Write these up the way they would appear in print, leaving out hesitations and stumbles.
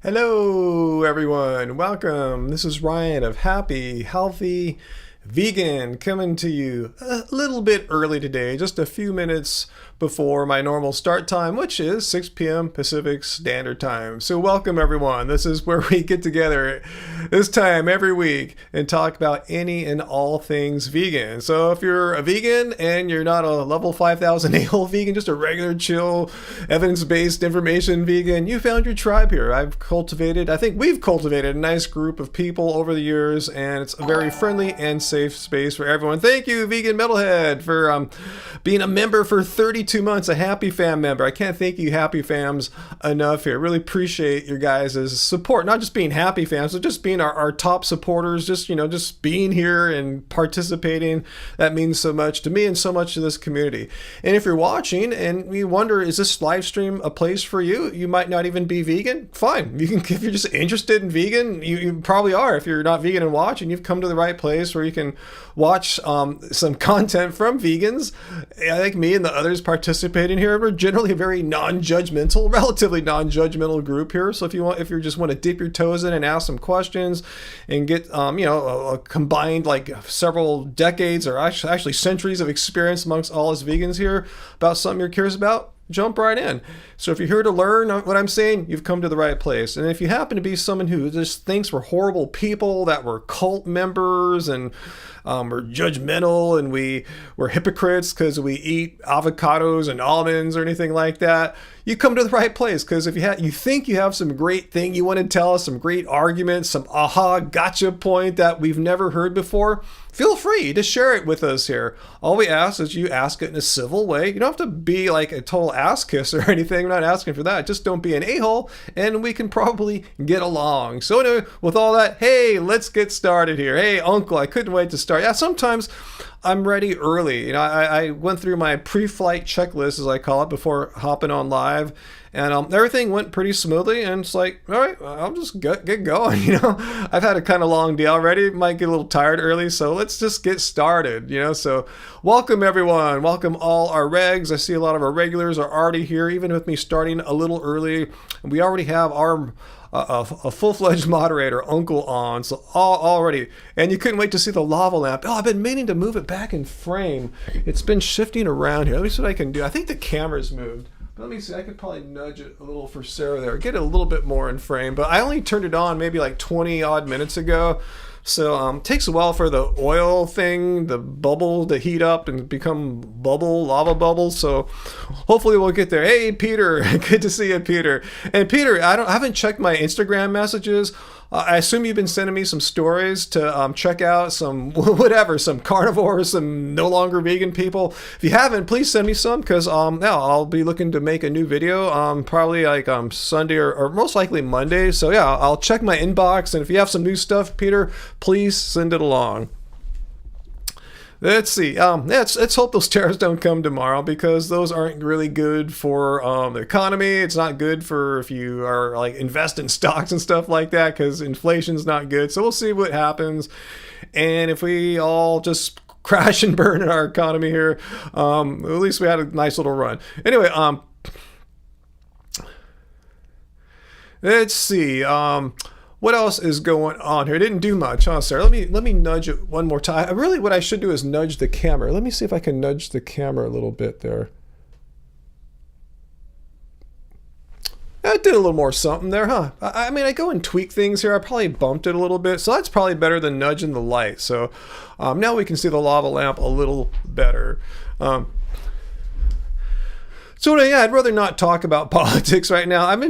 Hello, everyone. Welcome. This is Ryan of Happy, Healthy, Vegan coming to you a little bit early today, just a few minutes before my normal start time, which is 6 p.m. Pacific Standard Time. So welcome, everyone. This is where we get together this time every week and talk about any and all things vegan. So if you're a vegan and you're not a level 5,000 a-hole vegan, just a regular, chill, evidence-based information vegan, you found your tribe here. I think we've cultivated a nice group of people over the years, and it's a very friendly and safe space for everyone. Thank you, Vegan Metalhead, for being a member for 32 months, a Happy Fam member. I can't thank you Happy Fams enough here. Really appreciate your guys' support, not just being Happy Fams, but just being our top supporters, just being here and participating. That means so much to me and so much to this community. And if you're watching and you wonder, is this live stream a place for you? You might not even be vegan. Fine. If you're just interested in vegan, you probably are. If you're not vegan and watching, you've come to the right place where you can watch some content from vegans like me and the others participating here. We're generally a very relatively non-judgmental group here. So if you just want to dip your toes in and ask some questions and get a combined like several decades or actually centuries of experience amongst all us vegans here about something you're curious about, jump right in. So if you're here to learn what I'm saying, you've come to the right place. And if you happen to be someone who just thinks we're horrible people, that we're cult members and we're judgmental and we're hypocrites because we eat avocados and almonds or anything like that, you come to the right place. Because if you think you have some great thing you want to tell us, some great arguments, some gotcha point that we've never heard before, feel free to share it with us here. All we ask is you ask it in a civil way. You don't have to be like a total ass kisser or anything. We're not asking for that. Just don't be an a-hole and we can probably get along. So anyway, with all that, hey, let's get started here. Hey, Uncle, I couldn't wait to start. Yeah, sometimes I'm ready early. I went through my pre-flight checklist, as I call it, before hopping on live, and everything went pretty smoothly. And it's like, all right, I'll just get going. I've had a kind of long day already. Might get a little tired early, so let's just get started. So welcome everyone. Welcome all our regs. I see a lot of our regulars are already here, even with me starting a little early. And we already have our a full-fledged moderator, Uncle, on, so already. And you couldn't wait to see the lava lamp. I've been meaning to move it back in frame. It's been shifting around here. Let me see what I can do. I think the camera's moved. But let me see. I could probably nudge it a little for Sarah there. Get it a little bit more in frame. But I only turned it on maybe like 20 odd minutes ago. So it takes a while for the oil thing, the bubble to heat up and become lava bubbles. So hopefully we'll get there. Hey, Peter, good to see you, Peter. And Peter, I haven't checked my Instagram messages. I assume you've been sending me some stories to check out some carnivore, some no longer vegan people. If you haven't, please send me some because I'll be looking to make a new video probably like Sunday or most likely Monday. So yeah, I'll check my inbox, and if you have some new stuff, Peter, please send it along. Let's see. Let's hope those tariffs don't come tomorrow, because those aren't really good for the economy. It's not good for if you are like invest in stocks and stuff like that, because inflation's not good. So we'll see what happens, and if we all just crash and burn in our economy here, at least we had a nice little run. Anyway, let's see. What else is going on here? Didn't do much, huh, Sarah? Let me nudge it one more time. Really, what I should do is nudge the camera. Let me see if I can nudge the camera a little bit there. I did a little more something there, huh? I mean, I go and tweak things here. I probably bumped it a little bit, so that's probably better than nudging the light. So now we can see the lava lamp a little better. So yeah, I'd rather not talk about politics right now. I've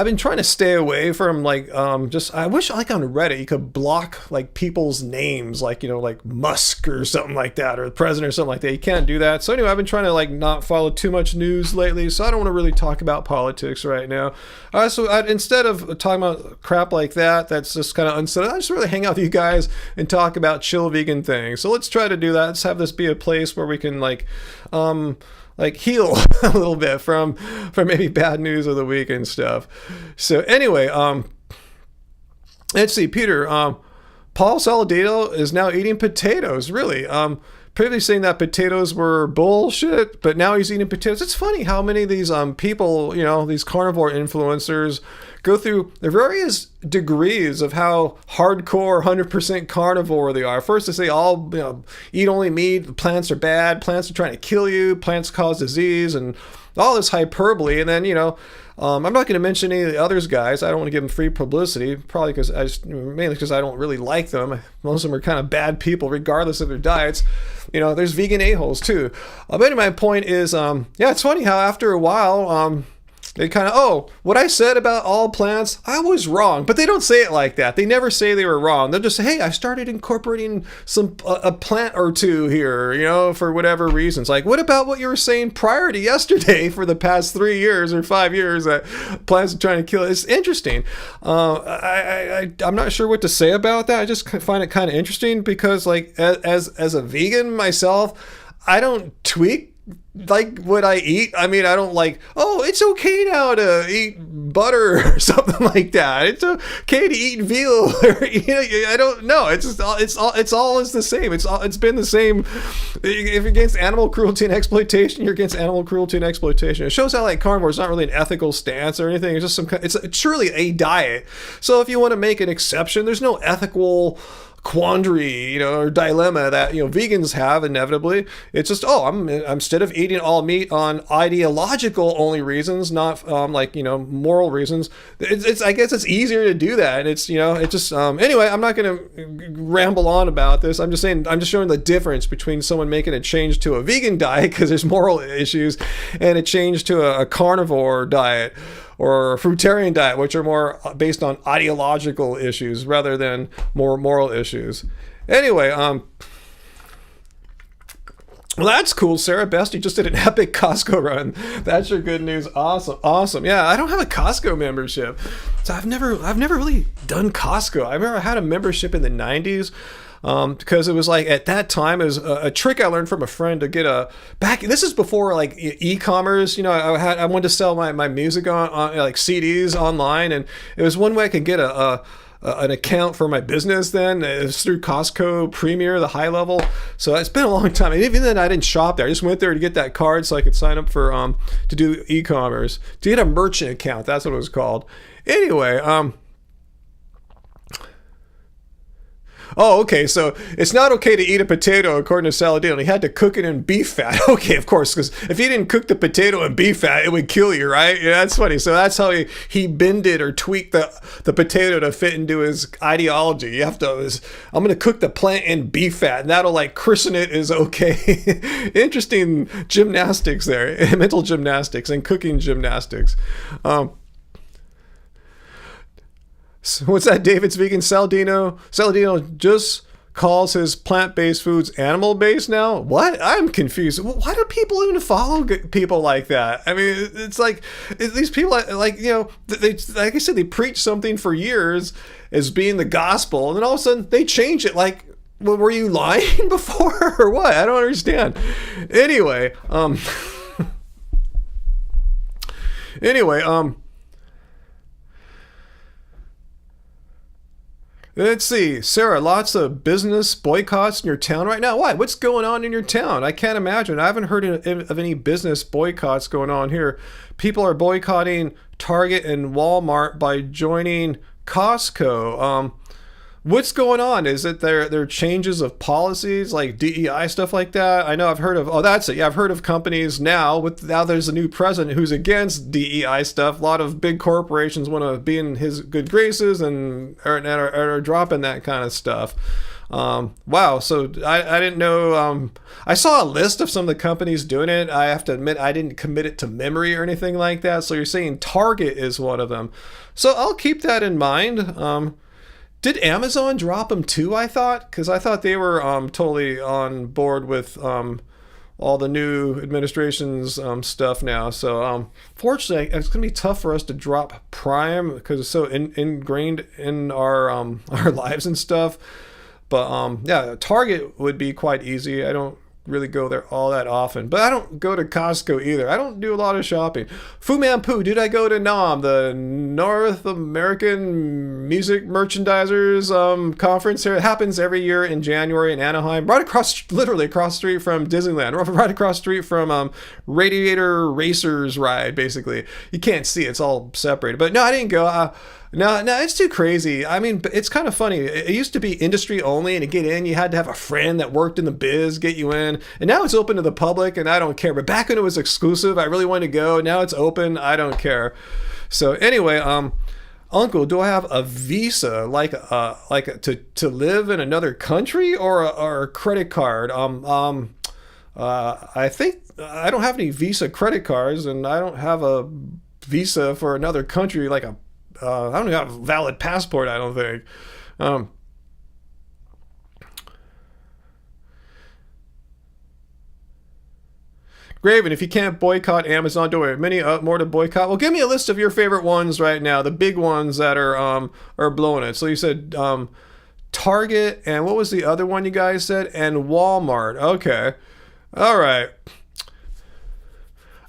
been trying to stay away from like I wish like on Reddit you could block like people's names, like like Musk or something like that, or the president or something like that. You can't do that. So anyway, I've been trying to like not follow too much news lately, so I don't want to really talk about politics right now. Instead of talking about crap like that, that's just kind of unsettled, I just really hang out with you guys and talk about chill vegan things. So let's try to do that. Let's have this be a place where we can like heal a little bit from maybe bad news of the week and stuff. So anyway, let's see, Peter, Paul Saladino is now eating potatoes. Really? Previously saying that potatoes were bullshit, but now he's eating potatoes. It's funny how many of these people, these carnivore influencers go through the various degrees of how hardcore 100% carnivore they are. First, they say all, eat only meat, plants are bad, plants are trying to kill you, plants cause disease, and all this hyperbole. And then, I'm not going to mention any of the others guys. I don't want to give them free publicity, probably mainly because I don't really like them. Most of them are kind of bad people, regardless of their diets. There's vegan a-holes too. But anyway, my point is, it's funny how after a while, they kind of, what I said about all plants, I was wrong. But they don't say it like that. They never say they were wrong. They'll just say, hey, I started incorporating a plant or two here, for whatever reasons. Like, what about what you were saying prior to yesterday for the past 3 years or 5 years that plants are trying to kill? It's interesting. I'm not sure what to say about that. I just find it kind of interesting because, like, as a vegan myself, I don't tweak like what I eat. I mean, I don't like, it's okay now to eat butter or something like that. It's okay to eat veal. I don't know. It's always the same. It's been the same. If you're against animal cruelty and exploitation, you're against animal cruelty and exploitation. It shows how like carnivore is not really an ethical stance or anything. It's just it's truly a diet. So if you want to make an exception, there's no ethical quandary, or dilemma that vegans have inevitably. It's just I'm instead of eating all meat on ideological only reasons, not moral reasons. It's I guess it's easier to do that. And it's it just anyway. I'm not going to ramble on about this. I'm just saying I'm just showing the difference between someone making a change to a vegan diet because there's moral issues, and a change to a carnivore diet or a fruitarian diet, which are more based on ideological issues rather than more moral issues. Anyway, well, that's cool. Sarah Bestie just did an epic Costco run. That's your good news. Awesome. Yeah, I don't have a Costco membership, so I've never really done Costco. I remember I had a membership in the 90s. Because it was like at that time it was a trick I learned from a friend to get this is before like e-commerce. I wanted to sell my music on like CDs online, and it was one way I could get an account for my business then. It was through Costco Premier, the high level. So it's been a long time, and even then I didn't shop there. I just went there to get that card so I could sign up for to do e-commerce, to get a merchant account. That's what it was called. Anyway, okay, so it's not okay to eat a potato according to Saladino. He had to cook it in beef fat. Okay, of course, because if he didn't cook the potato in beef fat, it would kill you, right? Yeah, that's funny. So that's how he bended or tweaked the potato to fit into his ideology. You have to, I'm going to cook the plant in beef fat, and that'll like christen it is okay. Interesting gymnastics there, mental gymnastics and cooking gymnastics. So what's that? David's vegan. Saladino just calls his plant-based foods animal-based now? What? I'm confused. Why do people even follow people like that? I mean, it's like these people, like, they, like I said, they preach something for years as being the gospel, and then all of a sudden they change it. Like, well, were you lying before or what? I don't understand. Anyway, let's see. Sarah, lots of business boycotts in your town right now. Why? What's going on in your town? I can't imagine. I haven't heard of any business boycotts going on here. People are boycotting Target and Walmart by joining Costco. What's going on? Is it there changes of policies like DEI stuff like that? I know I've heard of, that's it. Yeah, I've heard of companies now there's a new president who's against DEI stuff. A lot of big corporations want to be in his good graces and are dropping that kind of stuff. Wow. So I didn't know. I saw a list of some of the companies doing it. I have to admit, I didn't commit it to memory or anything like that. So you're saying Target is one of them. So I'll keep that in mind. Did Amazon drop them too, I thought? Because I thought they were totally on board with all the new administration's stuff now. So fortunately, it's going to be tough for us to drop Prime because it's so ingrained in our lives and stuff. But yeah, Target would be quite easy. I don't really go there all that often. But I don't go to Costco either. I don't do a lot of shopping. Fu Manchu, dude, I go to NAMM, the North American Music Merchandisers conference here. It happens every year in January in Anaheim, literally across the street from Disneyland, right across the street from Radiator Racers ride, basically. You can't see it. It's all separated. But no, I didn't go. No, it's too crazy. I mean, it's kind of funny. It used to be industry only, and to get in, you had to have a friend that worked in the biz get you in. And now it's open to the public, and I don't care. But back when it was exclusive, I really wanted to go. Now it's open. I don't care. So anyway, Uncle, do I have a visa to live in another country or a credit card? I think I don't have any Visa credit cards, and I don't have a visa for another country like I don't have a valid passport, I don't think. Graven, if you can't boycott Amazon, don't worry. Many more to boycott. Well, give me a list of your favorite ones right now, the big ones that are blowing it. So you said Target, and what was the other one you guys said? And Walmart. Okay. All right.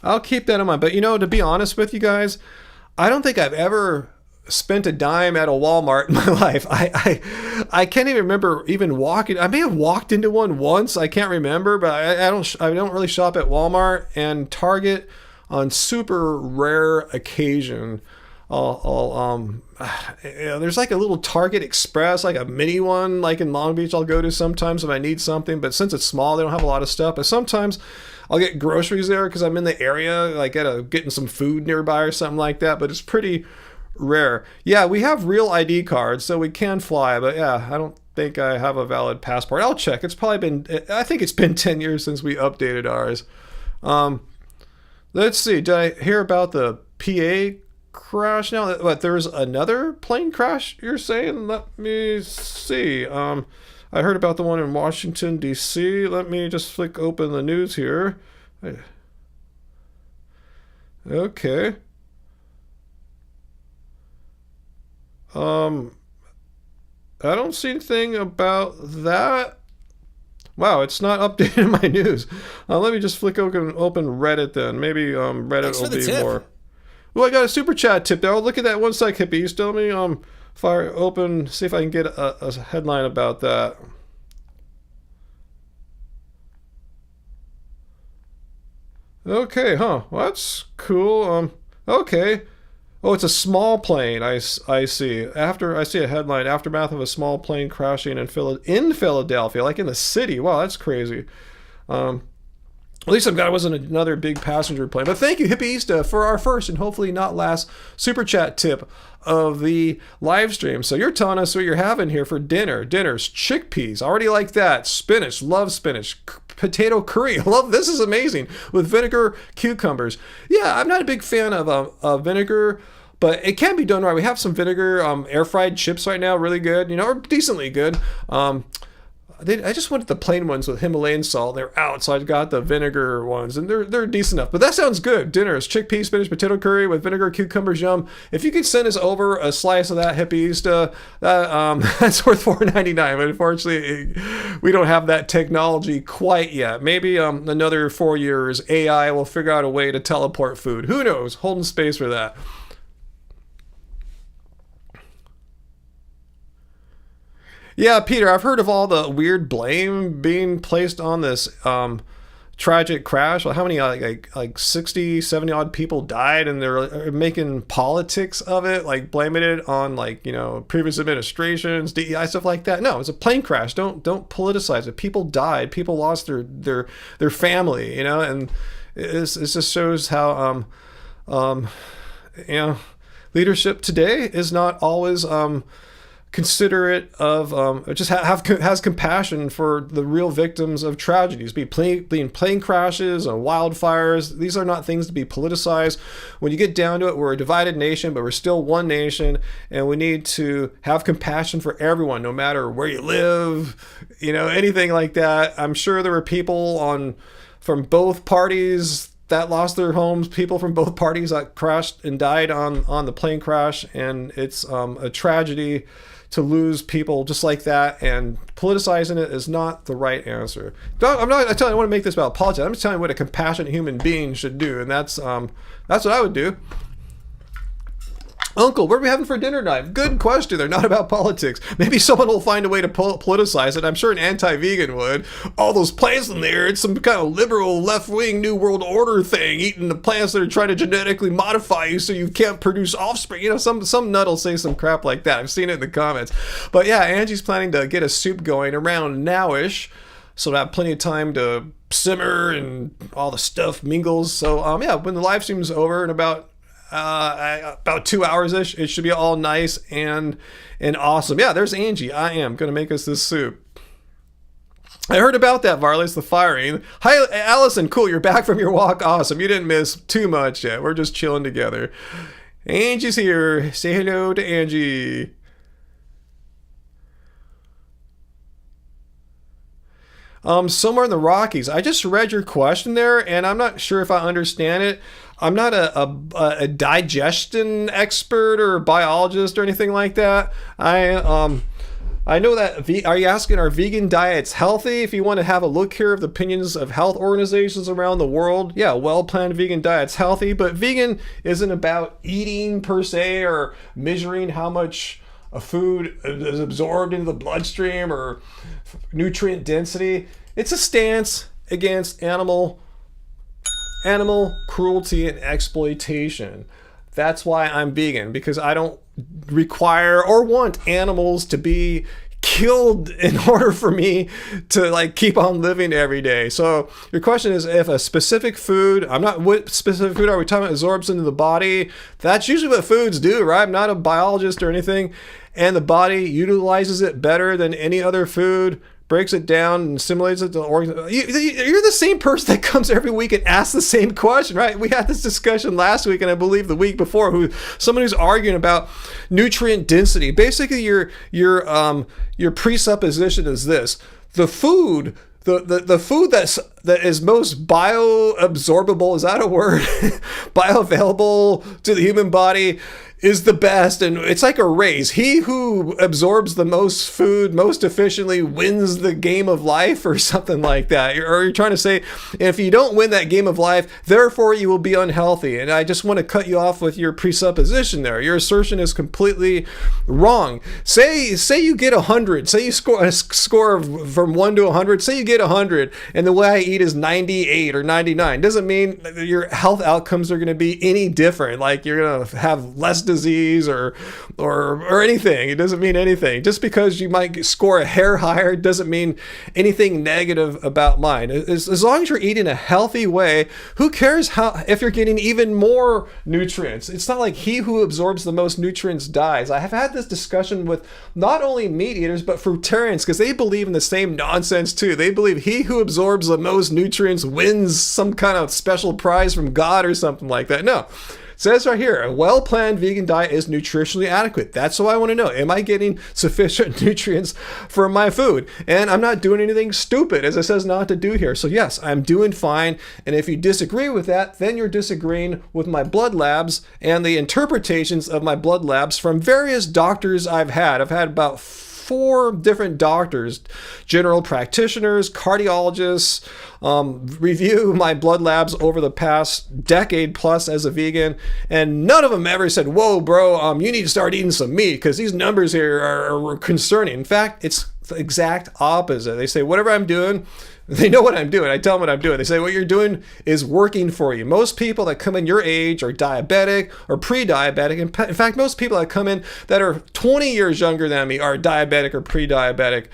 I'll keep that in mind. But, to be honest with you guys, I don't think I've ever spent a dime at a Walmart in my life. I can't even remember even walking. I may have walked into one once. I can't remember, but I don't really shop at Walmart and Target on super rare occasion. There's like a little Target Express, like a mini one, like in Long Beach I'll go to sometimes if I need something, but since it's small, they don't have a lot of stuff. But sometimes I'll get groceries there because I'm in the area, like getting some food nearby or something like that, but it's pretty rare. Yeah, we have real ID cards, so we can fly, but yeah, I don't think I have a valid passport. I'll check. I think it's been 10 years since we updated ours. Let's see, did I hear about the PA crash now? What, there's another plane crash, you're saying? Let me see. I heard about the one in Washington, D.C. Let me just flick open the news here. Okay. I don't see anything about that. Wow, it's not updated in my news. Let me just flick open Reddit then. Maybe Reddit will be tip. More. Well, I got a super chat tip there. I'll look at that one sec, Hippie. Just tell me fire open, see if I can get a headline about that. Okay, huh. Well, that's cool. Okay. Oh, it's a small plane. I see. I see a headline: aftermath of a small plane crashing in Philadelphia, like in the city. Wow, that's crazy. At least I'm glad it wasn't another big passenger plane. But thank you, Hippieista, for our first and hopefully not last super chat tip of the live stream. So you're telling us what you're having here for dinner. Dinner's chickpeas. I already like that. Spinach. Love spinach. Potato curry. Love this. Is amazing with vinegar, cucumbers. Yeah, I'm not a big fan of vinegar, but it can be done right. We have some vinegar air fried chips right now, really good, or decently good. I just wanted the plain ones with Himalayan salt. They're out, so I got the vinegar ones, and they're decent enough. But that sounds good. Dinner is chickpea, spinach, potato curry with vinegar, cucumbers, yum. If you could send us over a slice of that, Hippies, that's worth $4.99. But unfortunately, we don't have that technology quite yet. Maybe another 4 years, AI will figure out a way to teleport food. Who knows? Holding space for that. Yeah, Peter, I've heard of all the weird blame being placed on this tragic crash. Well, how many, like 60, 70 odd people died, and they're making politics of it, like blaming it on previous administrations, DEI, stuff like that. No, it's a plane crash. Don't politicize it. People died. People lost their family, and it just shows how leadership today is not always considerate of has compassion for the real victims of tragedies, being plane crashes and wildfires. These are not things to be politicized. When you get down to it, we're a divided nation, but we're still one nation, and we need to have compassion for everyone, no matter where you live, anything like that. I'm sure there were people from both parties that lost their homes, people from both parties that crashed and died on the plane crash, and it's a tragedy to lose people just like that, and politicizing it is not the right answer. I want to make this about politics. I'm just telling you what a compassionate human being should do, and that's what I would do. Uncle, what are we having for dinner tonight? Good question. They're not about politics. Maybe someone will find a way to politicize it. I'm sure an anti-vegan would. All those plants in there, it's some kind of liberal, left-wing, New World Order thing, eating the plants that are trying to genetically modify you so you can't produce offspring. You know, some nut will say some crap like that. I've seen it in the comments. But yeah, Angie's planning to get a soup going around now-ish, so I have plenty of time to simmer and all the stuff mingles. So yeah, when the live stream's over in about 2 hours-ish, it should be all nice and awesome. Yeah, there's Angie. I am going to make us this soup. I heard about that, Varley's the firing. Hi, Allison. Cool, you're back from your walk. Awesome. You didn't miss too much yet. We're just chilling together. Angie's here. Say hello to Angie. Somewhere in the Rockies. I just read your question there, and I'm not sure if I understand it. I'm not a digestion expert or biologist or anything like that. I know that. Are you asking, are vegan diets healthy? If you want to have a look here of the opinions of health organizations around the world, yeah, well-planned vegan diet's healthy. But vegan isn't about eating per se or measuring how much a food is absorbed into the bloodstream or nutrient density. It's a stance against animal cruelty and exploitation. That's why I'm vegan, because I don't require or want animals to be killed in order for me to like keep on living every day. So your question is, if a specific food, what specific food are we talking about, absorbs into the body? That's usually what foods do, right? I'm not a biologist or anything. And the body utilizes it better than any other food, breaks it down and assimilates it to the organ. You're the same person that comes every week and asks the same question, right? We had this discussion last week, and I believe the week before, someone who's arguing about nutrient density. Basically, your presupposition is this: the food. The food that is most bioabsorbable, is that a word? Bioavailable to the human body is the best, and it's like a race. He who absorbs the most food most efficiently wins the game of life, or something like that. Or you're trying to say, if you don't win that game of life, therefore you will be unhealthy. And I just want to cut you off with your presupposition there. Your assertion is completely wrong. Say you get 100. Say you score from 1 to 100. Say you get 100, and the way I eat is 98 or 99. Doesn't mean your health outcomes are going to be any different. Like you're going to have less disease or anything. It doesn't mean anything. Just because you might score a hair higher doesn't mean anything negative about mine. As long as you're eating a healthy way, who cares if you're getting even more nutrients? It's not like he who absorbs the most nutrients dies. I have had this discussion with not only meat eaters but fruitarians, because they believe in the same nonsense too. They believe he who absorbs the most nutrients wins some kind of special prize from God or something like that. No. It says right here, a well-planned vegan diet is nutritionally adequate. That's what I want to know. Am I getting sufficient nutrients from my food? And I'm not doing anything stupid, as it says not to do here. So yes, I'm doing fine. And if you disagree with that, then you're disagreeing with my blood labs and the interpretations of my blood labs from various doctors I've had. I've had about 4 different doctors, general practitioners, cardiologists, review my blood labs over the past decade plus as a vegan, and none of them ever said, whoa, bro, you need to start eating some meat because these numbers here are concerning. In fact, it's the exact opposite. They say, whatever I'm doing, they know what I'm doing. I tell them what I'm doing. They say, what you're doing is working for you. Most people that come in your age are diabetic or pre-diabetic. In fact, most people that come in that are 20 years younger than me are diabetic or pre-diabetic,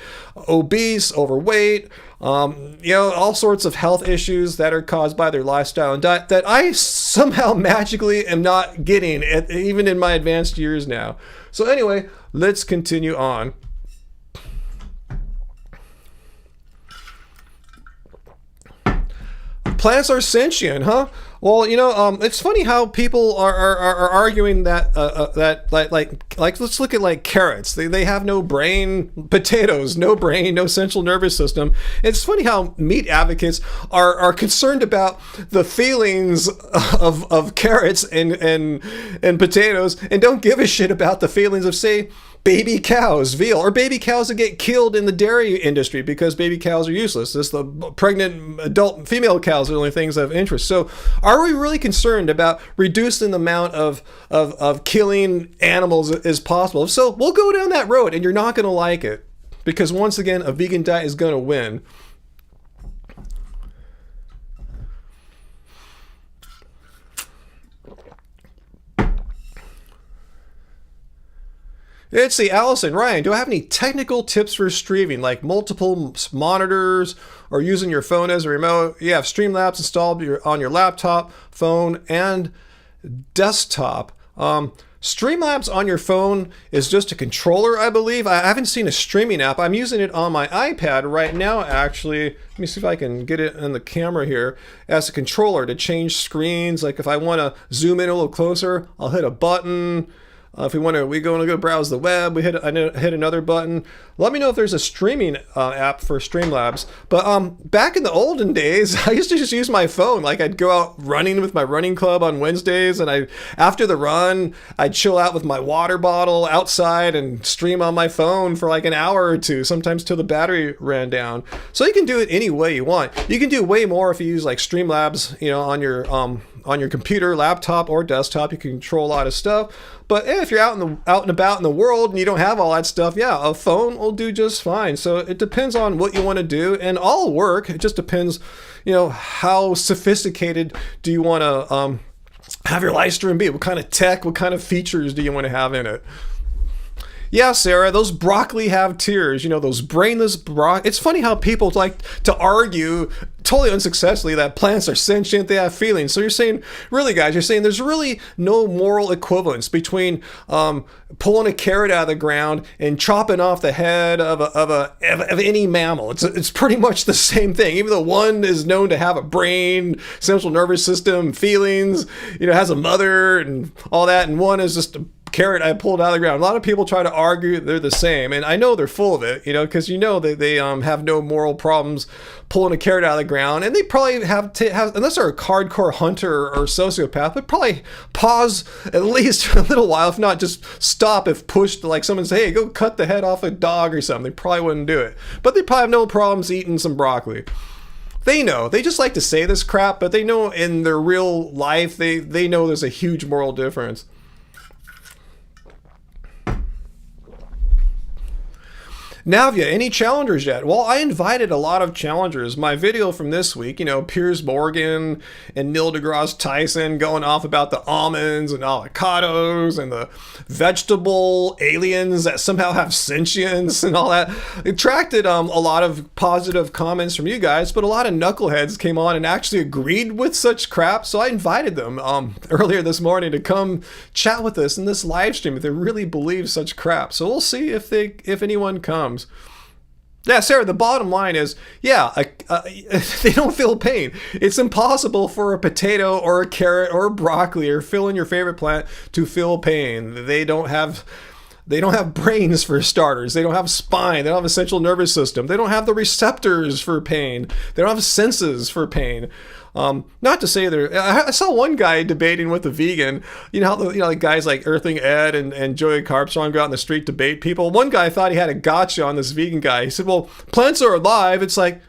obese, overweight, all sorts of health issues that are caused by their lifestyle and diet that I somehow magically am not getting, even in my advanced years now. So anyway, let's continue on. Plants are sentient, huh? Well, it's funny how people are arguing that let's look at like carrots. They have no brain. Potatoes, no brain, no central nervous system. It's funny how meat advocates are concerned about the feelings of carrots and potatoes, and don't give a shit about the feelings of, say, baby cows, veal, or baby cows that get killed in the dairy industry because baby cows are useless. It's the pregnant adult female cows are the only things of interest. So are we really concerned about reducing the amount of killing animals as possible? So we'll go down that road, and you're not going to like it, because once again, a vegan diet is going to win. Let's see, Allison, Ryan, do I have any technical tips for streaming, like multiple monitors or using your phone as a remote? You have Streamlabs installed on your laptop, phone, and desktop. Streamlabs on your phone is just a controller, I believe. I haven't seen a streaming app. I'm using it on my iPad right now, actually. Let me see if I can get it in the camera here as a controller to change screens. Like if I want to zoom in a little closer, I'll hit a button. If we want to, we go browse the web. I hit another button. Let me know if there's a streaming app for Streamlabs. But back in the olden days, I used to just use my phone. Like I'd go out running with my running club on Wednesdays, and after the run, I'd chill out with my water bottle outside and stream on my phone for like an hour or two, sometimes till the battery ran down. So you can do it any way you want. You can do way more if you use like Streamlabs, on your computer, laptop, or desktop. You can control a lot of stuff. But if you're out and about in the world and you don't have all that stuff, yeah, a phone will do just fine. So it depends on what you want to do, and all work. It just depends, how sophisticated do you want to have your live stream be? What kind of tech, what kind of features do you want to have in it? Yeah, Sarah, those broccoli have tears. Those brainless broccoli. It's funny how people like to argue totally unsuccessfully that plants are sentient, they have feelings. So you're saying, really, guys, you're saying there's really no moral equivalence between pulling a carrot out of the ground and chopping off the head of any mammal. It's pretty much the same thing. Even though one is known to have a brain, central nervous system, feelings, has a mother and all that, and one is just a carrot I pulled out of the ground. A lot of people try to argue they're the same, and I know they're full of it, because they have no moral problems pulling a carrot out of the ground, and they probably have unless they're a hardcore hunter or sociopath, but probably pause at least a little while, if not just stop if pushed. Like someone say, hey, go cut the head off a dog or something. They probably wouldn't do it, but they probably have no problems eating some broccoli. They know. They just like to say this crap, but they know in their real life they know there's a huge moral difference. Now, have you any challengers yet? Well, I invited a lot of challengers. My video from this week, Piers Morgan and Neil deGrasse Tyson going off about the almonds and avocados and the vegetable aliens that somehow have sentience and all that. It attracted a lot of positive comments from you guys, but a lot of knuckleheads came on and actually agreed with such crap. So I invited them earlier this morning to come chat with us in this live stream if they really believe such crap. So we'll see if anyone comes. Yeah, Sarah, the bottom line is, they don't feel pain. It's impossible for a potato or a carrot or a broccoli or fill in your favorite plant to feel pain. They don't have brains, for starters. They don't have spine. They don't have a central nervous system. They don't have the receptors for pain. They don't have senses for pain. Not to say I saw one guy debating with a vegan. The guys like Earthling Ed and Joey Carpstrong go out in the street debate people. One guy thought he had a gotcha on this vegan guy. He said, well, plants are alive. It's like,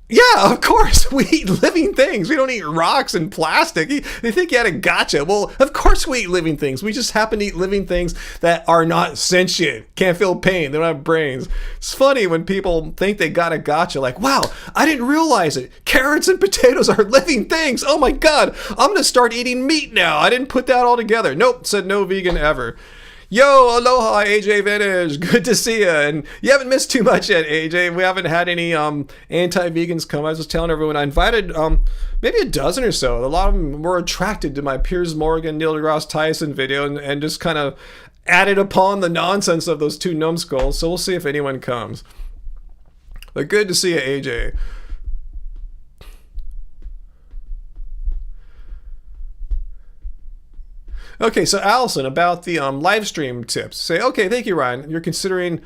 yeah, of course, we eat living things. We don't eat rocks and plastic. They think you had a gotcha. Well, of course we eat living things. We just happen to eat living things that are not sentient, can't feel pain, they don't have brains. It's funny when people think they got a gotcha, like, wow, I didn't realize it. Carrots and potatoes are living things. Oh my God, I'm going to start eating meat now. I didn't put that all together. Nope, said no vegan ever. Yo, aloha, AJ Vintage. Good to see you. And you haven't missed too much yet, AJ. We haven't had any anti-vegans come. I was just telling everyone I invited maybe a dozen or so. A lot of them were attracted to my Piers Morgan, Neil deGrasse Tyson video and just kind of added upon the nonsense of those two numbskulls. So we'll see if anyone comes. But good to see you, AJ. Okay, so Allison, about the live stream tips. Say, okay, thank you, Ryan. You're considering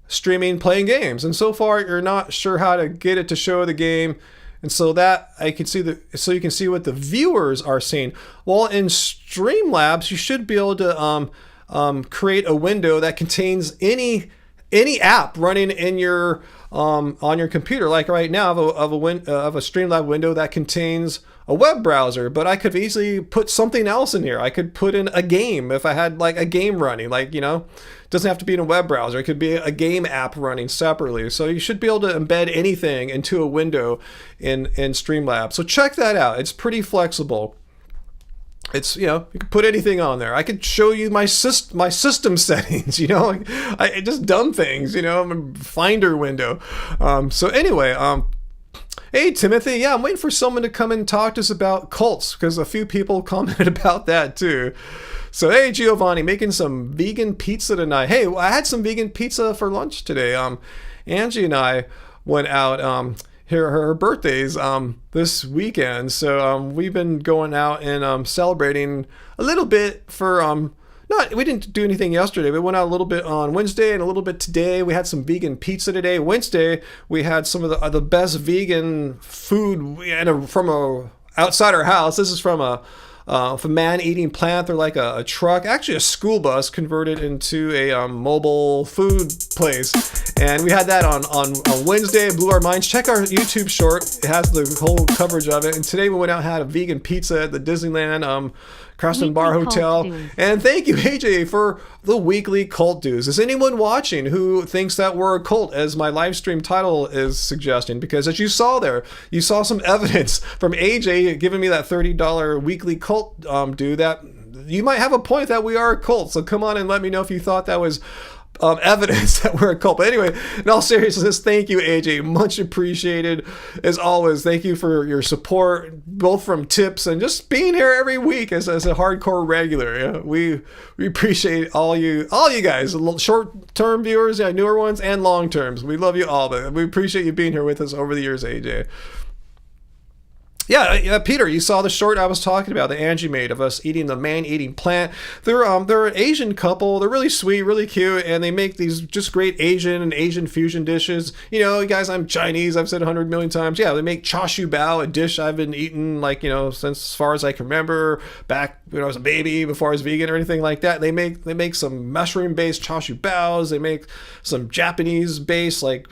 streaming playing games, and so far you're not sure how to get it to show the game, and so that I can see so you can see what the viewers are seeing. Well, in Streamlabs, you should be able to create a window that contains any app running in your on your computer. Like right now, of a Streamlabs window that contains a web browser, but I could easily put something else in here. I could put in a game if I had like a game running, like, you know, it doesn't have to be in a web browser. It could be a game app running separately. So you should be able to embed anything into a window in Streamlabs. So check that out. It's pretty flexible. It's, you know, you can put anything on there. I could show you my system settings, you know, I just dumb things, you know, Finder window. So anyway, hey, Timothy. Yeah, I'm waiting for someone to come and talk to us about cults, because a few people commented about that too. So, hey, Giovanni, making some vegan pizza tonight. Hey, I had some vegan pizza for lunch today. Angie and I went out. Her birthday's this weekend, so we've been going out and celebrating a little bit for we didn't do anything yesterday. We went out a little bit on Wednesday and a little bit today. We had some vegan pizza today. Wednesday, we had some of the best vegan food from outside our house. This is from a man-eating plant. They're like a truck, actually a school bus converted into a mobile food place. And we had that on Wednesday. It blew our minds. Check our YouTube short. It has the whole coverage of it. And today we went out and had a vegan pizza at the Disneyland Craftsman Bar Hotel. And thank you, AJ, for the weekly cult dues. Is anyone watching who thinks that we're a cult, as my live stream title is suggesting? Because as you saw there, you saw some evidence from AJ giving me that $30 weekly cult due, that you might have a point that we are a cult. So come on and let me know if you thought that was evidence that we're a cult. But anyway, in all seriousness, thank you, AJ. Much appreciated. As always, thank you for your support, both from tips and just being here every week as a hardcore regular. Yeah, we appreciate all you guys, short-term viewers, yeah, newer ones, and long-terms. We love you all, but we appreciate you being here with us over the years, AJ. Yeah, Peter, you saw the short I was talking about that Angie made of us eating the man-eating plant. They're an Asian couple. They're really sweet, really cute, and they make these just great Asian and Asian fusion dishes. You know, guys, I'm Chinese. I've said 100 million times. Yeah, they make chashu bao, a dish I've been eating, like, you know, since as far as I can remember, back when I was a baby, before I was vegan or anything like that. They make some mushroom-based chashu baos. They make some Japanese-based, like,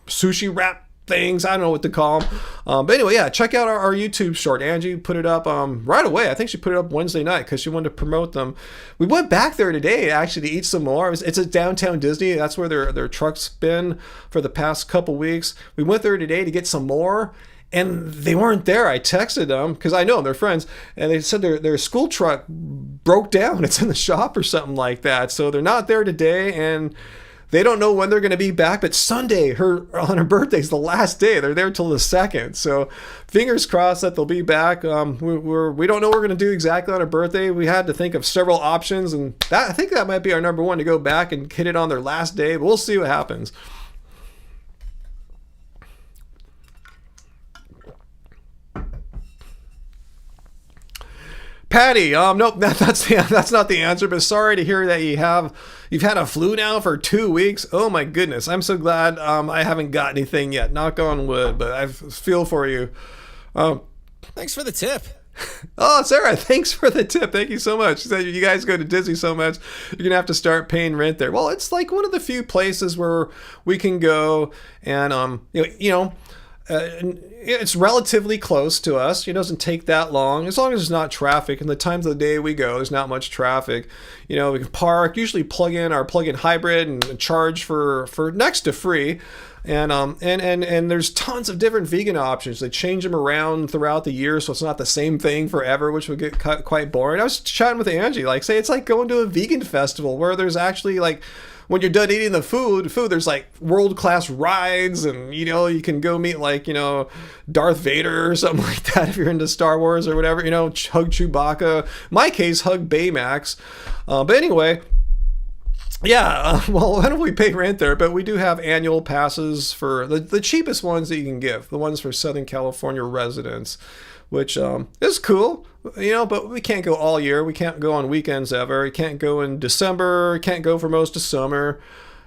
sushi wrap things. I don't know what to call them. But anyway, yeah, check out our YouTube short. Angie put it up right away. I think she put it up Wednesday night because she wanted to promote them. We went back there today actually to eat some more. It's a downtown Disney. That's where their truck's been for the past couple weeks. We went there today to get some more, and they weren't there. I texted them because I know them, they're friends, and they said their school truck broke down. It's in the shop or something like that. So they're not there today, and they don't know when they're going to be back, but Sunday, on her birthday, is the last day. They're there till the 2nd. So fingers crossed that they'll be back. We don't know what we're going to do exactly on her birthday. We had to think of several options, and I think that might be our number one, to go back and hit it on their last day. But we'll see what happens. Patty, nope, that's not the answer, but sorry to hear that you've had a flu now for 2 weeks. Oh my goodness, I'm so glad I haven't got anything yet, knock on wood, but I feel for you. Thanks for the tip. Oh, Sarah, thanks for the tip. Thank you so much. She said you guys go to Disney so much, you're going to have to start paying rent there. Well, it's like one of the few places where we can go and, it's relatively close to us. It doesn't take that long, as long as there's not traffic. And the times of the day we go, there's not much traffic. You know, we can park, usually plug in our plug-in hybrid and charge for next to free. And there's tons of different vegan options. They change them around throughout the year, so it's not the same thing forever, which would get quite boring. I was chatting with Angie, it's like going to a vegan festival where there's actually when you're done eating the food, there's like world-class rides, and you can go meet Darth Vader or something like that if you're into Star Wars or whatever. Hug Chewbacca. In my case, hug Baymax. But anyway. Yeah, well, why don't we pay rent there? But we do have annual passes for the cheapest ones that you can give, the ones for Southern California residents, which is cool. but we can't go all year. We can't go on weekends ever. We can't go in December. Can't go for most of summer.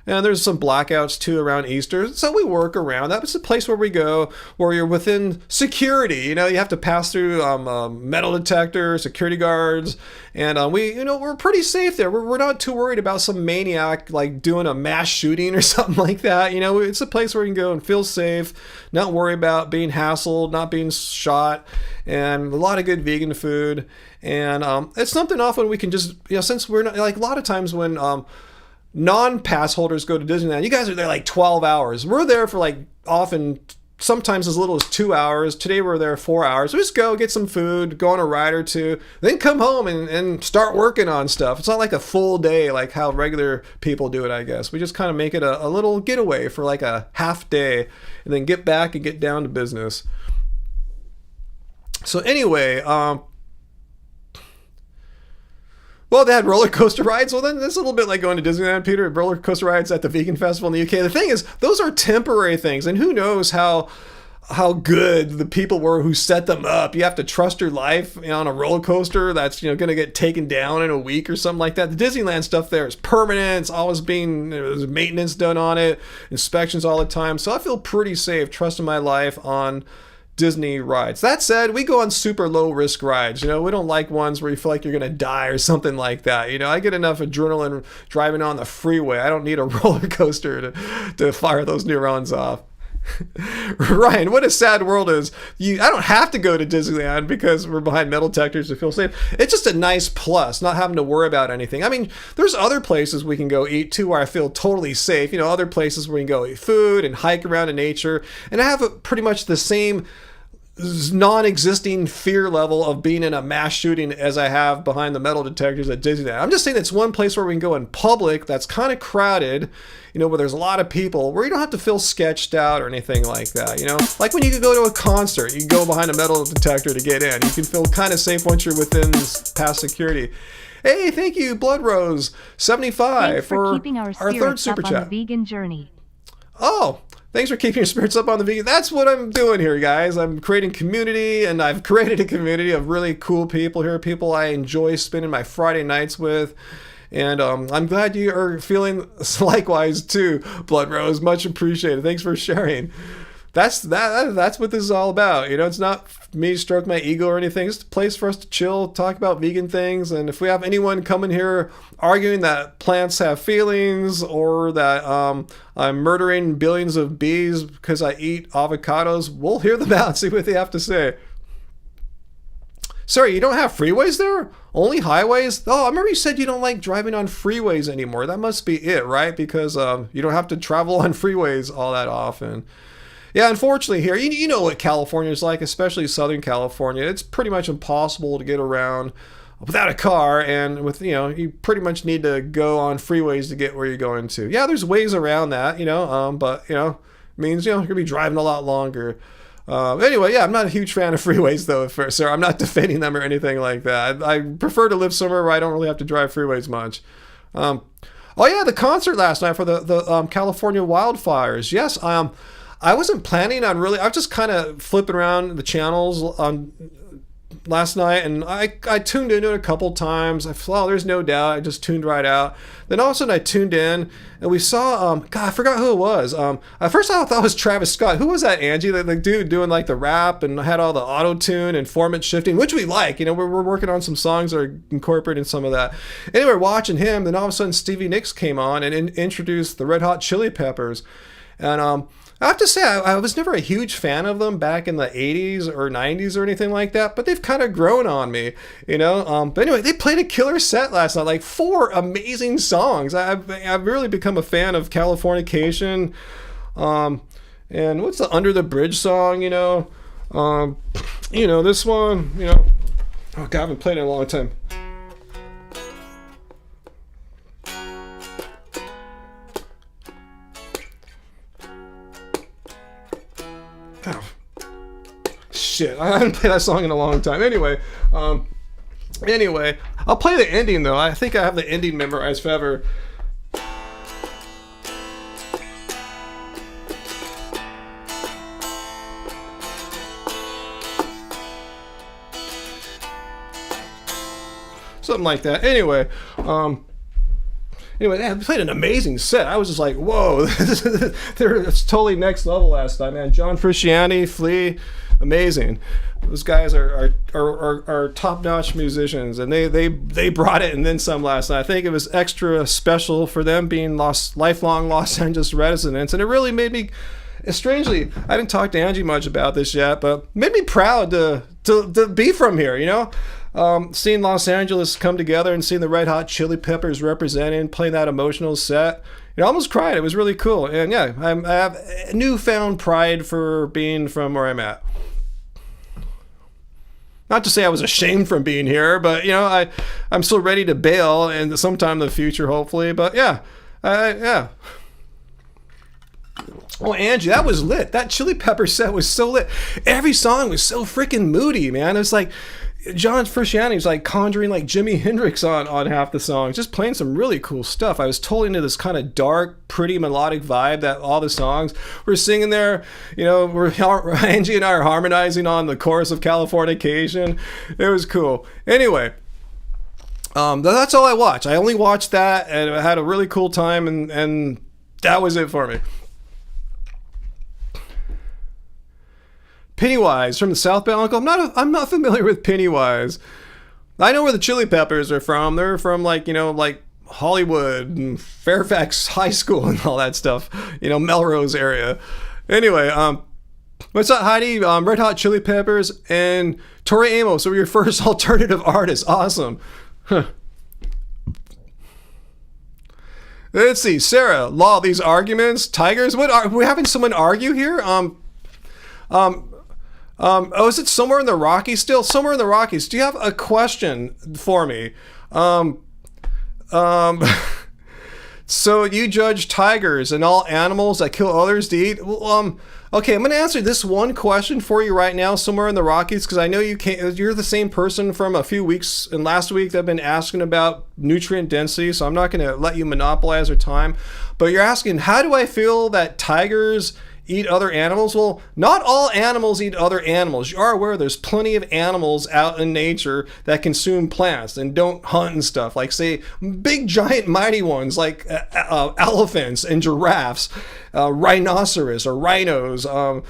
And there's some blackouts too around Easter. So we work around that. It's a place where we go where you're within security. You have to pass through metal detector, security guards. And we're pretty safe there. We're not too worried about some maniac like doing a mass shooting or something like that. It's a place where you can go and feel safe, not worry about being hassled, not being shot, and a lot of good vegan food. And it's something often we can just, since we're not, like a lot of times when non-pass holders go to Disneyland, you guys are there like 12 hours. We're there for like often, sometimes as little as 2 hours. Today we're there 4 hours. We just go get some food, go on a ride or two, then come home and start working on stuff. It's not like a full day like how regular people do it, I guess. We just kind of make it a little getaway for like a half day and then get back and get down to business. So anyway, well, they had roller coaster rides. Well, then that's a little bit like going to Disneyland, Peter. Roller coaster rides at the Vegan Festival in the UK. The thing is, those are temporary things, and who knows how good the people were who set them up. You have to trust your life on a roller coaster that's going to get taken down in a week or something like that. The Disneyland stuff there is permanent. It's always there's maintenance done on it, inspections all the time. So I feel pretty safe trusting my life on Disney rides. That said, we go on super low risk rides. We don't like ones where you feel like you're going to die or something like that. I get enough adrenaline driving on the freeway. I don't need a roller coaster to fire those neurons off. Ryan, what a sad world is. I don't have to go to Disneyland because we're behind metal detectors to feel safe. It's just a nice plus, not having to worry about anything. I mean, there's other places we can go eat too where I feel totally safe. Other places where we can go eat food and hike around in nature. And I have pretty much the same non-existing fear level of being in a mass shooting as I have behind the metal detectors at Disneyland. I'm just saying it's one place where we can go in public that's kind of crowded, where there's a lot of people, where you don't have to feel sketched out or anything like that, Like when you could go to a concert, you can go behind a metal detector to get in. You can feel kind of safe once you're within past security. Hey, thank you, Blood Rose 75 Thanks for keeping our third super chat. On the vegan journey. Oh, thanks for keeping your spirits up on the vegan. That's what I'm doing here, guys. I'm creating community, and I've created a community of really cool people here, people I enjoy spending my Friday nights with. And I'm glad you are feeling likewise too, Blood Rose. Much appreciated. Thanks for sharing. That's what this is all about. It's not me to stroke my ego or anything. It's a place for us to chill, talk about vegan things. And if we have anyone coming here arguing that plants have feelings or that I'm murdering billions of bees because I eat avocados, we'll hear them out and see what they have to say. Sorry, you don't have freeways there? Only highways? Oh, I remember you said you don't like driving on freeways anymore. That must be it, right? Because you don't have to travel on freeways all that often. Yeah, unfortunately here, you know what California is like, especially Southern California. It's pretty much impossible to get around without a car, and with, you pretty much need to go on freeways to get where you're going to. Yeah, there's ways around that, but, means, you're going to be driving a lot longer. Anyway, yeah, I'm not a huge fan of freeways, though, sir. I'm not defending them or anything like that. I prefer to live somewhere where I don't really have to drive freeways much. Oh, yeah, the concert last night for the California wildfires. Yes, I wasn't planning on I was just kind of flipping around the channels on last night, and I tuned into it a couple times. I thought, there's no doubt. I just tuned right out. Then all of a sudden I tuned in, and we saw, God, I forgot who it was. At first I thought it was Travis Scott. Who was that, Angie? The dude doing like the rap and had all the auto-tune and format shifting, which we like. We're working on some songs that are incorporating some of that. Anyway, watching him, then all of a sudden Stevie Nicks came on and introduced the Red Hot Chili Peppers. And I have to say, I was never a huge fan of them back in the 80s or 90s or anything like that, but they've kind of grown on me, But anyway, they played a killer set last night, like 4 amazing songs. I've really become a fan of Californication. And what's the Under the Bridge song, this one, Oh, God, I haven't played it in a long time. Oh, shit, I haven't played that song in a long time. Anyway, I'll play the ending, though. I think I have the ending memorized forever. something like that. Anyway, they played an amazing set. I was just like, whoa, they're totally next level last time, man. John Frusciante, Flea, amazing. Those guys are top-notch musicians, and they brought it and then some last night. I think it was extra special for them being lifelong Los Angeles residents, and it really made me, strangely, I didn't talk to Angie much about this yet, but made me proud to be from here, you know? Seeing Los Angeles come together and seeing the Red Hot Chili Peppers representing, playing that emotional set, I almost cried. It was really cool. And yeah, I have newfound pride for being from where I'm at. Not to say I was ashamed from being here, but I'm still ready to bail and sometime in the future, hopefully. But yeah. Oh, Angie, that was lit. That Chili Pepper set was so lit. Every song was so freaking moody, man. It was like John Frusciante was like conjuring like Jimi Hendrix on half the songs, just playing some really cool stuff. I was totally into this kind of dark, pretty melodic vibe that all the songs were singing there. Angie and I are harmonizing on the chorus of Californication. It was cool. Anyway, that's all I watched. I only watched that, and I had a really cool time, and that was it for me. Pennywise from the South Bay Uncle. I'm not familiar with Pennywise. I know where the Chili Peppers are from. They're from like Hollywood and Fairfax High School and all that stuff. Melrose area. Anyway, what's up, Heidi? Red Hot Chili Peppers and Tori Amos were your first alternative artists. Awesome. Huh. Let's see, Sarah. Law, these arguments, tigers. What are we having? Someone argue here? Is it somewhere in the Rockies still? Somewhere in the Rockies. Do you have a question for me? So you judge tigers and all animals that kill others to eat? Well, okay, I'm going to answer this one question for you right now, somewhere in the Rockies, because I know you're the same person from a few weeks and last week that have been asking about nutrient density, so I'm not going to let you monopolize your time. But you're asking, how do I feel that tigers eat other animals? Well, not all animals eat other animals. You are aware there's plenty of animals out in nature that consume plants and don't hunt and stuff, like say big giant mighty ones like elephants and giraffes, rhinoceros or rhinos, so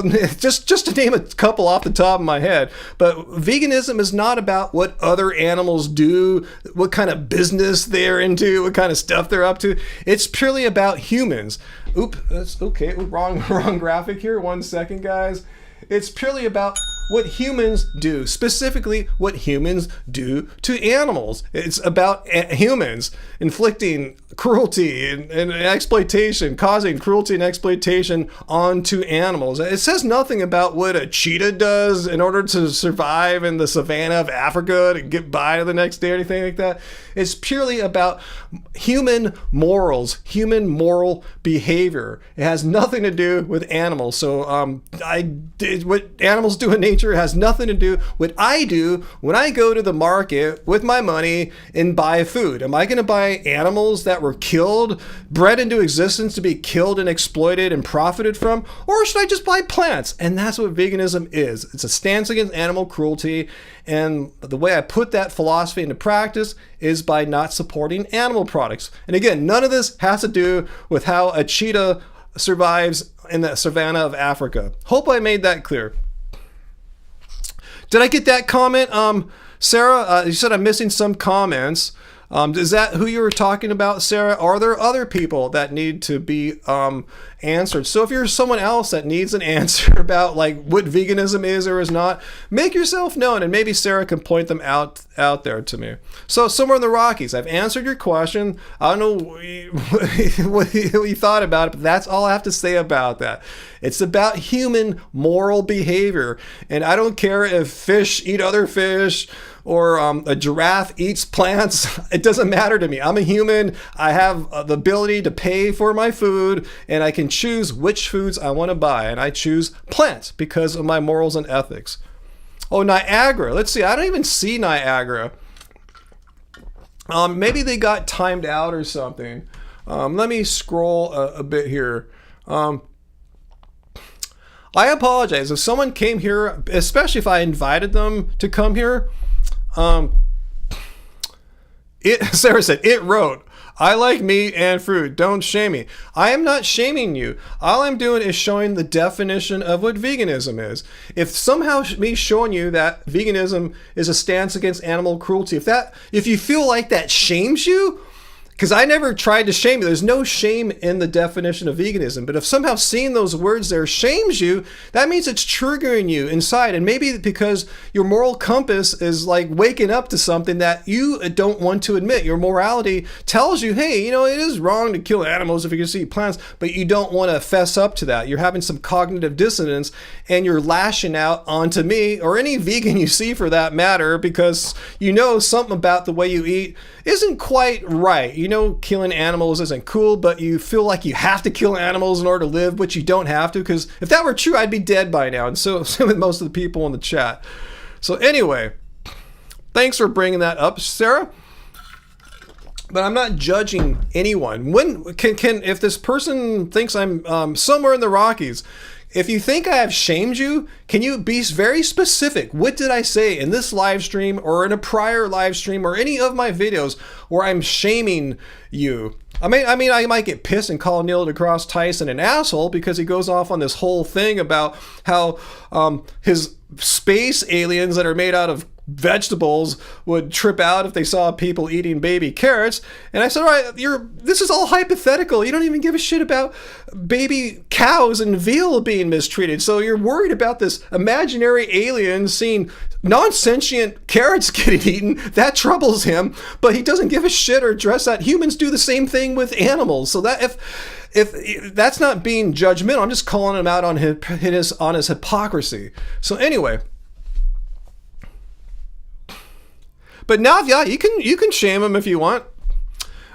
just to name a couple off the top of my head. But veganism is not about what other animals do, what kind of business they're into, what kind of stuff they're up to. It's purely about humans. That's okay. Wrong graphic here. 1 second, guys. It's purely about what humans do, specifically what humans do to animals. It's about humans inflicting cruelty and exploitation, causing cruelty and exploitation onto animals. It says nothing about what a cheetah does in order to survive in the savannah of Africa to get by to the next day or anything like that. It's purely about human morals, human moral behavior. It has nothing to do with animals. So what animals do in nature has nothing to do with what I do when I go to the market with my money and buy food. Am I going to buy animals that were killed, bred into existence to be killed and exploited and profited from? Or should I just buy plants? And that's what veganism is. It's a stance against animal cruelty. And the way I put that philosophy into practice is by not supporting animal products. And again, none of this has to do with how a cheetah survives in the savannah of Africa. Hope I made that clear. Did I get that comment? Sarah, you said I'm missing some comments. Is that who you were talking about, Sarah? Are there other people that need to be answered? So if you're someone else that needs an answer about like what veganism is or is not, make yourself known, and maybe Sarah can point them out there to me. So somewhere in the Rockies, I've answered your question. I don't know what you thought about it, but that's all I have to say about that. It's about human moral behavior, and I don't care if fish eat other fish or a giraffe eats plants. It doesn't matter to me. I'm a human. I have the ability to pay for my food, and I can choose which foods I want to buy, and I choose plants because of my morals and ethics. Oh, Niagara. Let's see. I don't even see Niagara. Maybe they got timed out or something. Let me scroll a bit here. I apologize if someone came here, especially if I invited them to come here. Sarah said, it wrote, I like meat and fruit. Don't shame me. I am not shaming you. All I'm doing is showing the definition of what veganism is. If somehow me showing you that veganism is a stance against animal cruelty, if you feel like that shames you, because I never tried to shame you. There's no shame in the definition of veganism. But if somehow seeing those words there shames you, that means it's triggering you inside. And maybe because your moral compass is like waking up to something that you don't want to admit. Your morality tells you, hey, it is wrong to kill animals if you can see plants, but you don't want to fess up to that. You're having some cognitive dissonance and you're lashing out onto me or any vegan you see for that matter because something about the way you eat isn't quite right. Killing animals isn't cool, but you feel like you have to kill animals in order to live, but you don't have to, because if that were true, I'd be dead by now. And so with most of the people in the chat. So anyway, thanks for bringing that up, Sarah. But I'm not judging anyone. If this person thinks I'm somewhere in the Rockies, if you think I have shamed you, can you be very specific? What did I say in this live stream or in a prior live stream or any of my videos where I'm shaming you? I might get pissed and call Neil deGrasse Tyson an asshole because he goes off on this whole thing about how his space aliens that are made out of vegetables would trip out if they saw people eating baby carrots. And I said, all right, this is all hypothetical. You don't even give a shit about baby cows and veal being mistreated. So you're worried about this imaginary alien seeing non-sentient carrots getting eaten. That troubles him, but he doesn't give a shit or address that. Humans do the same thing with animals. So that if that's not being judgmental, I'm just calling him out on his hypocrisy. So anyway, but Navya, you can shame him if you want.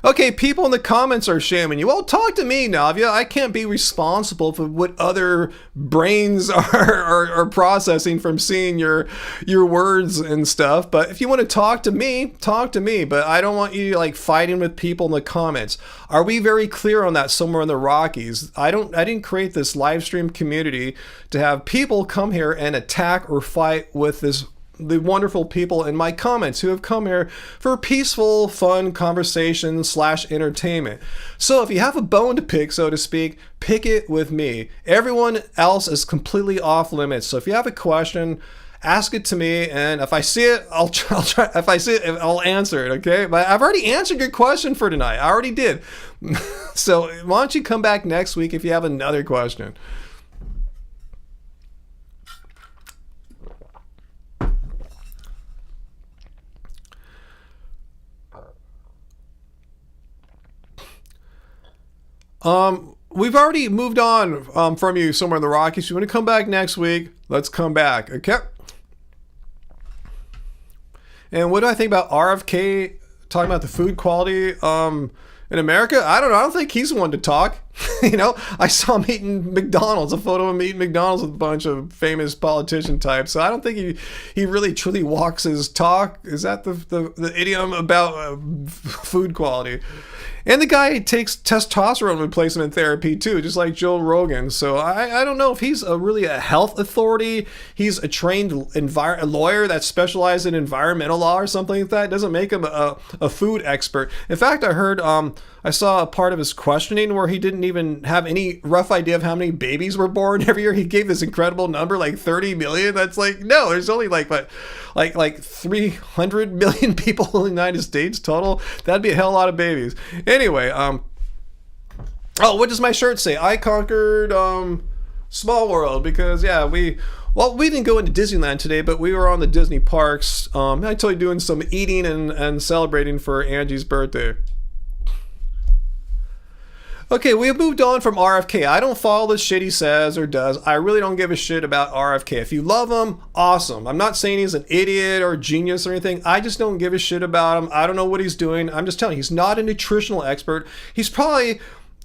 Okay, people in the comments are shaming you. Well, talk to me, Navya. I can't be responsible for what other brains are processing from seeing your words and stuff. But if you want to talk to me, talk to me. But I don't want you like fighting with people in the comments. Are we very clear on that somewhere in the Rockies? I didn't create this live stream community to have people come here and attack or fight with the wonderful people in my comments who have come here for peaceful, fun conversation / entertainment. So if you have a bone to pick, so to speak, pick it with me. Everyone else is completely off limits. So if you have a question, ask it to me, and if I see it, I'll try. If I see it, I'll answer it. Okay, but I've already answered your question for tonight. I already did. So why don't you come back next week if you have another question? We've already moved on from you somewhere in the Rockies. If you want to come back next week, let's come back, okay? And what do I think about RFK talking about the food quality in America? I don't know. I don't think he's the one to talk. I saw him eating McDonald's, a photo of him eating McDonald's with a bunch of famous politician types. So I don't think he really truly walks his talk. Is that the idiom about food quality? And the guy takes testosterone replacement therapy too, just like Joe Rogan. So I don't know if he's really a health authority. He's a trained lawyer that specializes in environmental law or something like that. It doesn't make him a food expert. In fact, I saw a part of his questioning where he didn't even have any rough idea of how many babies were born every year. He gave this incredible number, like 30 million. That's like, no, there's only like 300 million people in the United States total. That'd be a hell of a lot of babies. Anyway, what does my shirt say? I conquered Small World because, yeah, we didn't go into Disneyland today, but we were on the Disney parks. I told you doing some eating and celebrating for Angie's birthday. Okay, we have moved on from RFK. I don't follow the shit he says or does. I really don't give a shit about RFK. If you love him, awesome. I'm not saying he's an idiot or a genius or anything. I just don't give a shit about him. I don't know what he's doing. I'm just telling you, he's not a nutritional expert. He's probably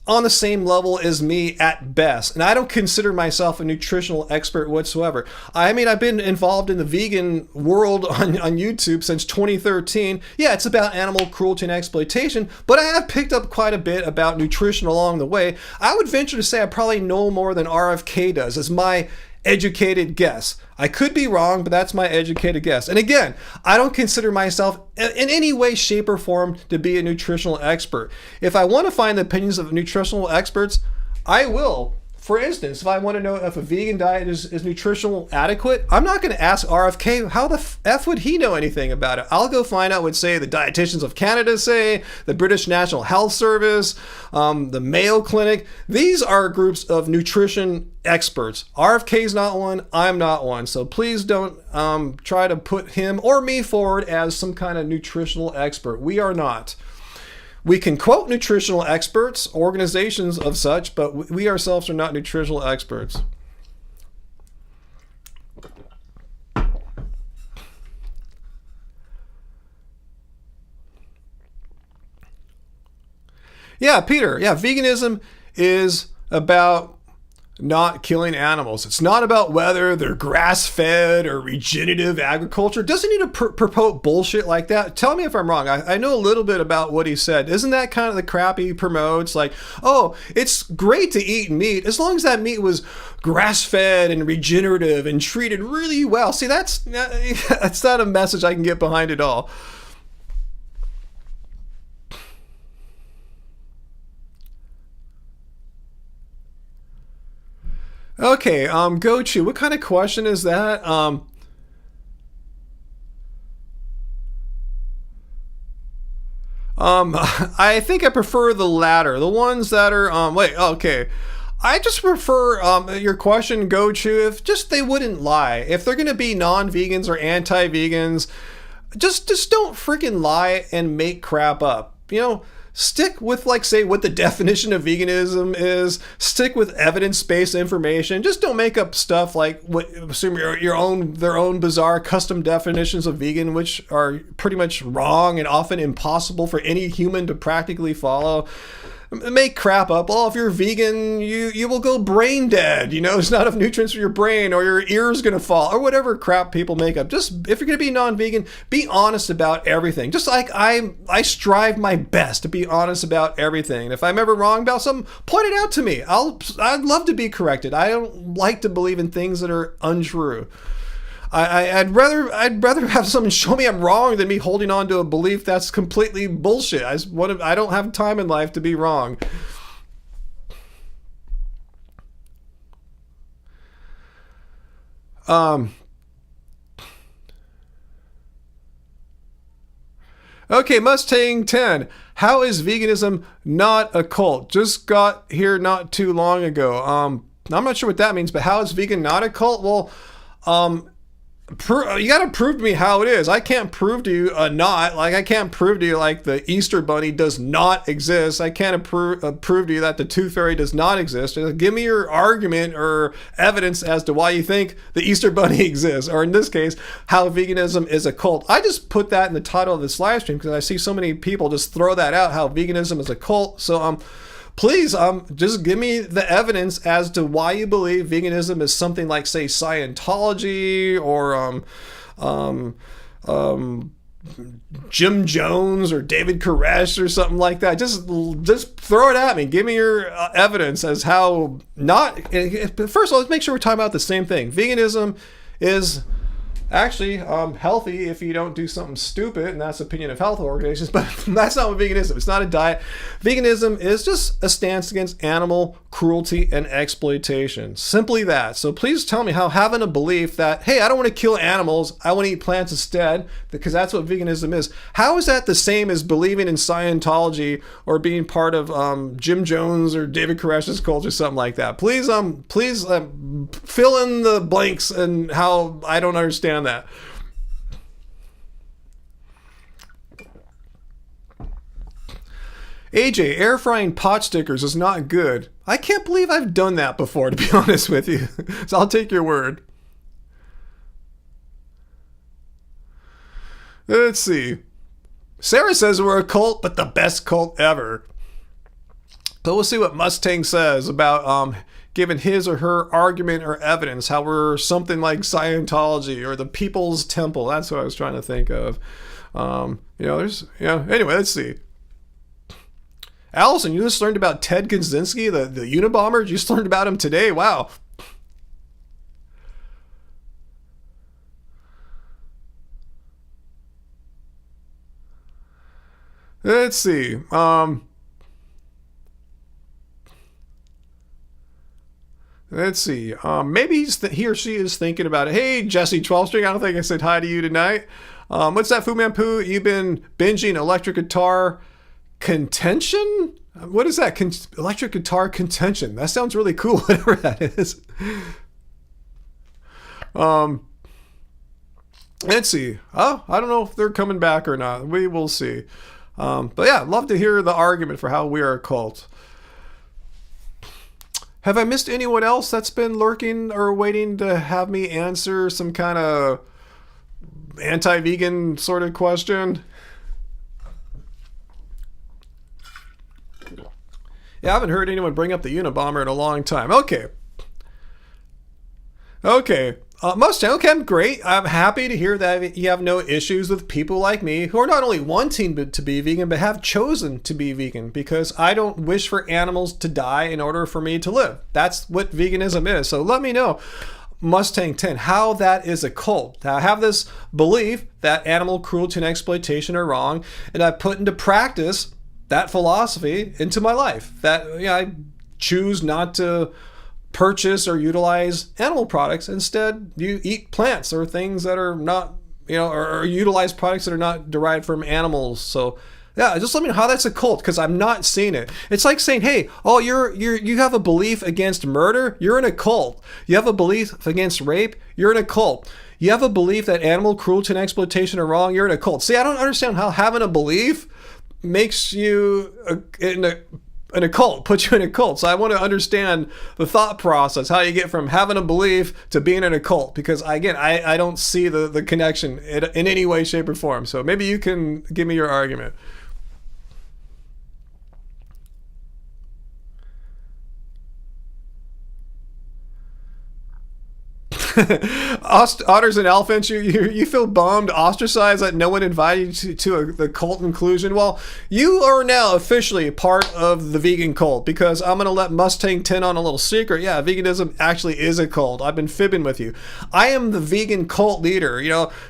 on the same level as me at best. And I don't consider myself a nutritional expert whatsoever. I've been involved in the vegan world on YouTube since 2013. Yeah, it's about animal cruelty and exploitation, but I have picked up quite a bit about nutrition along the way. I would venture to say I probably know more than RFK does, as my educated guess. I could be wrong, but that's my educated guess. And again, I don't consider myself in any way, shape, or form to be a nutritional expert. If I want to find the opinions of nutritional experts, I will. For instance, if I want to know if a vegan diet is nutritional adequate, I'm not going to ask RFK, how the F would he know anything about it? I'll go find out what, say, the dietitians of Canada say, the British National Health Service, the Mayo Clinic. These are groups of nutrition experts. RFK's not one, I'm not one. So please don't try to put him or me forward as some kind of nutritional expert. We are not. We can quote nutritional experts, organizations of such, but we ourselves are not nutritional experts. Yeah, Peter. Yeah, veganism is about not killing animals. It's not about whether they're grass-fed or regenerative agriculture. It doesn't need to promote bullshit like that. Tell me if I'm wrong. I know a little bit about what he said. Isn't that kind of the crap he promotes? Like, oh, it's great to eat meat as long as that meat was grass-fed and regenerative and treated really well. See, that's not a message I can get behind at all. Okay, Gochu, what kind of question is that? I think I prefer the latter. The ones that are, okay. I just prefer your question, Gochu, if just they wouldn't lie. If they're going to be non-vegans or anti-vegans, just don't freaking lie and make crap up. You know, stick with, like, say, what the definition of veganism is. Stick with evidence-based information. Just don't make up stuff like assume their own bizarre custom definitions of vegan, which are pretty much wrong and often impossible for any human to practically follow. Make crap up. Oh, if you're vegan, you will go brain dead. You know, there's not enough nutrients for your brain, or your ear's gonna fall, or whatever crap people make up. Just, if you're gonna be non-vegan, be honest about everything. Just like I strive my best to be honest about everything. And if I'm ever wrong about something, point it out to me. I'd love to be corrected. I don't like to believe in things that are untrue. I'd rather have someone show me I'm wrong than me holding on to a belief that's completely bullshit. I don't have time in life to be wrong. Okay, Mustang 10. How is veganism not a cult? Just got here not too long ago. I'm not sure what that means, but how is vegan not a cult? Well, you got to prove to me how it is. I can't prove to you I can't prove to you like the Easter Bunny does not exist. I can't prove to you that the Tooth Fairy does not exist. Give me your argument or evidence as to why you think the Easter Bunny exists, or in this case, how veganism is a cult. I just put that in the title of this live stream because I see so many people just throw that out, how veganism is a cult. So please, just give me the evidence as to why you believe veganism is something like, say, Scientology or Jim Jones or David Koresh or something like that. Just throw it at me. Give me your evidence as how not. First of all, let's make sure we're talking about the same thing. Veganism is actually healthy if you don't do something stupid, and that's the opinion of health organizations, but that's not what veganism. It's not a diet. Veganism is just a stance against animal cruelty and exploitation. Simply that. So please tell me how having a belief that, hey, I don't want to kill animals, I want to eat plants instead, because that's what veganism is. How is that the same as believing in Scientology or being part of Jim Jones or David Koresh's cult or something like that? Please fill in the blanks and how I don't understand that. AJ, air frying pot stickers is not good. I can't believe I've done that before, to be honest with you. So I'll take your word. Let's see. Sarah says we're a cult, but the best cult ever. So we'll see what Mustang says about giving his or her argument or evidence, how we're something like Scientology or the People's Temple. That's what I was trying to think of. Anyway, let's see. Allison, you just learned about Ted Kaczynski, the Unabomber? You just learned about him today. Wow. Let's see. Let's see. Maybe he or she is thinking about it. Hey, Jesse 12 string. I don't think I said hi to you tonight. What's that, Fu Man Poo? You've been binging electric guitar contention? What is that? Electric guitar contention. That sounds really cool, whatever that is. Let's see. Oh, I don't know if they're coming back or not. We will see. But yeah, I'd love to hear the argument for how we are a cult. Have I missed anyone else that's been lurking or waiting to have me answer some kind of anti-vegan sort of question? Yeah, I haven't heard anyone bring up the Unabomber in a long time. Okay. Mustang, okay, I'm great. I'm happy to hear that you have no issues with people like me who are not only wanting to be vegan, but have chosen to be vegan, because I don't wish for animals to die in order for me to live. That's what veganism is. So let me know, Mustang 10, how that is a cult. I have this belief that animal cruelty and exploitation are wrong, and I put into practice that philosophy into my life. That I choose not to purchase or utilize animal products. Instead, you eat plants or things that are not, or utilize products that are not derived from animals. So yeah, just let me know how that's a cult, because I'm not seeing it. It's like saying, hey, oh, you have a belief against murder, you're in a cult. You have a belief against rape, you're in a cult. You have a belief that animal cruelty and exploitation are wrong, you're in a cult. See, I don't understand how having a belief makes you in a cult, put you in a cult. So I want to understand the thought process, how you get from having a belief to being in a cult, because again, I don't see the connection in any way, shape, or form. So maybe you can give me your argument. Otters and elephants, you feel bummed, ostracized that no one invited you to the cult inclusion. Well, you are now officially part of the vegan cult, because I'm going to let Mustang 10 on a little secret. Yeah, veganism actually is a cult. I've been fibbing with you. I am the vegan cult leader.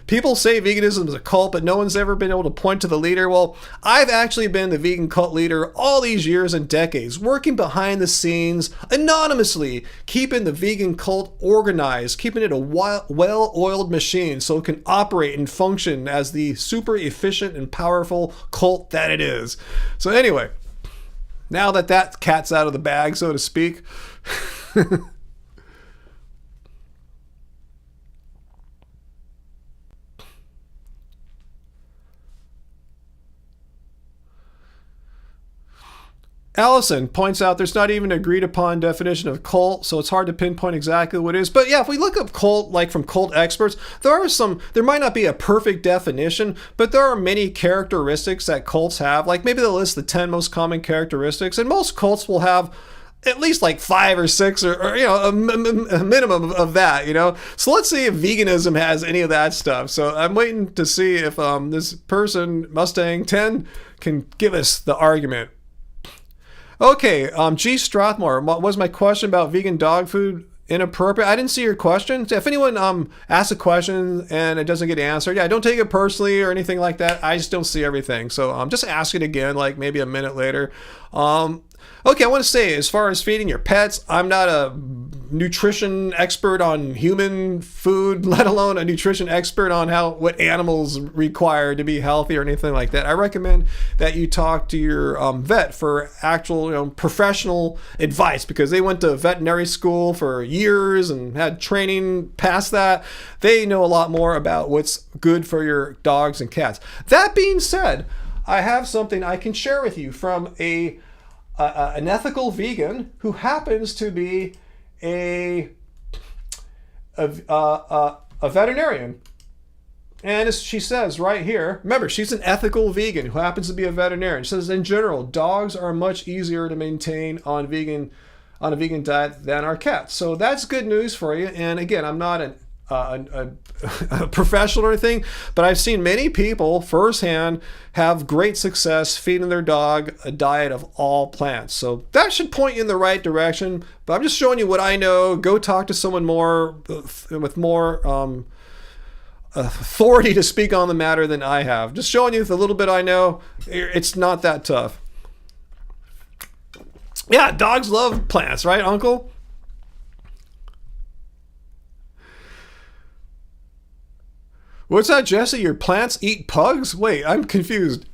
People say veganism is a cult, but no one's ever been able to point to the leader. Well, I've actually been the vegan cult leader all these years and decades, working behind the scenes anonymously, keeping the vegan cult organized, keeping it a well-oiled machine so it can operate and function as the super efficient and powerful cult that it is. So anyway, now that cat's out of the bag, so to speak, Allison points out there's not even an agreed upon definition of cult, so it's hard to pinpoint exactly what it is. But yeah, if we look up cult, like from cult experts, there might not be a perfect definition, but there are many characteristics that cults have. Like maybe they'll list the 10 most common characteristics, and most cults will have at least like 5 or 6 or a minimum of that, So let's see if veganism has any of that stuff. So I'm waiting to see if this person, Mustang 10, can give us the argument. Okay, G. Strathmore, was my question about vegan dog food inappropriate? I didn't see your question. If anyone asks a question and it doesn't get answered, don't take it personally or anything like that. I just don't see everything. So just ask it again, like maybe a minute later. Okay, I want to say, as far as feeding your pets, I'm not a nutrition expert on human food, let alone a nutrition expert on what animals require to be healthy or anything like that. I recommend that you talk to your vet for actual professional advice, because they went to veterinary school for years and had training past that. They know a lot more about what's good for your dogs and cats. That being said, I have something I can share with you from an ethical vegan who happens to be a veterinarian. And as she says right here, remember, she's an ethical vegan who happens to be a veterinarian. She says, in general, dogs are much easier to maintain on a vegan diet than our cats. So that's good news for you. And again, I'm not a professional or anything, but I've seen many people firsthand have great success feeding their dog a diet of all plants. So that should point you in the right direction. But I'm just showing you what I know. Go talk to someone more with more authority to speak on the matter than I have. Just showing you the little bit I know, it's not that tough. Yeah, dogs love plants, right, Uncle? What's that, Jesse? Your plants eat pugs? Wait, I'm confused.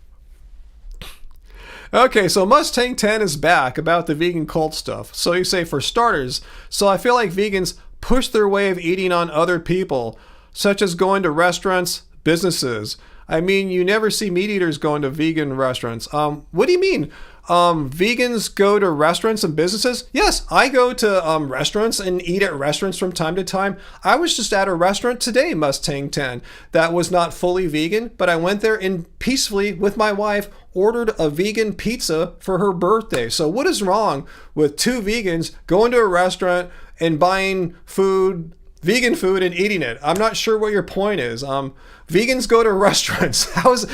Okay, so Mustang 10 is back about the vegan cult stuff. So you say, for starters, so I feel like vegans push their way of eating on other people, such as going to restaurants, businesses. I mean, you never see meat eaters going to vegan restaurants. What do you mean? Vegans go to restaurants and businesses? Yes, I go to restaurants and eat at restaurants from time to time. I was just at a restaurant today, Mustang 10, that was not fully vegan, but I went there and peacefully with my wife ordered a vegan pizza for her birthday. So what is wrong with two vegans going to a restaurant and buying food, vegan food, and eating it? I'm not sure what your point is. Vegans go to restaurants. How is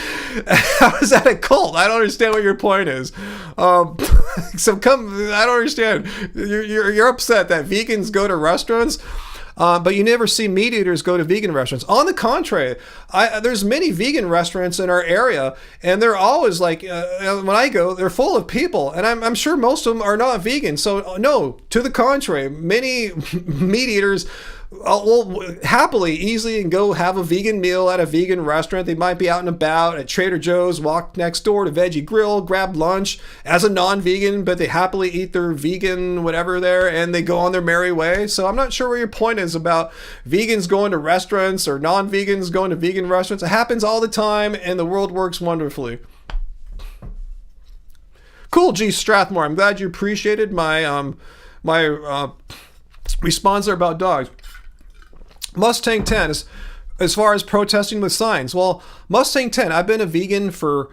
that a cult? I don't understand what your point is. So come, I don't understand. You're upset that vegans go to restaurants, but you never see meat eaters go to vegan restaurants. On the contrary, there's many vegan restaurants in our area, and they're always like, when I go, they're full of people, and I'm sure most of them are not vegan. So no, to the contrary, many meat eaters will happily, easily, and go have a vegan meal at a vegan restaurant. They might be out and about at Trader Joe's, walk next door to Veggie Grill, grab lunch as a non-vegan, but they happily eat their vegan whatever there, and they go on their merry way. So I'm not sure what your point is about vegans going to restaurants or non-vegans going to vegan restaurants. It happens all the time, and the world works wonderfully. Cool, G. Strathmore. I'm glad you appreciated my response there about dogs. Mustang 10, as far as protesting with signs. Well, Mustang 10, I've been a vegan for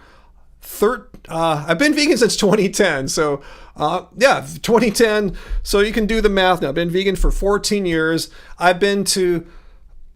I've been vegan since 2010. So, 2010. So you can do the math now. I've been vegan for 14 years. I've been to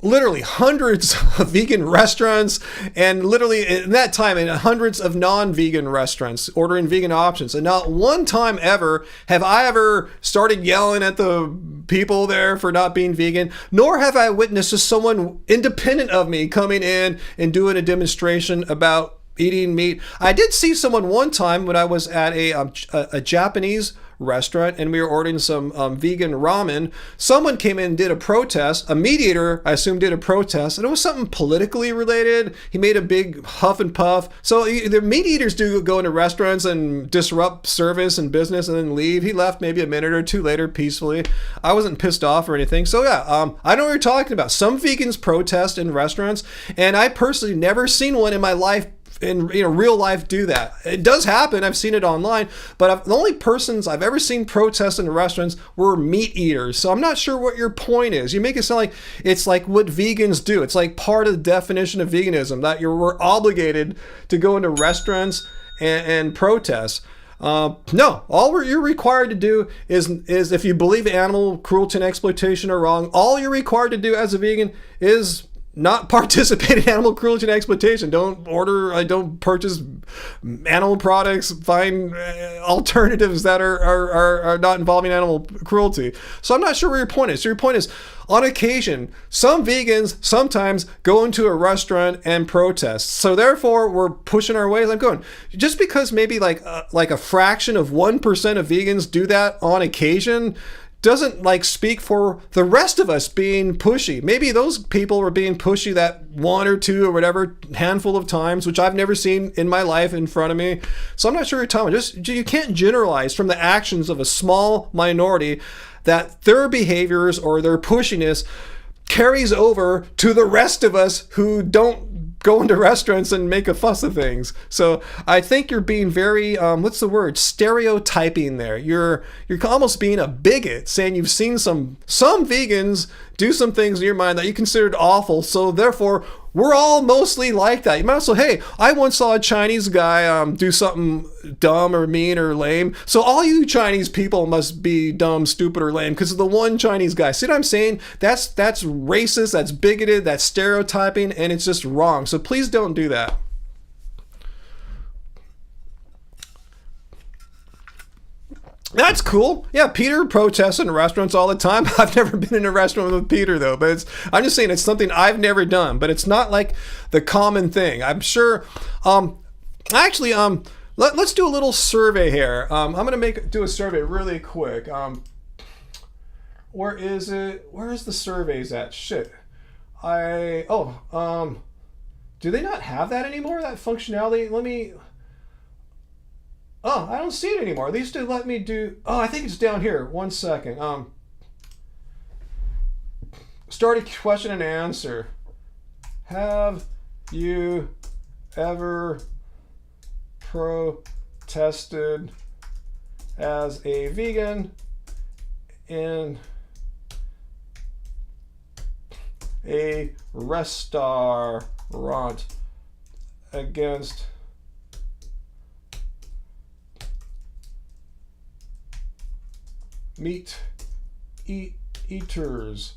literally hundreds of vegan restaurants, and literally in that time in hundreds of non-vegan restaurants ordering vegan options, and not one time ever have I ever started yelling at the people there for not being vegan, nor have I witnessed just someone independent of me coming in and doing a demonstration about eating meat. I did see someone one time when I was at a Japanese restaurant and we were ordering some vegan ramen. Someone came in and did a protest. A meat eater, I assume, did a protest, and it was something politically related. He made a big huff and puff. So the meat eaters do go into restaurants and disrupt service and business and then leave. He left maybe a minute or two later peacefully. I wasn't pissed off or anything. So yeah, I know what you're talking about. Some vegans protest in restaurants, and I personally never seen one in my life in real life do that. It does happen. I've seen it online, but the only persons I've ever seen protest in restaurants were meat eaters. So I'm not sure what your point is. You make it sound like it's like what vegans do. It's like part of the definition of veganism that we're obligated to go into restaurants and protest. No, all you're required to do is if you believe animal cruelty and exploitation are wrong, all you're required to do as a vegan is not participate in animal cruelty and exploitation. Don't purchase animal products, find alternatives that are not involving animal cruelty. So I'm not sure where your point is. So your point is, on occasion, some vegans sometimes go into a restaurant and protest. So therefore, we're pushing our ways. I'm going, just because maybe like a fraction of 1% of vegans do that on occasion, doesn't speak for the rest of us being pushy. Maybe those people were being pushy that one or two or whatever handful of times, which I've never seen in my life in front of me. So I'm not sure you're telling me. You can't generalize from the actions of a small minority that their behaviors or their pushiness carries over to the rest of us who don't go into restaurants and make a fuss of things. So I think you're being very, stereotyping there. You're almost being a bigot, saying you've seen some vegans do some things in your mind that you considered awful, so therefore we're all mostly like that. You might also, hey, I once saw a Chinese guy do something dumb or mean or lame, so all you Chinese people must be dumb, stupid, or lame because of the one Chinese guy. See what I'm saying? That's racist, that's bigoted, that's stereotyping, and it's just wrong. So please don't do that. That's cool. Yeah, Peter protests in restaurants all the time. I've never been in a restaurant with Peter though, but I'm just saying it's something I've never done, but it's not like the common thing. I'm sure. Actually, let's do a little survey here. I'm gonna do a survey really quick. Where is it? Where is the surveys at? Shit. Do they not have that anymore? That functionality? Let me. Oh, I don't see it anymore. They used to let me do. Oh, I think it's down here. 1 second. Start a question and answer. Have you ever protested as a vegan in a restaurant against meat eaters?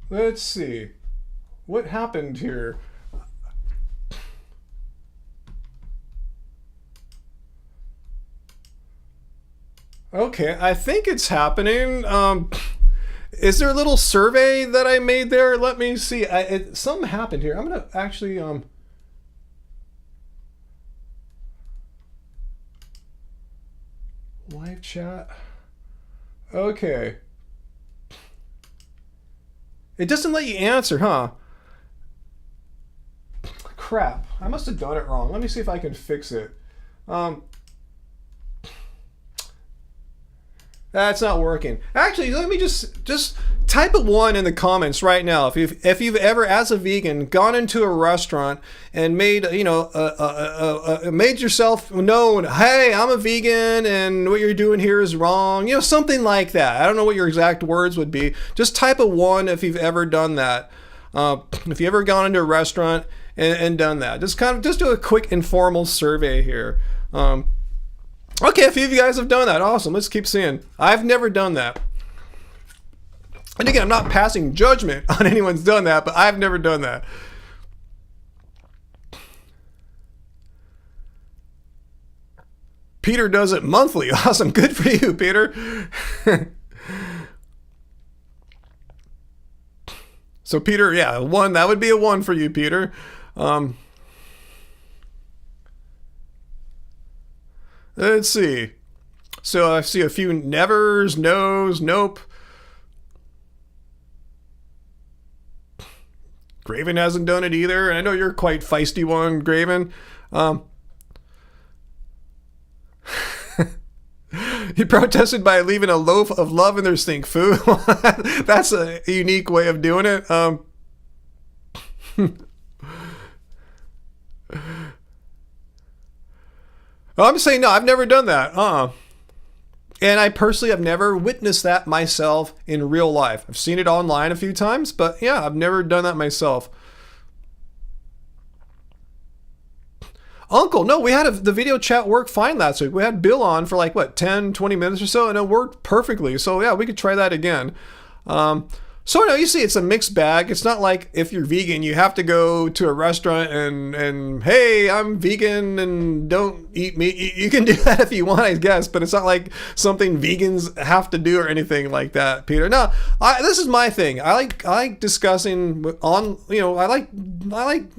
Let's see. What happened here? Okay, I think it's happening. Is there a little survey that I made there? Let me see. Something happened here. I'm gonna actually live chat. Okay. It doesn't let you answer, huh? Crap. I must have done it wrong. Let me see if I can fix it. That's not working. Actually, let me just type a 1 in the comments right now if you've ever, as a vegan, gone into a restaurant and made made yourself known. Hey, I'm a vegan, and what you're doing here is wrong. Something like that. I don't know what your exact words would be. Just type a 1 if you've ever done that. If you've ever gone into a restaurant and done that. Just do a quick informal survey here. Okay, a few of you guys have done that. Awesome. Let's keep seeing. I've never done that. And again, I'm not passing judgment on anyone's done that, but I've never done that. Peter does it monthly. Awesome. Good for you, Peter. So Peter, yeah, 1. That would be a 1 for you, Peter. Let's see. So I see a few nevers, no's, nope. Graven hasn't done it either. And I know you're quite feisty one, Graven. He protested by leaving a loaf of love in their stink food. That's a unique way of doing it. I'm saying no, I've never done that. And I personally have never witnessed that myself in real life. I've seen it online a few times, but yeah, I've never done that myself. Uncle, no, we had the video chat work fine last week. We had Bill on for 10, 20 minutes or so, and it worked perfectly. So yeah, we could try that again. So no, you see, it's a mixed bag. It's not like if you're vegan, you have to go to a restaurant and hey, I'm vegan and don't eat meat. You can do that if you want, I guess, but it's not like something vegans have to do or anything like that, Peter. No, this is my thing. I like discussing on, I like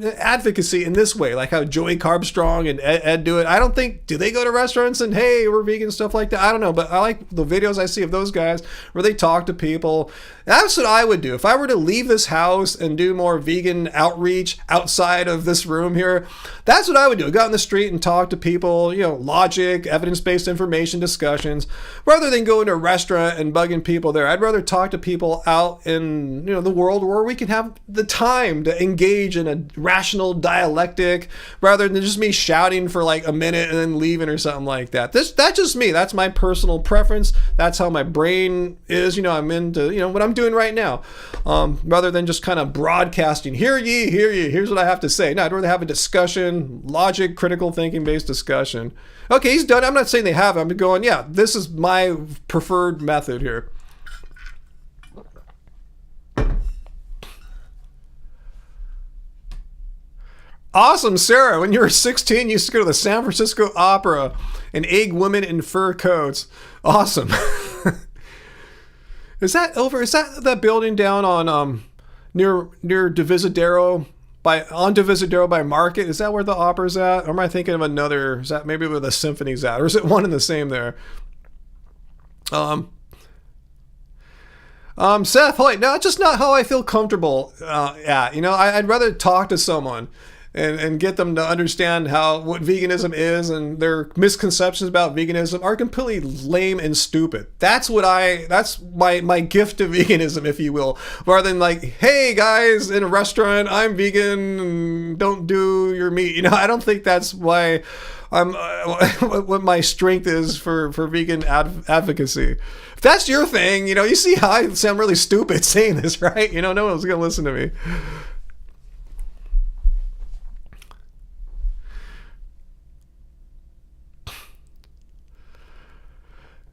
advocacy in this way, like how Joey Carbstrong and Ed do it. I don't think, do they go to restaurants and hey, we're vegan, stuff like that? I don't know, but I like the videos I see of those guys where they talk to people. That's what I would do. If I were to leave this house and do more vegan outreach outside of this room here, that's what I would do. Go out in the street and talk to people, logic, evidence-based information discussions, rather than go into a restaurant and bugging people there. I'd rather talk to people out in, the world where we can have the time to engage in a rational dialectic rather than just me shouting for a minute and then leaving or something like that. That's just me. That's my personal preference. That's how my brain is. I'm into, what I'm doing right now, rather than just kind of broadcasting, hear ye, here's what I have to say. No, I'd rather have a discussion, logic, critical thinking based discussion. Okay, he's done. I'm not saying they have. I'm going, yeah, this is my preferred method here. Awesome, Sarah. When you were 16, you used to go to the San Francisco Opera and egg women in fur coats. Awesome. Is that that building down on near Divisadero by Market? Is that where the opera's at? Or am I thinking of another? Is that maybe where the symphony's at? Or is it one and the same there? Seth, like, no, it's just not how I feel comfortable at. I'd rather talk to someone and get them to understand what veganism is, and their misconceptions about veganism are completely lame and stupid. That's my gift to veganism, if you will, rather than like, hey guys, in a restaurant, I'm vegan, and don't do your meat. I don't think that's why what my strength is for vegan advocacy. If that's your thing, you see how I sound really stupid saying this, right? No one's gonna listen to me.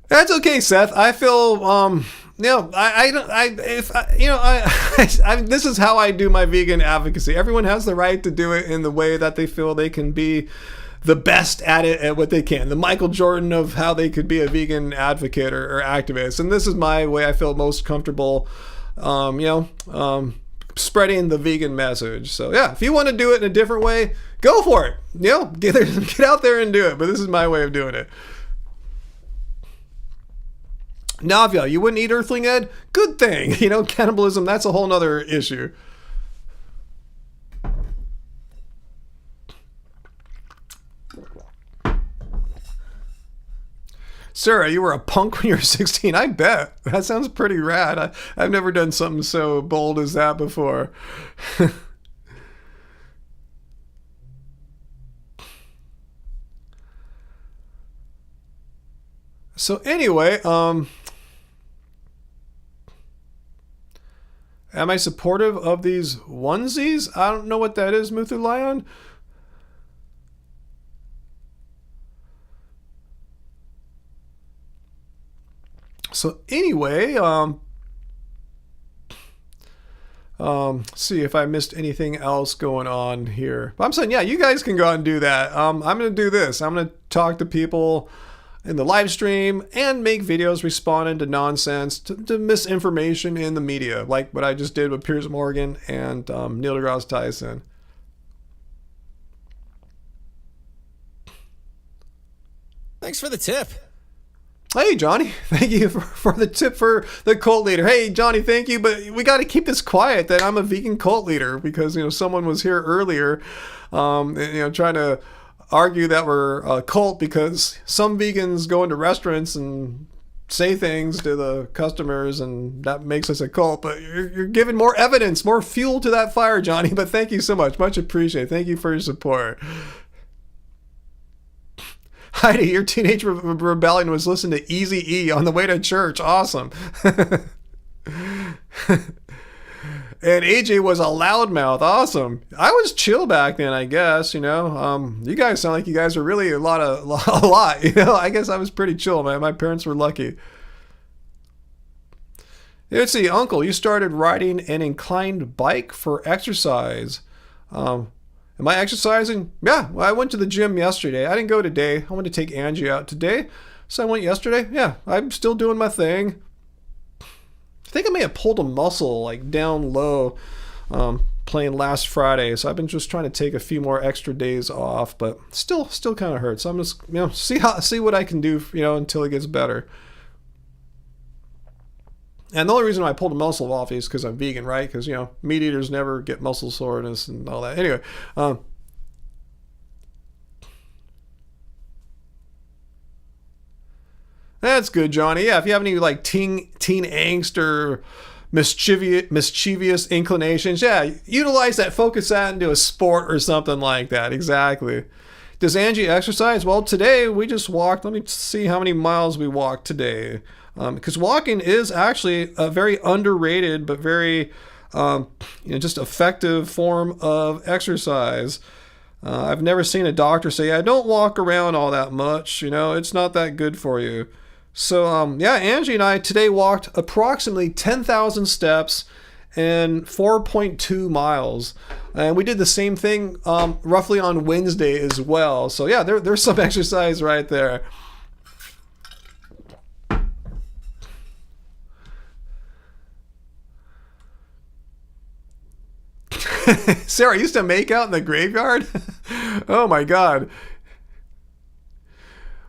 That's okay, Seth. I feel this is how I do my vegan advocacy. Everyone has the right to do it in the way that they feel they can be the best at it, at what they can. The Michael Jordan of how they could be a vegan advocate or activist. And this is my way I feel most comfortable, spreading the vegan message. So yeah, if you want to do it in a different way, go for it. Get out there and do it. But this is my way of doing it. Navia, you wouldn't eat Earthling Ed? Good thing. Cannibalism, that's a whole nother issue. Sarah, you were a punk when you were 16. I bet. That sounds pretty rad. I've never done something so bold as that before. So anyway, am I supportive of these onesies? I don't know what that is, Muthu Lion. So anyway, see if I missed anything else going on here. But I'm saying, yeah, you guys can go out and do that. I'm going to do this. I'm going to talk to people in the live stream and make videos responding to nonsense, to misinformation in the media, like what I just did with Piers Morgan and Neil deGrasse Tyson. Thanks for the tip. Hey, Johnny, thank you for the tip for the cult leader. Hey, Johnny, thank you, but we got to keep this quiet that I'm a vegan cult leader because, someone was here earlier, trying to argue that we're a cult because some vegans go into restaurants and say things to the customers and that makes us a cult. But you're giving more evidence, more fuel to that fire, Johnny. But thank you so much. Much appreciated. Thank you for your support. Heidi, your teenage rebellion was listening to Eazy-E on the way to church. Awesome. And AJ was a loudmouth. Awesome. I was chill back then, I guess, You guys sound like you guys are really a lot. I guess I was pretty chill, man. My parents were lucky. Let's see, Uncle, you started riding an inclined bike for exercise. Am I exercising? Yeah, well, I went to the gym yesterday. I didn't go today. I went to take Angie out today. So I went yesterday. Yeah, I'm still doing my thing. I think I may have pulled a muscle like down low playing last Friday. So I've been just trying to take a few more extra days off, but still kind of hurts. So I'm just, see what I can do, until it gets better. And the only reason why I pulled a muscle off is because I'm vegan, right? Because, meat eaters never get muscle soreness and all that. Anyway, that's good, Johnny. Yeah, if you have any like teen angst or mischievous inclinations, yeah, utilize that, focus that into a sport or something like that. Exactly. Does Angie exercise? Well, today we just walked. Let me see how many miles we walked today. Because walking is actually a very underrated but very just effective form of exercise. I've never seen a doctor say, I don't walk around all that much, it's not that good for you. So yeah, Angie and I today walked approximately 10,000 steps and 4.2 miles. And we did the same thing roughly on Wednesday as well. So yeah, there's some exercise right there. Sarah used to make out in the graveyard? Oh my God.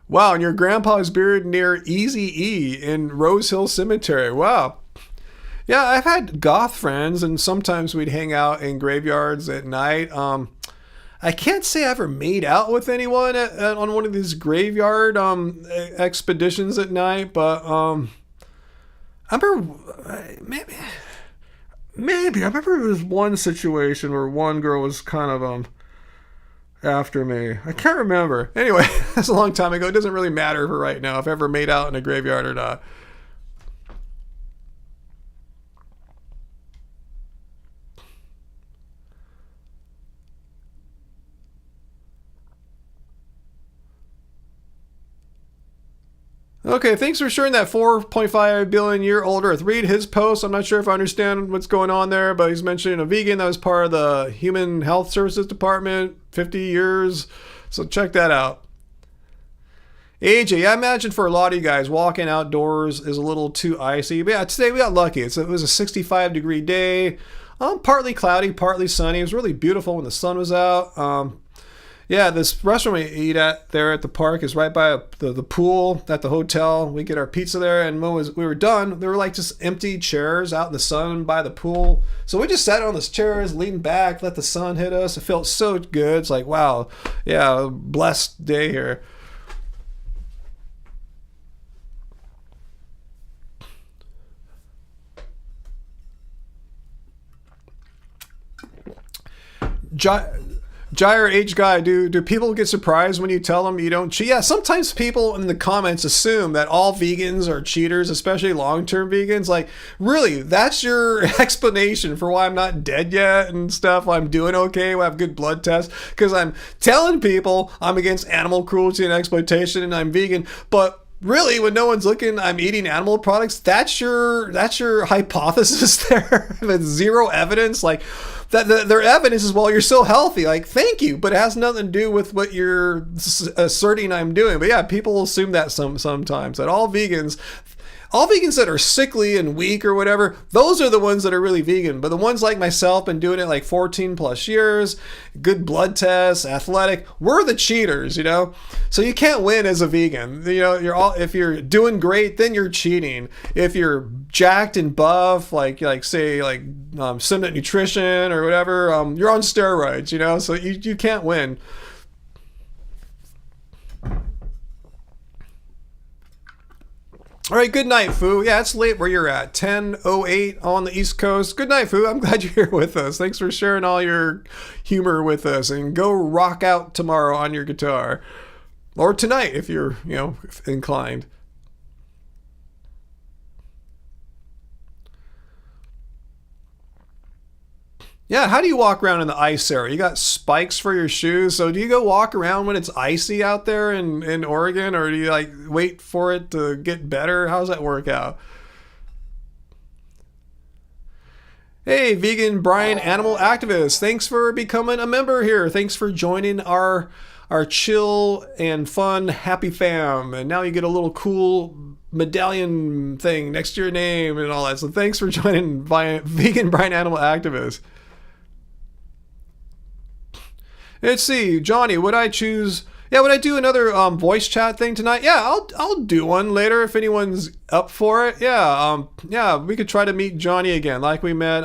Wow, and your grandpa is buried near Easy-E in Rose Hill Cemetery. Wow. Yeah, I've had goth friends, and sometimes we'd hang out in graveyards at night. I can't say I ever made out with anyone on one of these graveyard expeditions at night, but I remember maybe I remember there was one situation where one girl was kind of after me. I can't remember. Anyway, that's a long time ago. It doesn't really matter for right now if I ever made out in a graveyard or not. Okay, thanks for sharing that 4.5 billion year old Earth. Read his post. I'm not sure if I understand what's going on there, but he's mentioning a vegan that was part of the Human Health Services Department, 50 years. So check that out. AJ, I imagine for a lot of you guys, walking outdoors is a little too icy. But yeah, today we got lucky. It was a 65-degree day. Partly cloudy, partly sunny. It was really beautiful when the sun was out. Yeah, this restaurant we eat at there at the park is right by the pool at the hotel. We get our pizza there, and when we were done, there were like just empty chairs out in the sun by the pool. So we just sat on those chairs, leaned back, let the sun hit us. It felt so good. It's like, wow, yeah, blessed day here. Gyre Age Guy, do people get surprised when you tell them you don't cheat? Yeah, sometimes people in the comments assume that all vegans are cheaters, especially long-term vegans. Like, really, that's your explanation for why I'm not dead yet and stuff, why I'm doing okay, why I have good blood tests? Because I'm telling people I'm against animal cruelty and exploitation and I'm vegan, but really, when no one's looking, I'm eating animal products. That's your hypothesis there. With zero evidence, like that their evidence is, well, you're so healthy. Like, thank you, but it has nothing to do with what you're asserting I'm doing. But yeah, people assume that sometimes that all vegans that are sickly and weak or whatever, those are the ones that are really vegan. But the ones like myself, been doing it like 14 plus years, good blood tests, athletic, we're the cheaters, you know? So you can't win as a vegan. You know, if you're doing great, then you're cheating. If you're jacked and buff, like Simnett Nutrition or whatever, you're on steroids, you know? So you can't win. All right, good night, Foo. Yeah, it's late where you're at, 10:08 on the East Coast. Good night, Foo. I'm glad you're here with us. Thanks for sharing all your humor with us, and go rock out tomorrow on your guitar, or tonight if you're, inclined. Yeah, how do you walk around in the ice, Sarah? You got spikes for your shoes, so do you go walk around when it's icy out there in Oregon, or do you like wait for it to get better? How does that work out? Hey, vegan Brian Animal Activist, thanks for becoming a member here. Thanks for joining our chill and fun happy fam, and now you get a little cool medallion thing next to your name and all that. So thanks for joining vegan Brian Animal Activist. Let's see, Johnny, would I choose? Yeah, would I do another voice chat thing tonight? Yeah, I'll do one later if anyone's up for it. Yeah, we could try to meet Johnny again, like we met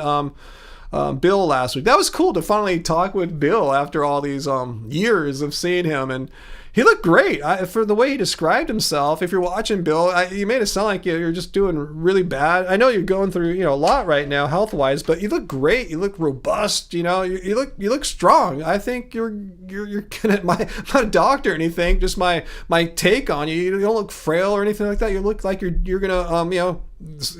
Bill last week. That was cool to finally talk with Bill after all these years of seeing him, and he looked great. For the way he described himself, if you're watching Bill, you made it sound like you're just doing really bad. I know you're going through a lot right now health-wise, but you look great. You look robust. You look strong. I think you're gonna. I'm not a doctor or anything. Just my take on you. You don't look frail or anything like that. You look like you're gonna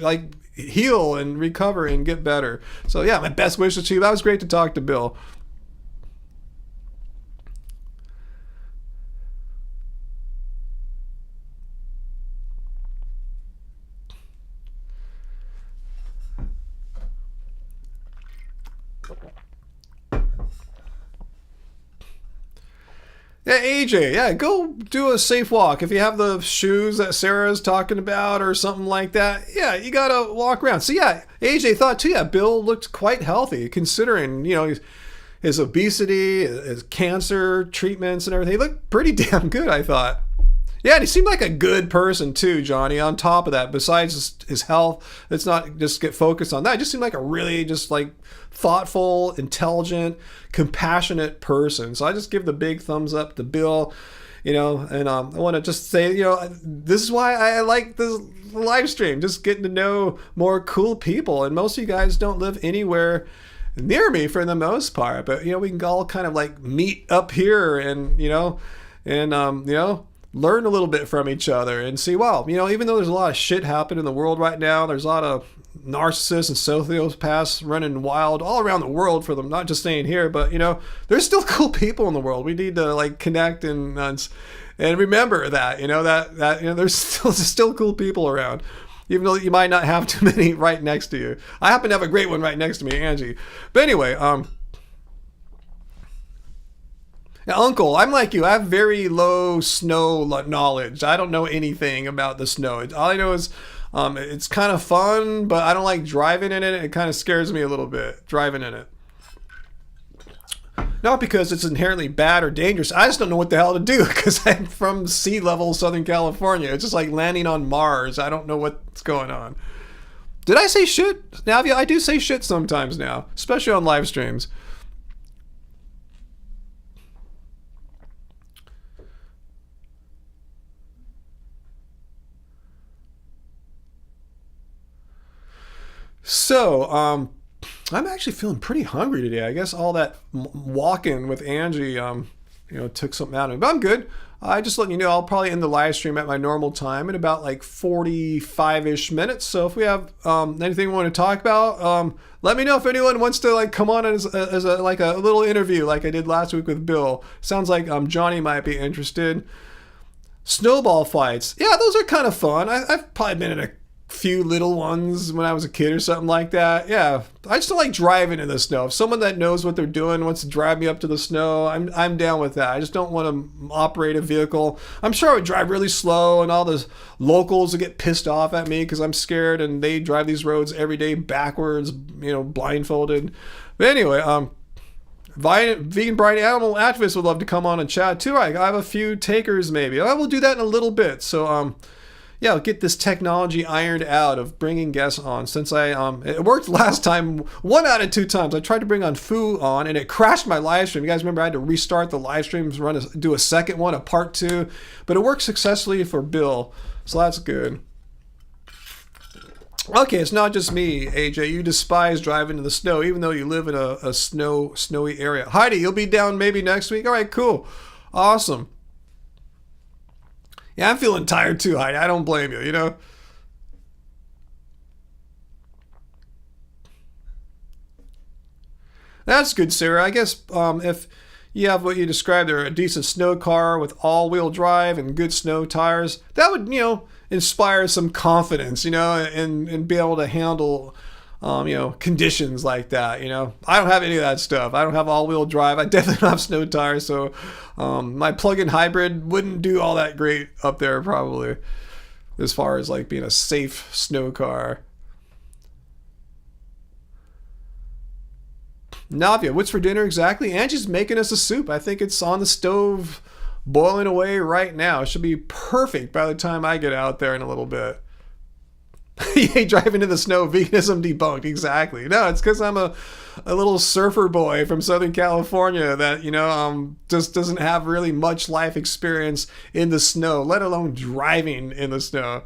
like heal and recover and get better. So yeah, my best wishes to you. That was great to talk to Bill. Yeah, AJ, yeah, go do a safe walk. If you have the shoes that Sarah's talking about or something like that, yeah, you gotta walk around. So yeah, AJ thought too, yeah, Bill looked quite healthy considering, his obesity, his cancer treatments and everything. He looked pretty damn good, I thought. Yeah, and he seemed like a good person too, Johnny. On top of that, besides his health, let's not just get focused on that. He just seemed like a really just like thoughtful, intelligent, compassionate person. So I just give the big thumbs up to Bill, and I want to just say, this is why I like this live stream, just getting to know more cool people. And most of you guys don't live anywhere near me for the most part, but we can all kind of like meet up here and learn a little bit from each other and see, wow, even though there's a lot of shit happening in the world right now, there's a lot of narcissists and sociopaths running wild all around the world for them, not just staying here, but there's still cool people in the world. We need to like connect and remember that there's still cool people around, even though you might not have too many right next to you. I happen to have a great one right next to me, Angie. But anyway, Uncle, I'm like you. I have very low snow knowledge. I don't know anything about the snow. All I know is it's kind of fun, but I don't like driving in it. It kind of scares me a little bit, driving in it. Not because it's inherently bad or dangerous. I just don't know what the hell to do because I'm from sea level Southern California. It's just like landing on Mars. I don't know what's going on. Did I say shit? Now, I do say shit sometimes now, especially on live streams. So, I'm actually feeling pretty hungry today. I guess all that walking with Angie, took something out of me. But I'm good. I just letting you know, I'll probably end the live stream at my normal time in about like 45-ish minutes. So if we have anything we want to talk about, let me know if anyone wants to like come on as a little interview like I did last week with Bill. Sounds like Johnny might be interested. Snowball fights. Yeah, those are kind of fun. I've probably been in a few little ones when I was a kid or something like that. Yeah, I just don't like driving in the snow. If someone that knows what they're doing wants to drive me up to the snow, I'm down with that. I just don't want to operate a vehicle. I'm sure I would drive really slow and all the locals would get pissed off at me because I'm scared and they drive these roads every day backwards, blindfolded. But anyway, Vegan Bright Animal Activist would love to come on and chat too. I have a few takers maybe. I will do that in a little bit. So I'll get this technology ironed out of bringing guests on. Since it worked last time, 1 out of 2 times. I tried to bring on Fu on, and it crashed my live stream. You guys remember I had to restart the live streams, do a second one, a part 2. But it worked successfully for Bill, so that's good. Okay, it's not just me, AJ. You despise driving in the snow, even though you live in a snowy area. Heidi, you'll be down maybe next week? All right, cool. Awesome. Yeah, I'm feeling tired too, Heidi. I don't blame you, That's good, Sarah. I guess if you have what you described there, a decent snow car with all-wheel drive and good snow tires, that would, inspire some confidence, and be able to handle, conditions like that, I don't have any of that stuff. I don't have all-wheel drive. I definitely don't have snow tires, so my plug-in hybrid wouldn't do all that great up there probably as far as like being a safe snow car. Navia, what's for dinner exactly? Angie's making us a soup. I think it's on the stove boiling away right now. It should be perfect by the time I get out there in a little bit. You ain't driving in the snow. Veganism debunked. Exactly. No, it's because I'm a little surfer boy from Southern California that, just doesn't have really much life experience in the snow, let alone driving in the snow.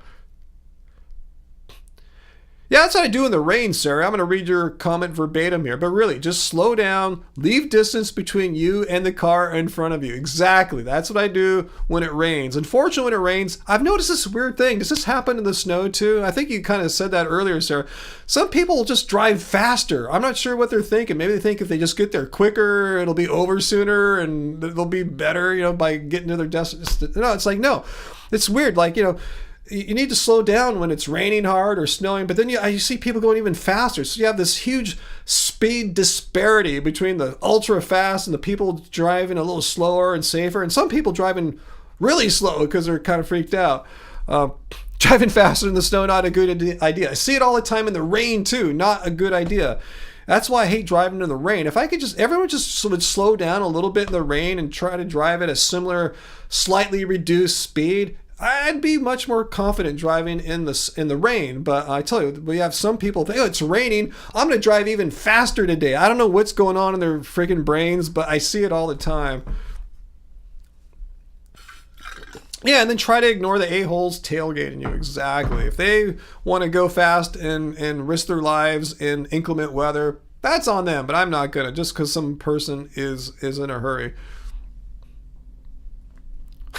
Yeah, that's what I do in the rain, Sarah. I'm going to read your comment verbatim here. But really, just slow down. Leave distance between you and the car in front of you. Exactly. That's what I do when it rains. Unfortunately, when it rains, I've noticed this weird thing. Does this happen in the snow too? I think you kind of said that earlier, Sarah. Some people just drive faster. I'm not sure what they're thinking. Maybe they think if they just get there quicker, it'll be over sooner and they'll be better, by getting to their destination. No, it's like, no. It's weird. Like, you need to slow down when it's raining hard or snowing, but then you see people going even faster. So you have this huge speed disparity between the ultra fast and the people driving a little slower and safer, and some people driving really slow because they're kind of freaked out. Driving faster in the snow, not a good idea. I see it all the time in the rain too, not a good idea. That's why I hate driving in the rain. If I could everyone just would slow down a little bit in the rain and try to drive at a similar, slightly reduced speed, I'd be much more confident driving in the rain. But I tell you, we have some people think, oh, it's raining, I'm going to drive even faster today. I don't know what's going on in their freaking brains, but I see it all the time. Yeah, and then try to ignore the a-holes tailgating you. Exactly. If they want to go fast and risk their lives in inclement weather, that's on them. But I'm not gonna, just because some person is in a hurry.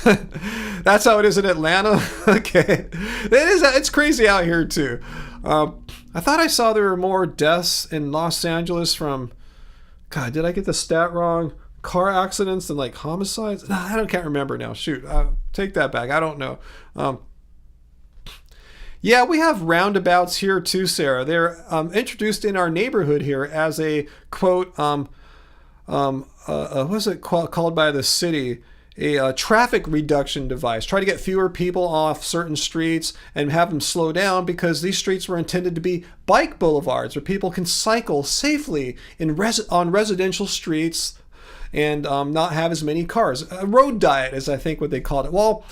That's how it is in Atlanta. Okay, it's crazy out here too. I thought I saw there were more deaths in Los Angeles from, God, did I get the stat wrong? Car accidents and like homicides? No, can't remember now. Shoot, take that back. I don't know. Yeah, we have roundabouts here too, Sarah. They're introduced in our neighborhood here as a quote. What's it called by the city? A traffic reduction device. Try to get fewer people off certain streets and have them slow down, because these streets were intended to be bike boulevards where people can cycle safely on residential streets and not have as many cars. A road diet is, I think, what they called it. Well,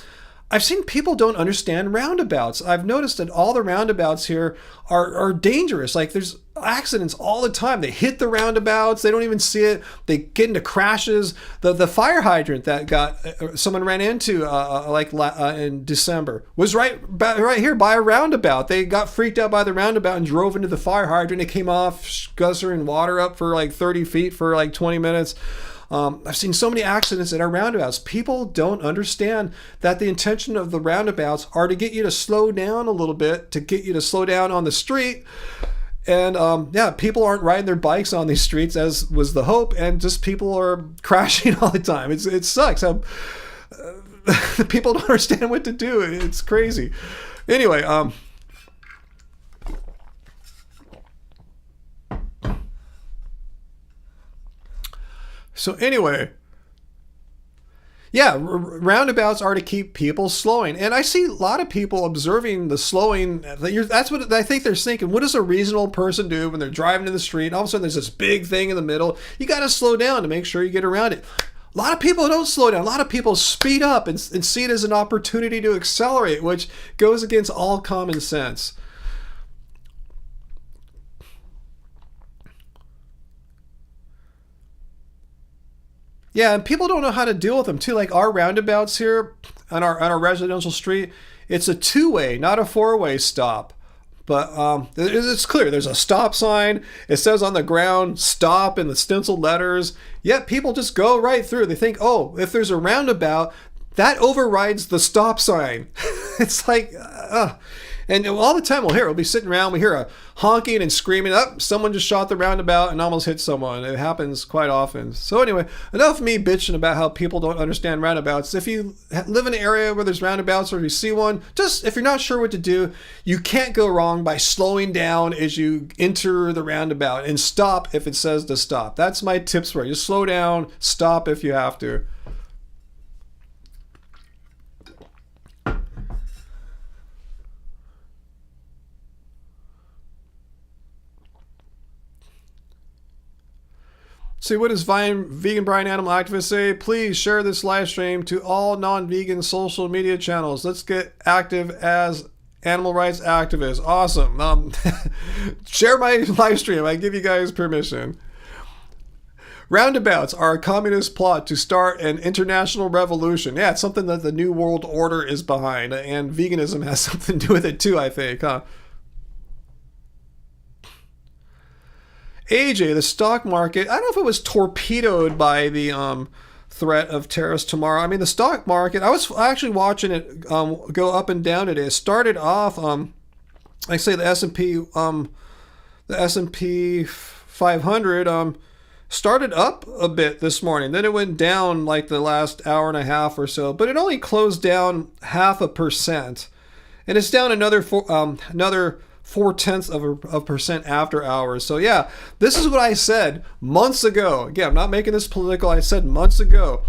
I've seen people don't understand roundabouts. I've noticed that all the roundabouts here are dangerous. Like, there's accidents all the time. They hit the roundabouts. They don't even see it. They get into crashes. The fire hydrant that someone ran into in December was right here by a roundabout. They got freaked out by the roundabout and drove into the fire hydrant. It came off, guzzling water up for like 30 feet for like 20 minutes. I've seen so many accidents at our roundabouts. People don't understand that the intention of the roundabouts are to get you to slow down a little bit, to get you to slow down on the street. And people aren't riding their bikes on these streets, as was the hope, and just people are crashing all the time. It sucks how people don't understand what to do. It's crazy. Anyway, So anyway, yeah, roundabouts are to keep people slowing. And I see a lot of people observing the slowing. That's what I think they're thinking. What does a reasonable person do when they're driving in the street and all of a sudden there's this big thing in the middle? You got to slow down to make sure you get around it. A lot of people don't slow down. A lot of people speed up and see it as an opportunity to accelerate, which goes against all common sense. Yeah, and people don't know how to deal with them too. Like our roundabouts here on our residential street, it's a two-way, not a four-way stop. But it's clear. There's a stop sign. It says on the ground, stop in the stenciled letters. Yet people just go right through. They think, oh, if there's a roundabout, that overrides the stop sign. It's like, and all the time we'll be sitting around, we hear a honking and screaming, someone just shot the roundabout and almost hit someone. It happens quite often. So anyway, enough of me bitching about how people don't understand roundabouts. If you live in an area where there's roundabouts, or if you see one, just if you're not sure what to do, you can't go wrong by slowing down as you enter the roundabout, and stop if it says to stop. That's my tips for you. Just slow down, stop if you have to. See, what does Vegan Brian Animal Activist say? Please share this live stream to all non-vegan social media channels. Let's get active as animal rights activists. Awesome. Share my live stream. I give you guys permission. Roundabouts are a communist plot to start an international revolution. Yeah, it's something that the New World Order is behind, and veganism has something to do with it too, I think, huh? AJ, the stock market, I don't know if it was torpedoed by the threat of tariffs tomorrow. I mean, the stock market, I was actually watching it go up and down today. It started off, I say the S&P 500 started up a bit this morning. Then it went down like the last hour and a half or so, but it only closed down 0.5%. and it's down another 0.4% after hours. So yeah, this is what I said months ago. Again, I'm not making this political. I said months ago,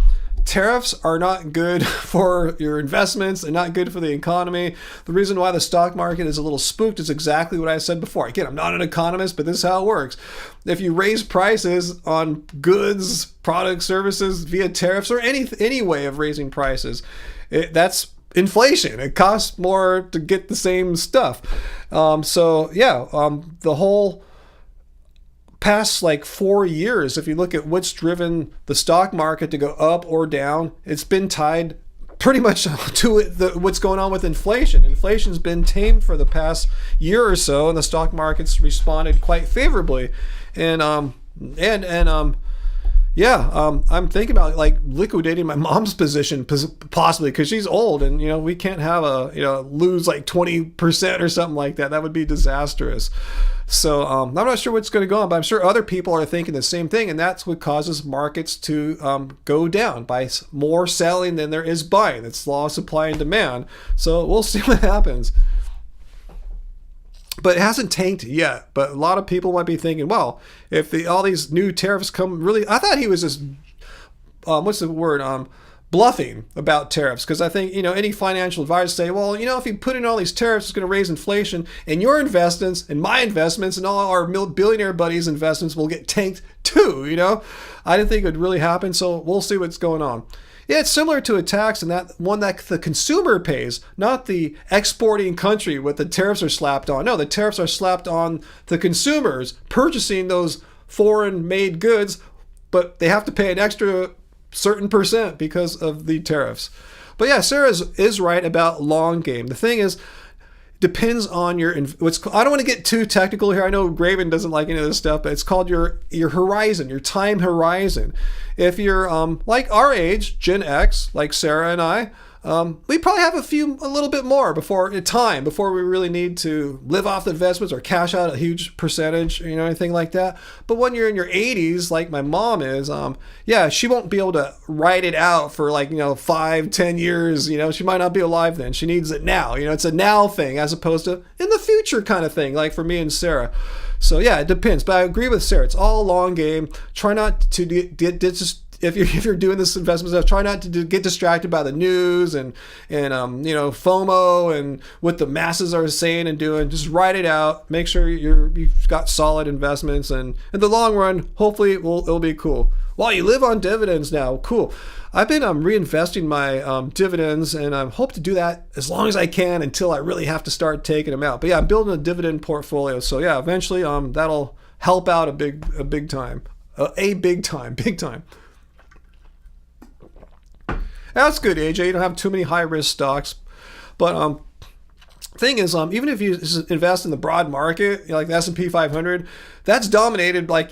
tariffs are not good for your investments and not good for the economy. The reason why the stock market is a little spooked is exactly what I said before. Again, I'm not an economist, but this is how it works. If you raise prices on goods, products, services via tariffs, or any way of raising prices, that's inflation. It costs more to get the same stuff. The whole past 4 years, if you look at what's driven the stock market to go up or down, it's been tied pretty much to what's going on with inflation. Inflation's been tamed for the past year or so, and the stock market's responded quite favorably. I'm thinking about liquidating my mom's position possibly, because she's old, and we can't have lose 20% or something like that. That would be disastrous. So I'm not sure what's going to go on, but I'm sure other people are thinking the same thing, and that's what causes markets to go down, by more selling than there is buying. It's law of supply and demand. So we'll see what happens. But it hasn't tanked yet. But a lot of people might be thinking, well, if all these new tariffs come, really, I thought he was just, bluffing about tariffs, because I think, any financial advisors say, well, if you put in all these tariffs, it's going to raise inflation, and your investments and my investments and all our billionaire buddies' investments will get tanked too. I didn't think it would really happen, so we'll see what's going on. Yeah, it's similar to a tax, and that one that the consumer pays, not the exporting country what the tariffs are slapped on. No, the tariffs are slapped on the consumers purchasing those foreign-made goods, but they have to pay an extra certain percent because of the tariffs. But yeah, Sarah is right about long game. The thing is, depends on I don't want to get too technical here. I know Graven doesn't like any of this stuff, but it's called your horizon, your time horizon. If you're like our age, Gen X, like Sarah and I, we probably have a little bit more before we really need to live off the investments or cash out a huge percentage, anything like that. But when you're in your 80s, like my mom is, she won't be able to ride it out for 5-10 years. She might not be alive then. She needs it now. It's a now thing as opposed to in the future kind of thing, like for me and Sarah. So yeah, it depends. But I agree with Sarah. It's all a long game. Try not to get if you're doing this investment stuff, try not to get distracted by the news and FOMO and what the masses are saying and doing. Just write it out. Make sure you've got solid investments, and in the long run, hopefully it'll be cool. Well, you live on dividends now. Cool. I've been reinvesting my dividends, and I hope to do that as long as I can until I really have to start taking them out. But yeah, I'm building a dividend portfolio. So yeah, eventually that'll help out a big time. That's good, AJ. You don't have too many high-risk stocks. But thing is, even if you invest in the broad market, like the S&P 500, that's dominated like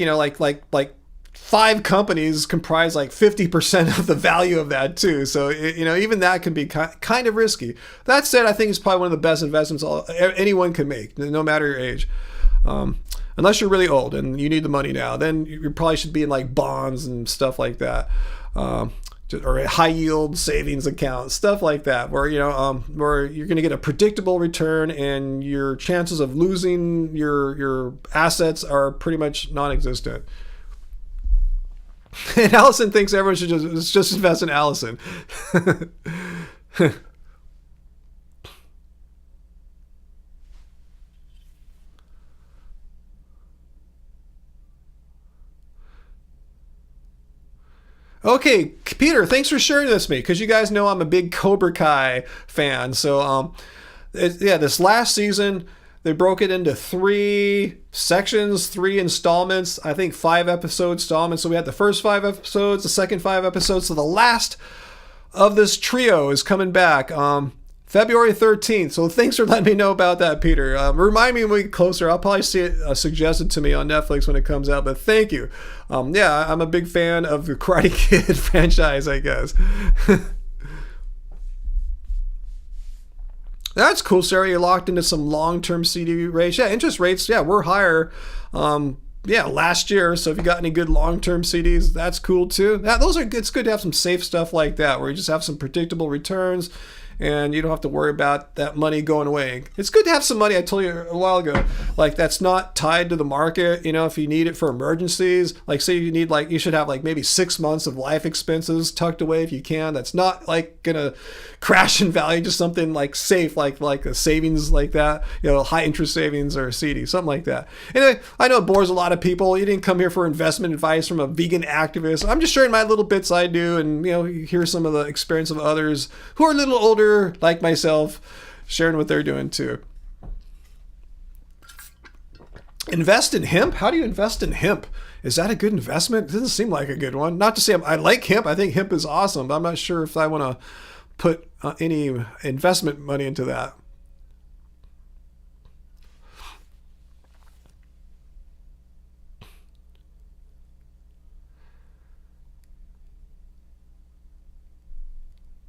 5 companies comprise 50% of the value of that too. So even that can be kind of risky. That said, I think it's probably one of the best investments anyone can make, no matter your age. Unless you're really old and you need the money now, then you probably should be in bonds and stuff like that. Or a high yield savings account, stuff like that, where where you're going to get a predictable return and your chances of losing your assets are pretty much non-existent. And Allison thinks everyone should just invest in Allison. Okay, Peter, thanks for sharing this with me, because you guys know I'm a big Cobra Kai fan. So, this last season, they broke it into 3 sections, 3 installments, I think 5 episode installments. So we had the first 5 episodes, the second 5 episodes. So the last of this trio is coming back February 13th. So thanks for letting me know about that, Peter. Remind me when we get closer. I'll probably see it suggested to me on Netflix when it comes out, but thank you. I'm a big fan of the Karate Kid franchise, I guess. That's cool, Sarah. You're locked into some long-term CD rates. Yeah, interest rates, were higher last year. So if you got any good long-term CDs, that's cool too. Those are good. It's good to have some safe stuff like that, where you just have some predictable returns and you don't have to worry about that money going away. It's good to have some money, I told you a while ago, like that's not tied to the market. You know, if you need it for emergencies, like say you need you should have like maybe 6 months of life expenses tucked away if you can. That's not like gonna crash in value, just something like safe, like a savings like that, you know, high interest savings or a CD, something like that. Anyway, I know it bores a lot of people. You didn't come here for investment advice from a vegan activist. I'm just sharing my little bits I do, and you know, you hear some of the experience of others who are a little older, like myself, sharing what they're doing too. Invest in hemp? How do you invest in hemp? Is that a good investment? It doesn't seem like a good one. Not to say I like hemp. I think hemp is awesome, but I'm not sure if I want to put any investment money into that.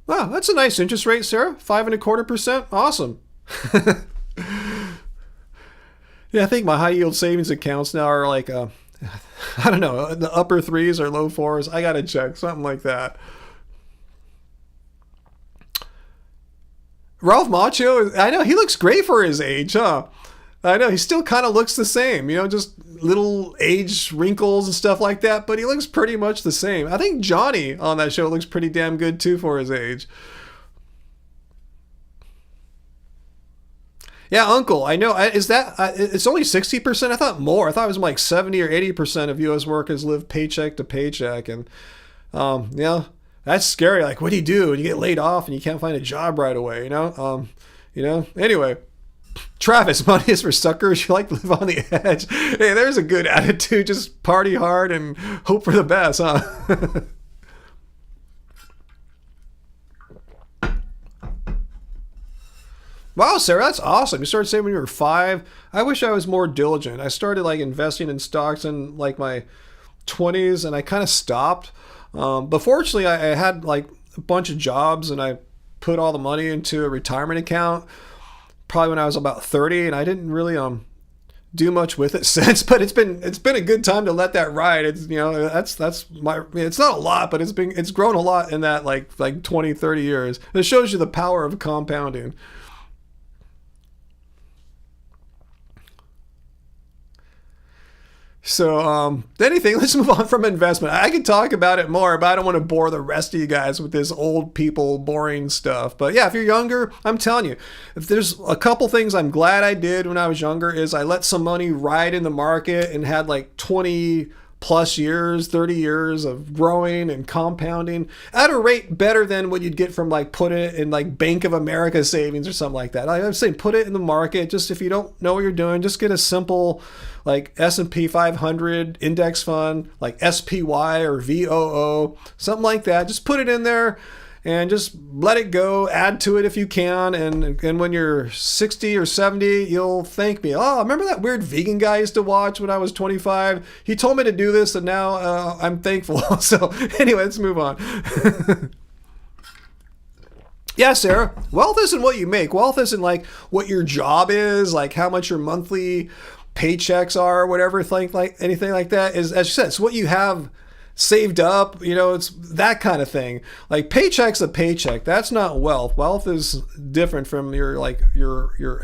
Wow, that's a nice interest rate, Sarah. 5.25%. Awesome. Yeah, I think my high yield savings accounts now are like, I don't know, the upper threes or low fours. I got to check, something like that. Ralph Macchio, I know he looks great for his age, huh? I know he still kind of looks the same, you know, just little age wrinkles and stuff like that, but he looks pretty much the same. I think Johnny on that show looks pretty damn good too for his age. Yeah, Uncle, I know. Is that, it's only 60%? I thought more. I thought it was like 70 or 80% of U.S. workers live paycheck to paycheck. And, yeah, that's scary. Like, what do you do when you get laid off and you can't find a job right away, you know? Anyway. Travis, money is for suckers. You like to live on the edge. Hey, there's a good attitude. Just party hard and hope for the best, huh? Wow, Sarah, that's awesome. You started saving when you were 5. I wish I was more diligent. I started like investing in stocks in like my 20s and I kind of stopped. But fortunately, I had like a bunch of jobs and I put all the money into a retirement account probably when I was about 30, and I didn't really do much with it since, but it's been a good time to let that ride. It's, you know, that's my, it's not a lot, but it's grown a lot in that like 20, 30 years. It shows you the power of compounding. So, anything, let's move on from investment. I could talk about it more, but I don't want to bore the rest of you guys with this old people boring stuff. But yeah, if you're younger, I'm telling you, if there's a couple things I'm glad I did when I was younger is I let some money ride in the market and had like 20 plus years, 30 years of growing and compounding at a rate better than what you'd get from like put it in like Bank of America savings or something like that. I'm saying put it in the market. Just if you don't know what you're doing, just get a simple like S&P 500 index fund, like SPY or VOO, something like that. Just put it in there and just let it go. Add to it if you can. And when you're 60 or 70, you'll thank me. Oh, remember that weird vegan guy I used to watch when I was 25? He told me to do this, and now I'm thankful. So anyway, let's move on. Yeah, Sarah, wealth isn't what you make. Wealth isn't like what your job is, like how much your monthly paychecks are or whatever, like anything like that. Is, as you said, it's what you have saved up, you know, it's that kind of thing. Like paycheck's a paycheck. That's not wealth. Wealth is different from your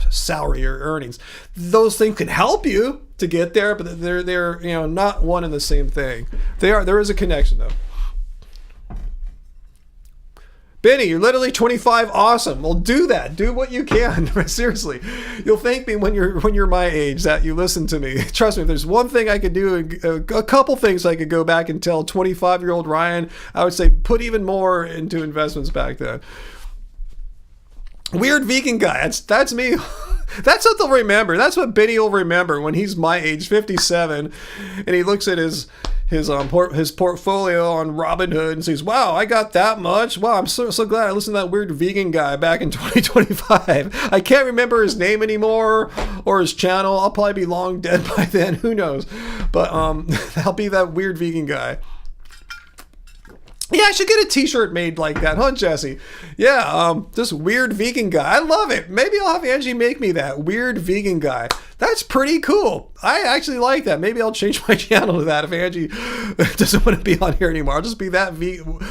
salary, your earnings. Those things can help you to get there, but they're you know, not one and the same thing. There is a connection though. Benny, you're literally 25. Awesome. Well, do that. Do what you can. Seriously, you'll thank me when you're my age that you listen to me. Trust me. If there's one thing I could do, a couple things I could go back and tell 25-year-old Ryan, I would say put even more into investments back then. Weird vegan guy. That's me. That's what they'll remember. That's what Benny will remember when he's my age, 57, and he looks at his portfolio on Robinhood and says, wow, I got that much. Wow, I'm so glad I listened to that weird vegan guy back in 2025. I can't remember his name anymore or his channel. I'll probably be long dead by then. Who knows? But I'll be that weird vegan guy. Yeah, I should get a t-shirt made like that, huh, Jesse? Yeah, this weird vegan guy. I love it. Maybe I'll have Angie make me that weird vegan guy. That's pretty cool. I actually like that. Maybe I'll change my channel to that if Angie doesn't want to be on here anymore. I'll just be that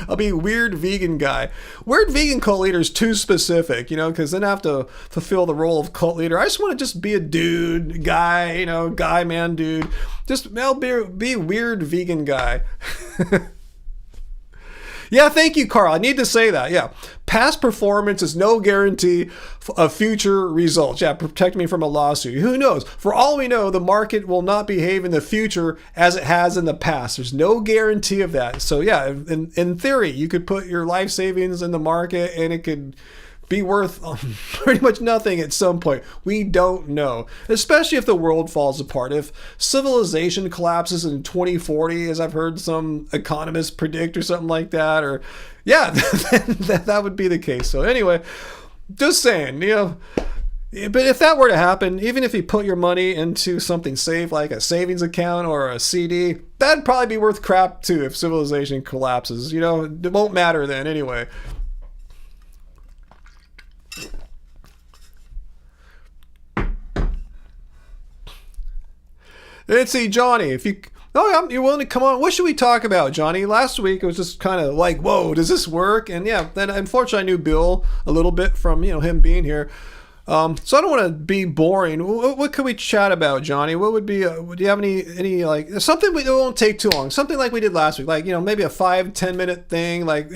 I'll be weird vegan guy. Weird vegan cult leader is too specific, because then I have to fulfill the role of cult leader. I just want to just be a dude, guy, guy, man, dude. I'll be weird vegan guy. Yeah, thank you, Carl. I need to say that. Yeah. Past performance is no guarantee of future results. Yeah, protect me from a lawsuit. Who knows? For all we know, the market will not behave in the future as it has in the past. There's no guarantee of that. So yeah, in theory, you could put your life savings in the market and it could be worth pretty much nothing at some point. We don't know, especially if the world falls apart. If civilization collapses in 2040, as I've heard some economists predict or something like that, or yeah, that would be the case. So anyway, just saying, but if that were to happen, even if you put your money into something safe like a savings account or a CD, that'd probably be worth crap too if civilization collapses. It won't matter then anyway. Let's see, Johnny, you're willing to come on. What should we talk about, Johnny? Last week it was just kind of like, whoa, does this work? And yeah, then unfortunately I knew Bill a little bit from, him being here. So I don't want to be boring. What could we chat about, Johnny? What would be, do you have any like, something that won't take too long, something like we did last week, like, maybe a 5-10 minute thing, like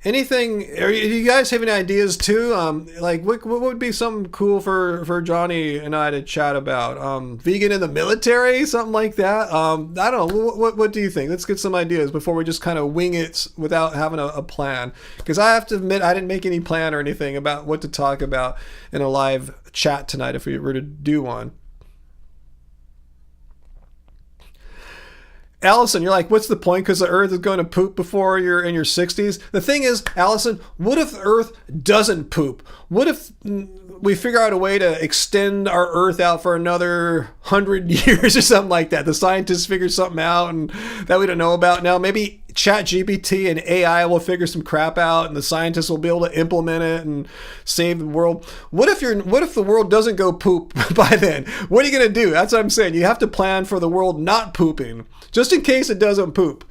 anything, or you guys have any ideas too? Like what would be something cool for Johnny and I to chat about? Vegan in the military, something like that. I don't know. What do you think? Let's get some ideas before we just kind of wing it without having a plan. Because I have to admit, I didn't make any plan or anything about what to talk about in a live chat tonight if we were to do one. Allison, you're like, what's the point? Because the Earth is going to poop before you're in your 60s. The thing is, Allison, what if the Earth doesn't poop? What if we figure out a way to extend our Earth out for another 100 years or something like that? The scientists figure something out and that we don't know about now. Maybe ChatGPT and AI will figure some crap out and the scientists will be able to implement it and save the world. What if the world doesn't go poop by then? What are you going to do? That's what I'm saying. You have to plan for the world not pooping, just in case it doesn't poop.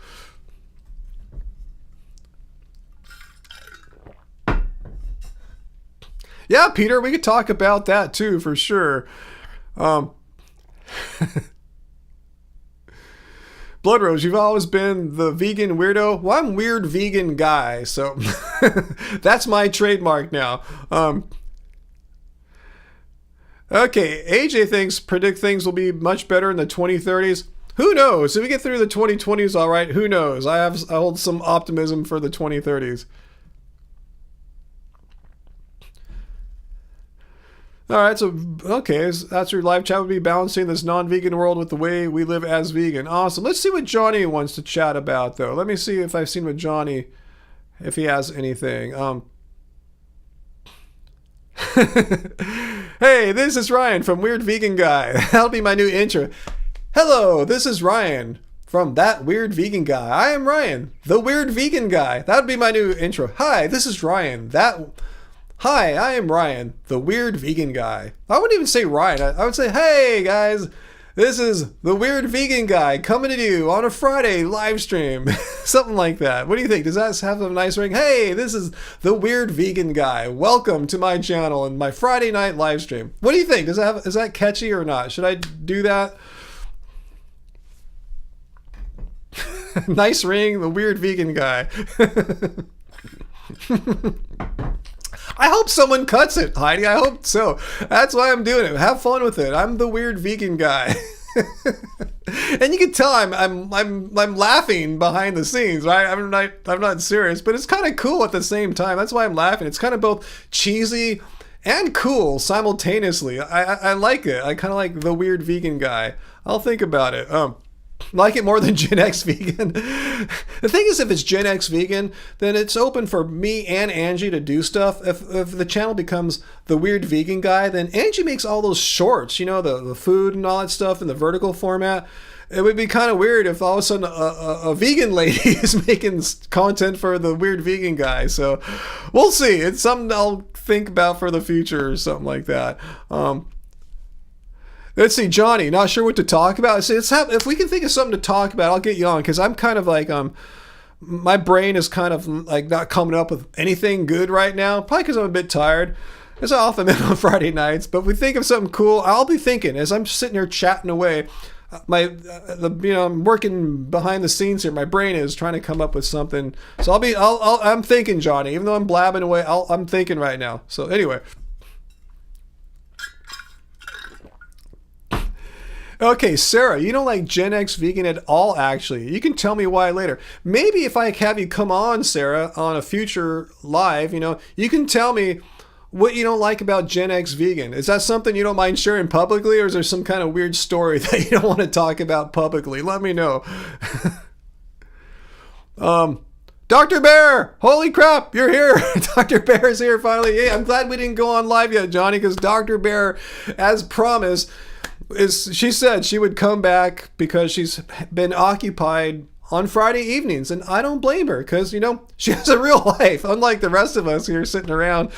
Yeah, Peter, we could talk about that too, for sure. Blood Rose, you've always been the vegan weirdo. Well, I'm weird vegan guy, so that's my trademark now. Okay, AJ predict things will be much better in the 2030s. Who knows? If we get through the 2020s all right, who knows? I hold some optimism for the 2030s. All right, so, okay, that's your live chat would be balancing this non-vegan world with the way we live as vegan. Awesome. Let's see what Johnny wants to chat about, though. Let me see if I've seen what Johnny, if he has anything. Hey, this is Ryan from Weird Vegan Guy. That'll be my new intro. Hello, this is Ryan from That Weird Vegan Guy. I am Ryan, the Weird Vegan Guy. That would be my new intro. Hi, this is Ryan. Hi, I am Ryan, the Weird Vegan Guy. I wouldn't even say Ryan. I would say, hey guys, this is the Weird Vegan Guy coming to you on a Friday live stream. Something like that. What do you think? Does that have a nice ring? Hey, this is the Weird Vegan Guy. Welcome to my channel and my Friday night live stream. What do you think? Is that catchy or not? Should I do that? Nice ring, the Weird Vegan Guy. I hope someone cuts it, Heidi. I hope so. That's why I'm doing it. Have fun with it. I'm the Weird Vegan Guy. And you can tell I'm laughing behind the scenes, right? I'm not serious, but it's kind of cool at the same time. That's why I'm laughing. It's kind of both cheesy and cool simultaneously. I like it. I kind of like the Weird Vegan Guy. I'll think about it. Like it more than Gen X vegan. The thing is, if it's Gen X vegan, then it's open for me and Angie to do stuff. If the channel becomes the Weird Vegan Guy, then Angie makes all those shorts, the food and all that stuff in the vertical format. it would be kind of weird if all of a sudden a vegan lady is making content for the weird vegan guy. So we'll see. It's something I'll think about for the future or something like that. Let's see, Johnny, not sure what to talk about. So if we can think of something to talk about, I'll get you on, because I'm kind of like, my brain is kind of like not coming up with anything good right now, probably because I'm a bit tired. As I often am on Friday nights, but if we think of something cool, I'll be thinking as I'm sitting here chatting away. I'm working behind the scenes here. My brain is trying to come up with something. So I'm thinking, Johnny, even though I'm blabbing away, I'm thinking right now. So anyway. Okay, Sarah, you don't like Gen X vegan at all, actually. You can tell me why later. Maybe if I have you come on, Sarah, on a future live, you can tell me what you don't like about Gen X vegan. Is that something you don't mind sharing publicly, or is there some kind of weird story that you don't want to talk about publicly? Let me know. Dr. Bear, holy crap, you're here. Dr. Bear's here finally. Hey, I'm glad we didn't go on live yet, Johnny, because Dr. Bear, as promised, she said she would come back because she's been occupied on Friday evenings, and I don't blame her, because she has a real life, unlike the rest of us here sitting around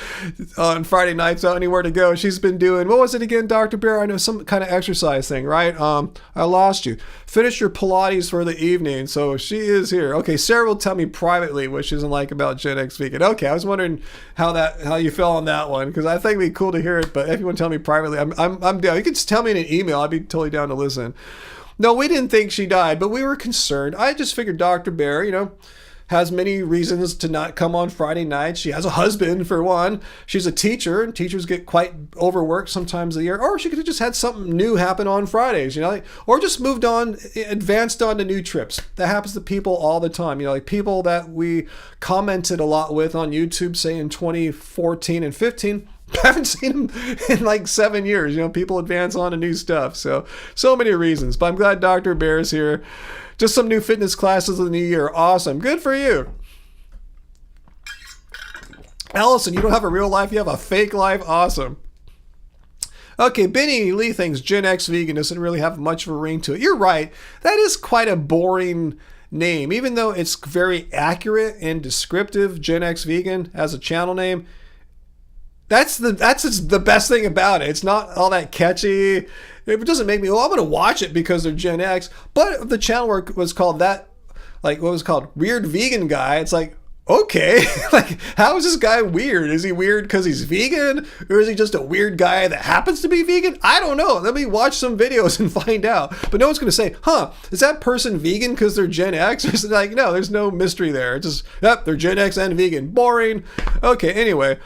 on Friday nights without anywhere to go. She's been doing, what was it again, Dr. Bear? I know, some kind of exercise thing, right? I lost you. Finish your Pilates for the evening. So she is here. Okay, Sarah will tell me privately what she doesn't like about Gen X vegan. Okay, I was wondering how you felt on that one, because I think it'd be cool to hear it, but if you want to tell me privately, I'm down. You can just tell me in an email. I'd be totally down to listen. No, we didn't think she died, but we were concerned. I just figured Dr. Bear, has many reasons to not come on Friday nights. She has a husband, for one. She's a teacher, and teachers get quite overworked sometimes a year. Or she could have just had something new happen on Fridays, or just moved on, advanced on to new trips. That happens to people all the time. Like people that we commented a lot with on YouTube, say in 2014 and 15. I haven't seen them in like 7 years. People advance on to new stuff. So many reasons. But I'm glad Dr. Bear is here. Just some new fitness classes in the new year. Awesome. Good for you. Allison, you don't have a real life. You have a fake life. Awesome. Okay, Benny Lee thinks Gen X vegan doesn't really have much of a ring to it. You're right. That is quite a boring name. Even though it's very accurate and descriptive, Gen X vegan as a channel name, That's the best thing about it. It's not all that catchy. It doesn't make me, I'm going to watch it because they're Gen X. But the channel was called that, like what was called Weird Vegan Guy. It's like, okay, like how is this guy weird? Is he weird because he's vegan? Or is he just a weird guy that happens to be vegan? I don't know. Let me watch some videos and find out. But no one's going to say, is that person vegan because they're Gen X? Or is it like, no, there's no mystery there. It's just, yep, they're Gen X and vegan. Boring. Okay, anyway,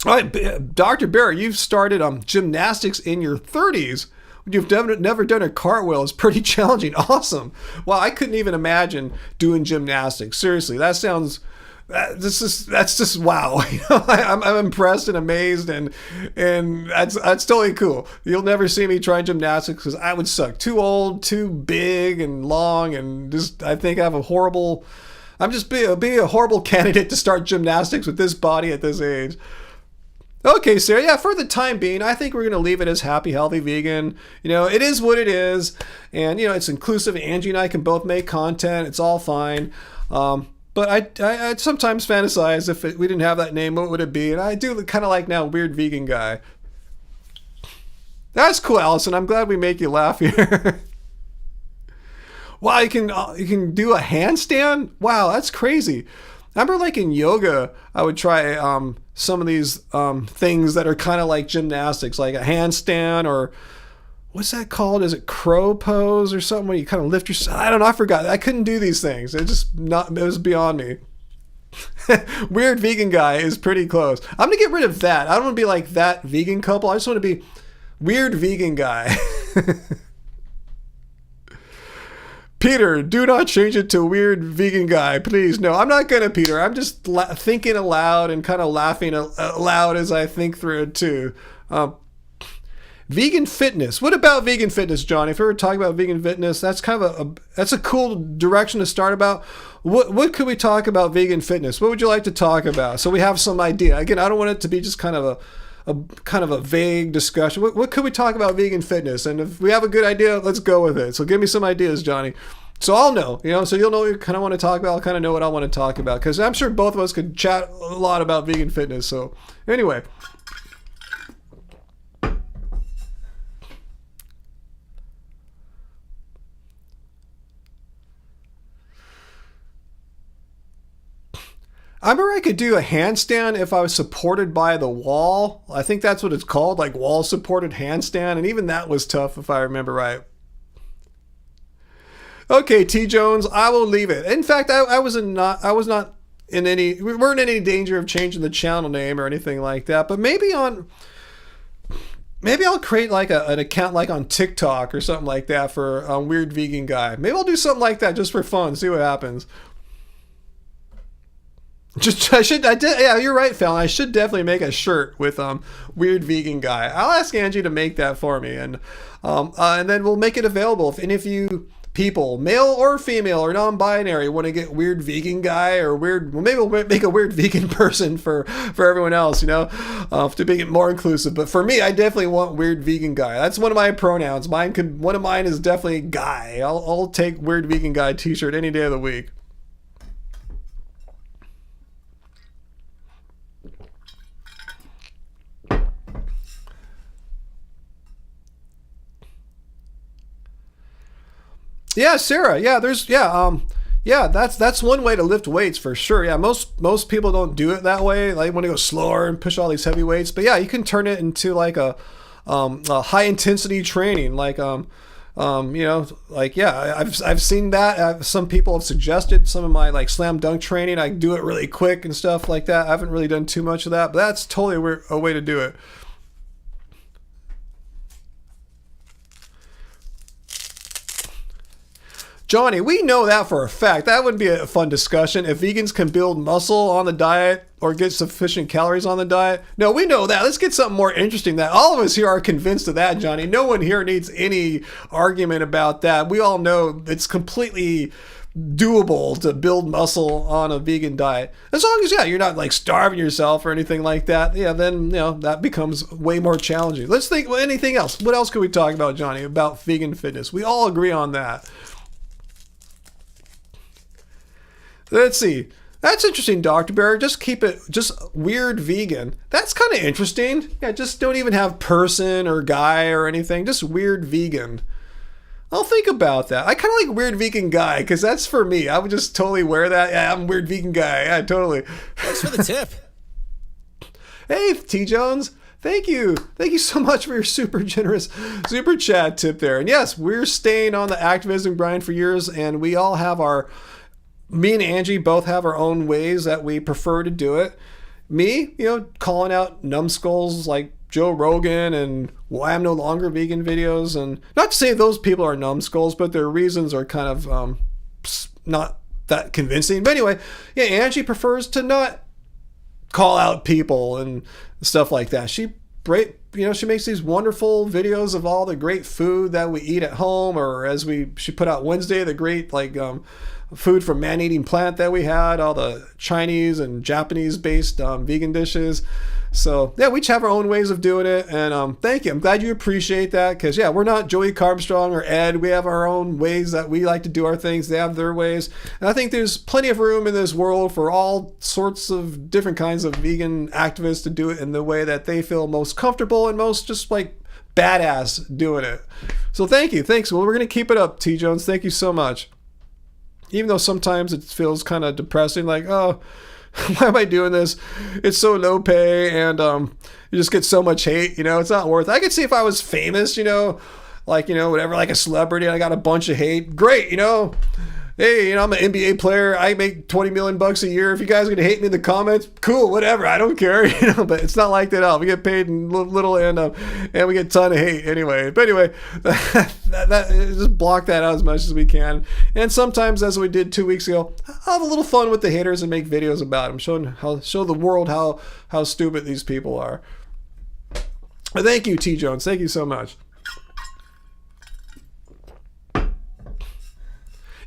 all right, Dr. Bear, you've started gymnastics in your 30s. You've never done a cartwheel. It's pretty challenging. Awesome. Well, I couldn't even imagine doing gymnastics. Seriously, that sounds. That's just wow. I'm impressed and amazed, and that's totally cool. You'll never see me try gymnastics because I would suck. Too old, too big and long, and just I think I have a horrible. I'm just be a horrible candidate to start gymnastics with this body at this age. Okay, Sarah, yeah, for the time being, I think we're going to leave it as happy, healthy, vegan. It is what it is. And, it's inclusive. Angie and I can both make content. It's all fine. But I sometimes fantasize if we didn't have that name, what would it be? And I do kind of like now Weird Vegan Guy. That's cool, Allison. I'm glad we make you laugh here. Wow, you can do a handstand? Wow, that's crazy. I remember like in yoga, I would try some of these things that are kind of like gymnastics, like a handstand or what's that called? Is it crow pose or something where you kind of lift yourself? I don't know. I forgot. I couldn't do these things. It was beyond me. Weird Vegan Guy is pretty close. I'm going to get rid of that. I don't want to be like that vegan couple. I just want to be Weird Vegan Guy. Peter, do not change it to Weird Vegan Guy, please. No, I'm not going to, Peter. I'm just thinking aloud and kind of laughing aloud as I think through it, too. Vegan fitness. What about vegan fitness, Johnny? If we were talking about vegan fitness, that's kind of that's a cool direction to start about. What could we talk about vegan fitness? What would you like to talk about? So we have some idea. Again, I don't want it to be just kind of a kind of a vague discussion. What could we talk about vegan fitness? And if we have a good idea, let's go with it. So give me some ideas, Johnny. So I'll know, so you'll know what you kind of want to talk about. I'll kind of know what I want to talk about, because I'm sure both of us could chat a lot about vegan fitness. So anyway. I remember I could do a handstand if I was supported by the wall. I think that's what it's called, like wall supported handstand. And even that was tough if I remember right. Okay, T Jones, I will leave it. In fact, we weren't in any danger of changing the channel name or anything like that. But maybe I'll create like an account like on TikTok or something like that for Weird Vegan Guy. Maybe I'll do something like that just for fun, see what happens. Yeah, you're right, Fallon. I should definitely make a shirt with Weird Vegan Guy. I'll ask Angie to make that for me, and then we'll make it available. If any of you people, male or female or non-binary, want to get Weird Vegan Guy or maybe we'll make a weird vegan person for everyone else, to make it more inclusive. But for me, I definitely want Weird Vegan Guy. That's one of my pronouns. One of mine is definitely Guy. I'll take Weird Vegan Guy t-shirt any day of the week. Yeah, Sarah. Yeah, that's one way to lift weights for sure. Yeah, most people don't do it that way. They want to go slower and push all these heavy weights. But yeah, you can turn it into like a high intensity training. I've seen that. Some people have suggested some of my like slam dunk training. I do it really quick and stuff like that. I haven't really done too much of that, but that's totally a way to do it. Johnny, we know that for a fact. That would be a fun discussion. If vegans can build muscle on the diet or get sufficient calories on the diet. No, we know that. Let's get something more interesting. That all of us here are convinced of that, Johnny. No one here needs any argument about that. We all know it's completely doable to build muscle on a vegan diet. As long as, you're not like starving yourself or anything like that. Yeah, then, that becomes way more challenging. Let's think, anything else. What else could we talk about, Johnny, about vegan fitness? We all agree on that. Let's see. That's interesting, Dr. Bear. Just keep it just weird vegan. That's kind of interesting. Yeah, just don't even have person or guy or anything. Just weird vegan. I'll think about that. I kind of like Weird Vegan Guy because that's for me. I would just totally wear that. Yeah, I'm Weird Vegan Guy. Yeah, totally. Thanks for the tip. Hey, T. Jones. Thank you. Thank you so much for your super generous super chat tip there. And yes, we're staying on the activism grind for years, and we all have me and Angie both have our own ways that we prefer to do it. Me, calling out numbskulls like Joe Rogan and why I'm no longer vegan videos. And not to say those people are numbskulls, but their reasons are kind of not that convincing. But anyway, yeah, Angie prefers to not call out people and stuff like that. She makes these wonderful videos of all the great food that we eat at home, or she put out Wednesday, the great food from man-eating plant that we had, all the Chinese and Japanese-based vegan dishes. So yeah, we each have our own ways of doing it, and thank you. I'm glad you appreciate that, because yeah, we're not Joey Carbstrong or Ed. We have our own ways that we like to do our things. They have their ways, and I think there's plenty of room in this world for all sorts of different kinds of vegan activists to do it in the way that they feel most comfortable and most just like badass doing it. So thank you. Thanks. Well, we're gonna keep it up, T. Jones. Thank you so much. Even though sometimes it feels kind of depressing, like, oh, why am I doing this? It's so low pay, and you just get so much hate, it's not worth it. I could see if I was famous, whatever, like a celebrity, and I got a bunch of hate. Great, hey, I'm an NBA player. I make $20 million a year. If you guys are gonna hate me in the comments, cool, whatever. I don't care, But it's not like that at all. We get paid in little, and we get a ton of hate anyway. But anyway, that just block that out as much as we can. And sometimes, as we did 2 weeks ago, I'll have a little fun with the haters and make videos about them, show the world how stupid these people are. But thank you, T. Jones. Thank you so much.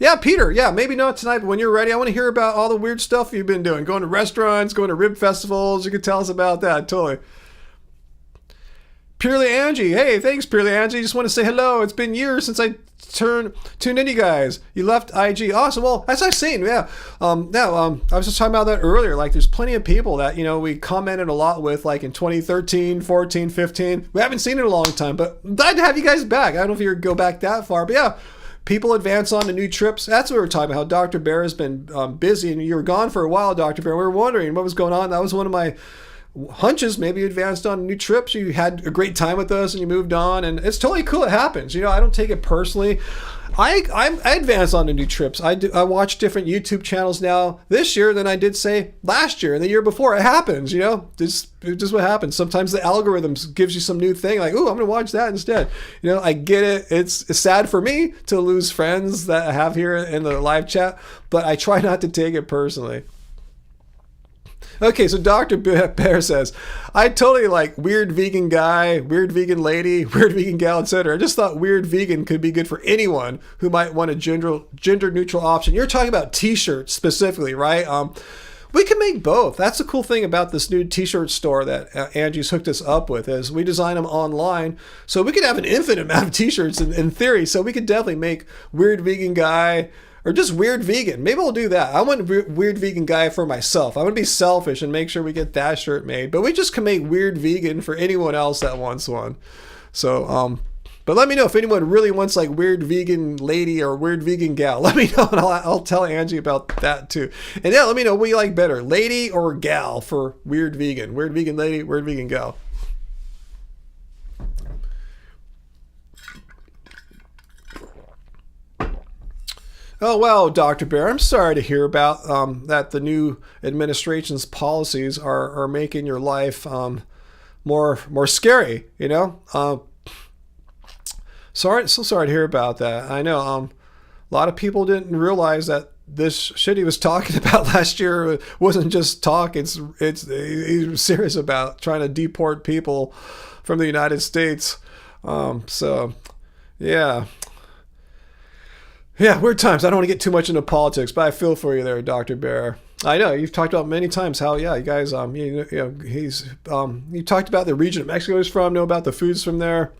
Yeah, Peter. Yeah, maybe not tonight, but when you're ready, I want to hear about all the weird stuff you've been doing. Going to restaurants, going to rib festivals. You can tell us about that. Totally. Purely Angie. Hey, thanks, Purely Angie. Just want to say hello. It's been years since I tuned in, you guys. You left IG. Awesome. Well, as I've seen, yeah. I was just talking about that earlier. Like, there's plenty of people that, we commented a lot with, like in 2013, 14, 15. We haven't seen it in a long time, but glad to have you guys back. I don't know if you go back that far, but yeah. People advance on to new trips. That's what we were talking about, how Dr. Bear has been busy, and you were gone for a while, Dr. Bear. We were wondering what was going on. That was one of my hunches. Maybe you advanced on new trips. You had a great time with us and you moved on, and it's totally cool. It happens. I don't take it personally. I advance on to new trips. I watch different YouTube channels now this year than I did, say, last year and the year before. It happens, it's just what happens. Sometimes the algorithms gives you some new thing, like, oh, I'm gonna watch that instead. I get it. It's sad for me to lose friends that I have here in the live chat, but I try not to take it personally. Okay, so Dr. Bear says, I totally like weird vegan guy, weird vegan lady, weird vegan gal, etc. I just thought weird vegan could be good for anyone who might want a gender neutral option. You're talking about t-shirts specifically, right? We can make both. That's the cool thing about this new t-shirt store that Angie's hooked us up with, is we design them online. So we could have an infinite amount of t-shirts in theory. So we could definitely make weird vegan guy, or just weird vegan. Maybe I'll do that. I want a weird vegan guy for myself. I want to be selfish and make sure we get that shirt made. But we just can make weird vegan for anyone else that wants one. So, but let me know if anyone really wants like weird vegan lady or weird vegan gal. Let me know, and I'll tell Angie about that too. And yeah, let me know what you like better, lady or gal for weird vegan. Weird vegan lady, weird vegan gal. Oh, well, Dr. Bear, I'm sorry to hear about that the new administration's policies are making your life more scary, so sorry to hear about that. I know a lot of people didn't realize that this shit he was talking about last year wasn't just talk. He was serious about trying to deport people from the United States. So, yeah. Yeah, weird times. I don't want to get too much into politics, but I feel for you there, Dr. Bear. I know you've talked about many times how, yeah, you guys, you talked about the region of Mexico he's from, know about the foods from there.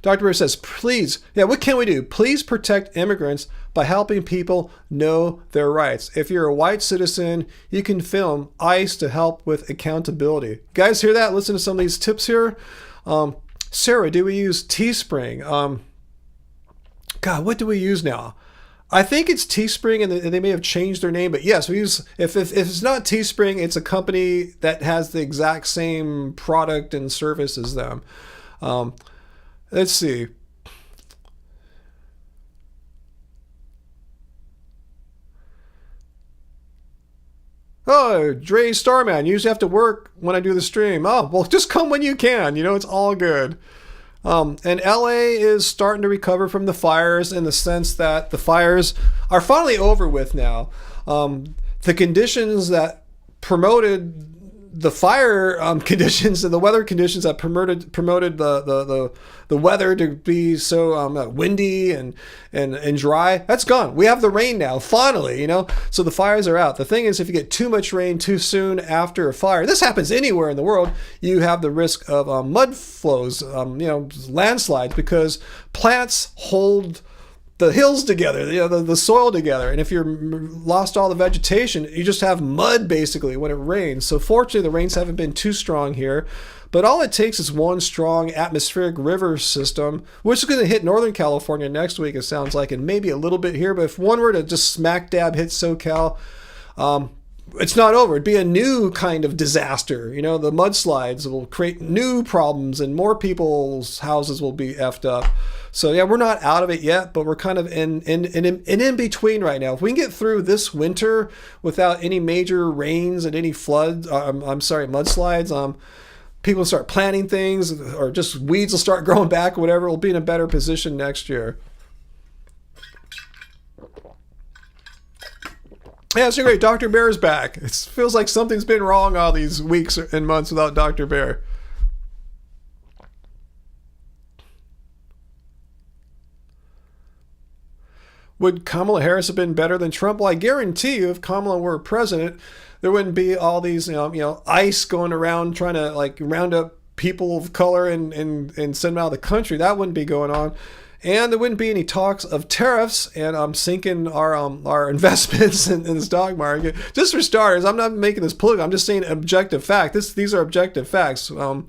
Dr. Bear says, please, yeah, what can we do? Please protect immigrants by helping people know their rights. If you're a white citizen, you can film ICE to help with accountability. You guys hear that? Listen to some of these tips here. Sarah, do we use Teespring? God, what do we use now? I think it's Teespring, and they may have changed their name, but yes, we use, if it's not Teespring, it's a company that has the exact same product and service as them. Let's see. Oh, Dre Starman, you usually have to work when I do the stream. Oh, well, just come when you can. It's all good. And LA is starting to recover from the fires in the sense that the fires are finally over with now. The conditions that promoted the fire conditions and the weather conditions that promoted the weather to be so windy and dry, that's gone. We have the rain now, finally, so the fires are out. The thing is, if you get too much rain too soon after a fire, this happens anywhere in the world, you have the risk of mud flows, landslides, because plants hold the hills together, the soil together. And if you're lost all the vegetation, you just have mud basically when it rains. So fortunately, the rains haven't been too strong here. But all it takes is one strong atmospheric river system, which is going to hit Northern California next week, it sounds like, and maybe a little bit here. But if one were to just smack dab hit SoCal, it's not over. It'd be a new kind of disaster. The mudslides will create new problems and more people's houses will be effed up. So yeah, we're not out of it yet, but we're kind of in between right now. If we can get through this winter without any major rains and any floods, mudslides, people will start planting things, or just weeds will start growing back, or whatever. We'll be in a better position next year. Yeah, it's great. Dr. Bear's back. It feels like something's been wrong all these weeks and months without Dr. Bear. Would Kamala Harris have been better than Trump? Well, I guarantee you, if Kamala were president, there wouldn't be all these, ICE going around trying to round up people of color and send them out of the country. That wouldn't be going on. And there wouldn't be any talks of tariffs and sinking our investments in the stock market. Just for starters, I'm not making this political. I'm just saying objective fact. These are objective facts. I'm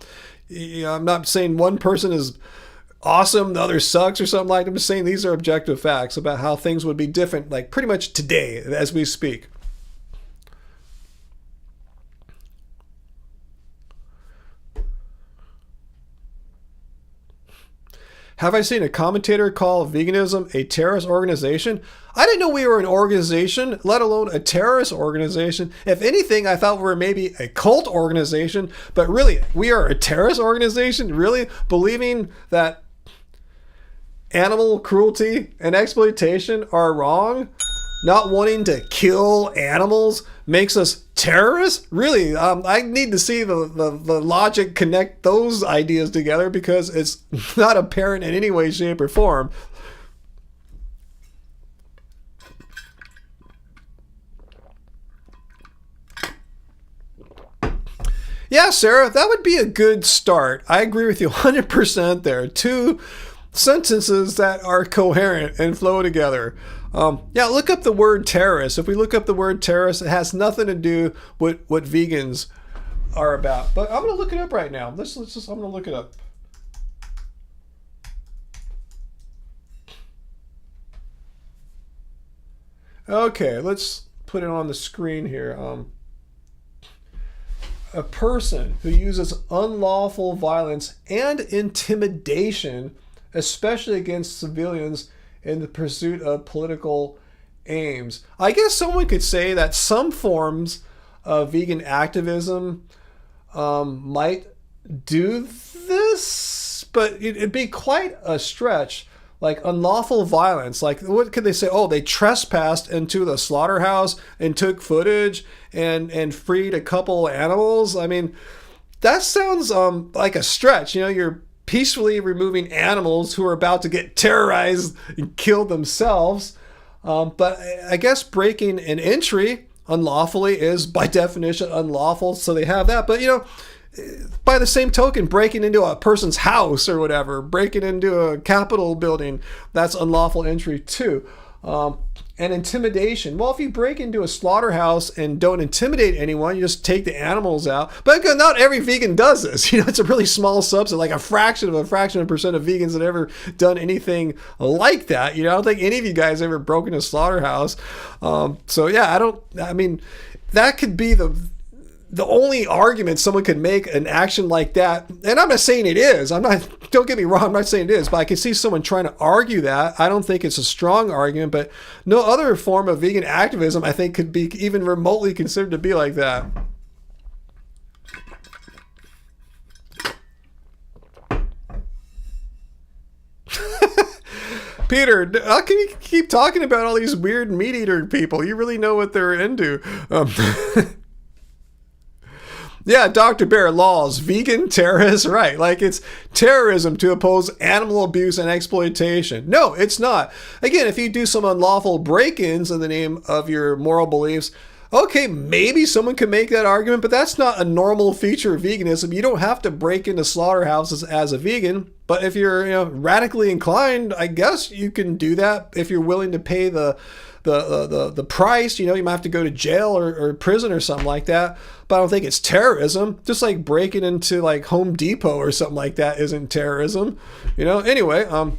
not saying one person is awesome, the other sucks or something like that. I'm just saying these are objective facts about how things would be different, like pretty much today as we speak. Have I seen a commentator call veganism a terrorist organization? I didn't know we were an organization, let alone a terrorist organization. If anything, I thought we were maybe a cult organization, but really, we are a terrorist organization? Really? Believing that animal cruelty and exploitation are wrong? Not wanting to kill animals makes us terrorists? Really? I need to see the logic connect those ideas together because it's not apparent in any way, shape, or form. Yeah, Sarah, that would be a good start. I agree with you 100% there. 2 sentences that are coherent and flow together. Yeah, look up the word terrorist. If we look up the word terrorist, it has nothing to do with what vegans are about. But I'm going to look it up right now. I'm going to look it up. Okay, let's put it on the screen here. A person who uses unlawful violence and intimidation, especially against civilians, in the pursuit of political aims. I guess someone could say that some forms of vegan activism might do this, but it'd be quite a stretch. Like unlawful violence, like what could they say? Oh, they trespassed into the slaughterhouse and took footage and freed a couple animals. I mean, that sounds like a stretch. You know, you're peacefully removing animals who are about to get terrorized and killed themselves. But I guess breaking an entry unlawfully is by definition unlawful. So they have that. But, you know, by the same token, breaking into a person's house or whatever, breaking into a Capitol building, that's unlawful entry too. And intimidation. Well, if you break into a slaughterhouse and don't intimidate anyone, you just take the animals out. But not every vegan does this. You know, it's a really small subset, like a fraction of a percent of vegans that ever done anything like that. You know, I don't think any of you guys ever broken a slaughterhouse. So yeah, I mean, that could be the only argument someone could make an action like that, and I'm not saying it is. Don't get me wrong, I'm not saying it is, but I can see someone trying to argue that. I don't think it's a strong argument, but no other form of vegan activism, I think, could be even remotely considered to be like that. Peter, how can you keep talking about all these weird meat eater people? You really know what they're into. Yeah, Dr. Bear, laws, vegan terrorists, right. Like it's terrorism to oppose animal abuse and exploitation. No, it's not. Again, if you do some unlawful break-ins in the name of your moral beliefs, okay, maybe someone can make that argument, but that's not a normal feature of veganism. You don't have to break into slaughterhouses as a vegan, but if you're radically inclined, I guess you can do that if you're willing to pay the price. You might have to go to jail or prison or something like that, but I don't think it's terrorism. Just like breaking into like Home Depot or something like that isn't terrorism. Anyway, I'm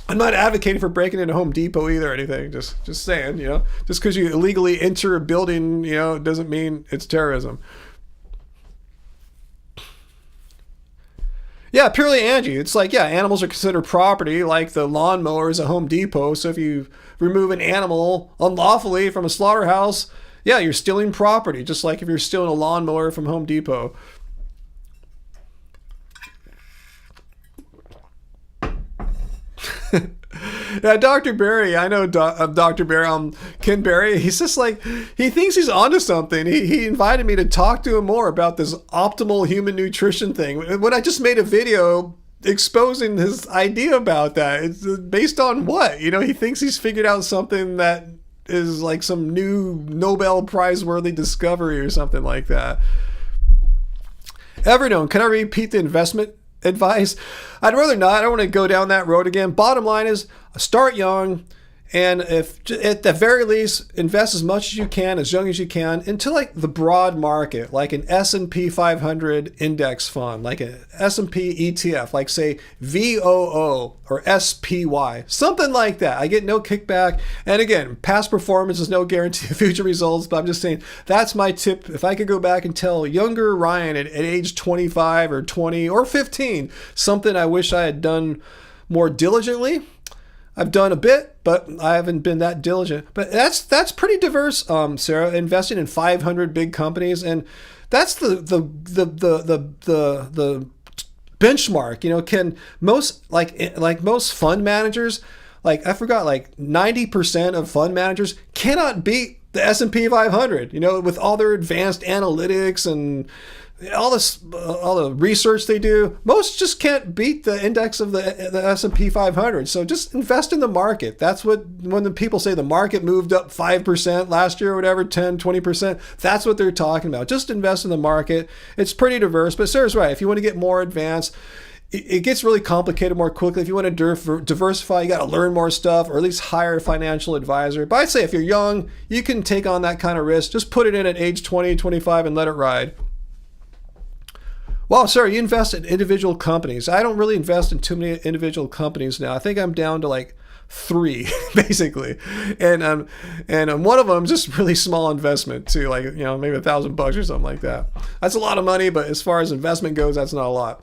not advocating for breaking into Home Depot either or anything. Just saying, just because you illegally enter a building, doesn't mean it's terrorism. Yeah, purely Angie. It's like, yeah, animals are considered property, like the lawnmowers at Home Depot. So if you remove an animal unlawfully from a slaughterhouse, yeah, you're stealing property, just like if you're stealing a lawnmower from Home Depot. Yeah, Dr. Barry, I know Dr. Barry, Ken Barry, he's just like, he thinks he's onto something. He invited me to talk to him more about this optimal human nutrition thing. When I just made a video exposing his idea about that, it's based on what? He thinks he's figured out something that is like some new Nobel Prize worthy discovery or something like that. ever known. Can I repeat the investment advice? I'd rather not. I don't want to go down that road again. Bottom line is start young. And if at the very least, invest as much as you can, as young as you can, into like the broad market, like an S&P 500 index fund, like an S&P ETF, like say VOO or SPY, something like that. I get no kickback. And again, past performance is no guarantee of future results, but I'm just saying that's my tip. If I could go back and tell younger Ryan at age 25 or 20 or 15, something I wish I had done more diligently, I've done a bit, but I haven't been that diligent. But that's pretty diverse, Sarah. Investing in 500 big companies, and that's the benchmark. You know, can most like most fund managers, like I forgot, like 90% of fund managers cannot beat the S&P 500. You know, with all their advanced analytics and all the research they do, most just can't beat the index of the S&P 500. So just invest in the market. That's what, when the people say the market moved up 5% last year or whatever, 10, 20%, that's what they're talking about. Just invest in the market. It's pretty diverse, but Sarah's right. If you want to get more advanced, it gets really complicated more quickly. If you want to diversify, you got to learn more stuff, or at least hire a financial advisor. But I'd say if you're young, you can take on that kind of risk. Just put it in at age 20, 25 and let it ride. Well, sir, you invest in individual companies. I don't really invest in too many individual companies now. I think I'm down to like 3, basically, and one of them just really small investment too, like maybe $1,000 or something like that. That's a lot of money, but as far as investment goes, that's not a lot.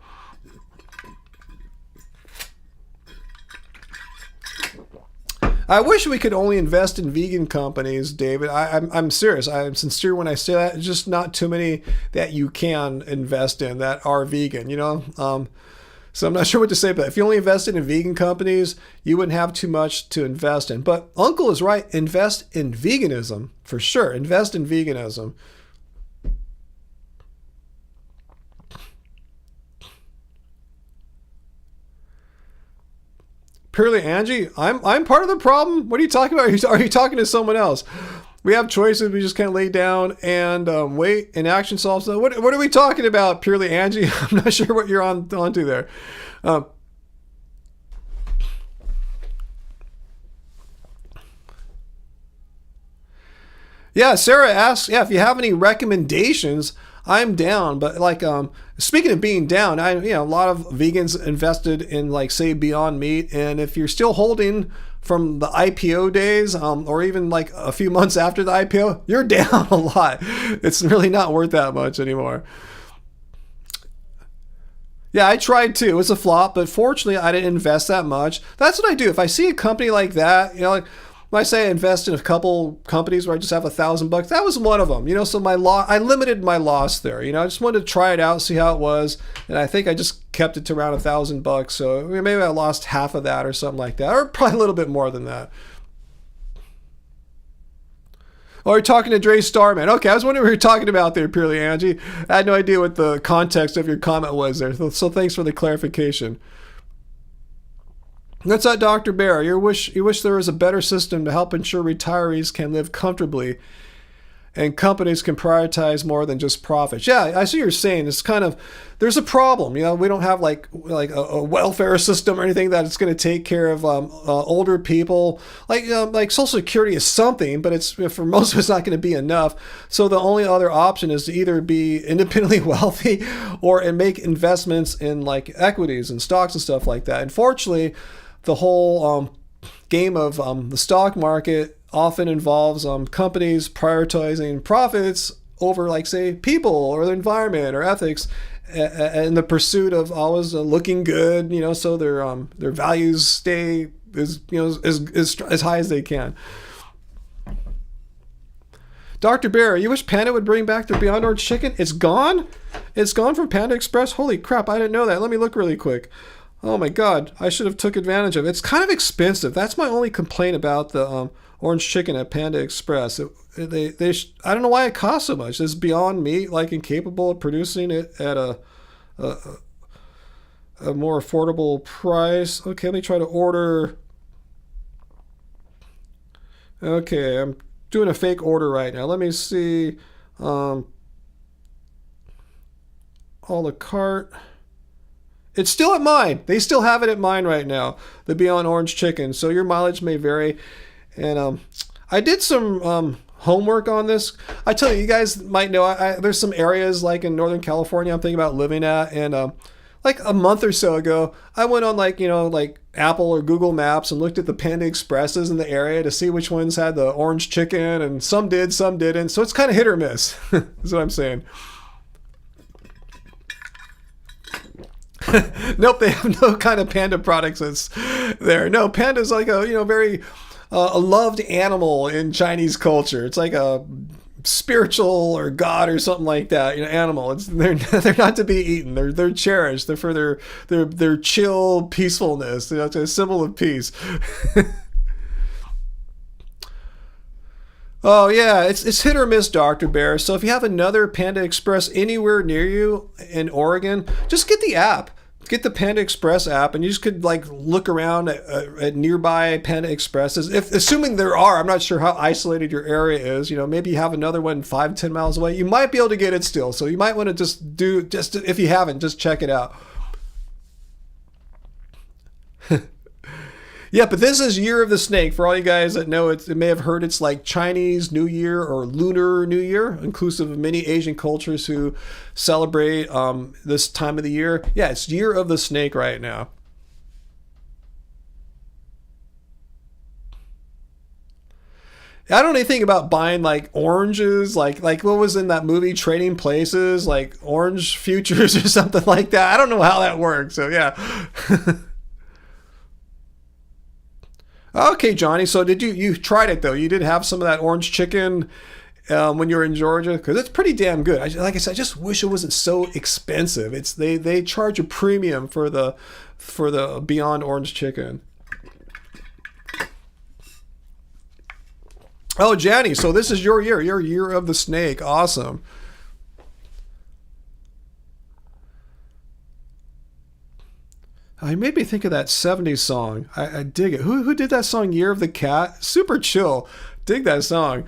I wish we could only invest in vegan companies, David. I'm serious. I'm sincere when I say that. It's just not too many that you can invest in that are vegan, So I'm not sure what to say, but if you only invested in vegan companies, you wouldn't have too much to invest in. But Uncle is right. Invest in veganism, for sure. Invest in veganism. Purely Angie, I'm part of the problem. What are you talking about? Are you talking to someone else? We have choices. We just can't lay down and wait. And action solves them. What are we talking about? Purely Angie. I'm not sure what you're onto there. Yeah, Sarah asks, if you have any recommendations. I'm down, but like speaking of being down, a lot of vegans invested in like say Beyond Meat, and if you're still holding from the IPO days, or even like a few months after the IPO, you're down a lot. It's really not worth that much anymore. Yeah, I tried too. It was a flop, but fortunately I didn't invest that much. That's what I do. If I see a company like that, like when I say I invest in a couple companies where I just have $1,000, that was one of them. So I limited my loss there. I just wanted to try it out, see how it was, and I think I just kept it to around $1,000. So maybe I lost half of that or something like that, or probably a little bit more than that. Oh, you're talking to Dre Starman. Okay, I was wondering what you're talking about there, Purely Angie. I had no idea what the context of your comment was there. So thanks for the clarification. That's that, Dr. Bear. You wish there was a better system to help ensure retirees can live comfortably and companies can prioritize more than just profits. Yeah, I see what you're saying. It's kind of, there's a problem. We don't have like a welfare system or anything that it's going to take care of older people. Like Social Security is something, but it's for most of it's not going to be enough. So the only other option is to either be independently wealthy and make investments in like equities and stocks and stuff like that. Unfortunately, the whole game of the stock market often involves companies prioritizing profits over, like, say, people or the environment or ethics, in the pursuit of always looking good, so their values stay as high as they can. Dr. Bear, you wish Panda would bring back their Beyond Orange chicken? It's gone? It's gone from Panda Express? Holy crap, I didn't know that. Let me look really quick. Oh my God, I should have took advantage of it. It's kind of expensive. That's my only complaint about the orange chicken at Panda Express. I don't know why it costs so much. Is Beyond Meat like incapable of producing it at a more affordable price? Okay, let me try to order. Okay, I'm doing a fake order right now. Let me see. a la carte. It's still at mine. They still have it at mine right now, the Beyond Orange Chicken. So your mileage may vary. And I did some homework on this. I tell you, you guys might know, there's some areas like in Northern California I'm thinking about living at. And like a month or so ago, I went on like Apple or Google Maps and looked at the Panda Expresses in the area to see which ones had the orange chicken. And some did, some didn't. So it's kind of hit or miss, is what I'm saying. Nope, they have no kind of panda products that's there. No, panda's like a very a loved animal in Chinese culture. It's like a spiritual or god or something like that. Animal. They're not to be eaten. They're cherished. They're for their chill peacefulness. It's a symbol of peace. Oh yeah, it's hit or miss, Dr. Bear. So if you have another Panda Express anywhere near you in Oregon, just get the app. Get the Panda Express app, and you just could look around at nearby Panda Expresses. If assuming there are, I'm not sure how isolated your area is. Maybe you have another one 5-10 miles away. You might be able to get it still. So you might want to just if you haven't, just check it out. Yeah, but this is Year of the Snake. For all you guys that know it may have heard it's like Chinese New Year or Lunar New Year, inclusive of many Asian cultures who celebrate this time of the year. Yeah, it's Year of the Snake right now. I don't know anything about buying oranges, like what was in that movie Trading Places, like orange futures or something like that. I don't know how that works. So yeah. Okay, Johnny. So you tried it though? You did have some of that orange chicken when you were in Georgia, because it's pretty damn good. Like I said, I just wish it wasn't so expensive. They charge a premium for the Beyond Orange Chicken. Oh, Johnny. So this is your Year of the Snake. Awesome. It made me think of that 70s song. I dig it. Who did that song, Year of the Cat? Super chill. Dig that song.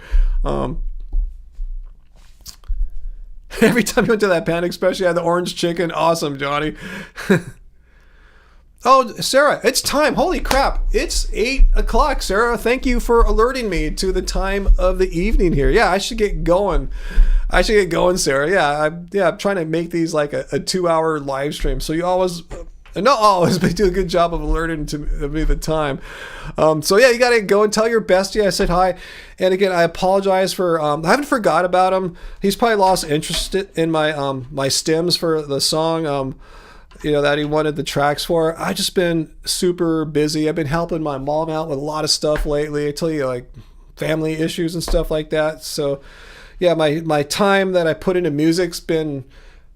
Every time you went to that Panda Express, you had the orange chicken. Awesome, Johnny. Oh, Sarah, it's time. Holy crap. It's 8 o'clock, Sarah. Thank you for alerting me to the time of the evening here. Yeah, I should get going. Sarah. Yeah, I'm trying to make these like a 2-hour live stream. So you always... not always, but do a good job of alerting me the time. So yeah, you gotta go and tell your bestie I said hi. And again, I apologize for I haven't forgot about him. He's probably lost interest in my my stems for the song that he wanted the tracks for. I've just been super busy. I've been helping my mom out with a lot of stuff lately. I tell you, like family issues and stuff like that. So yeah, my time that I put into music's been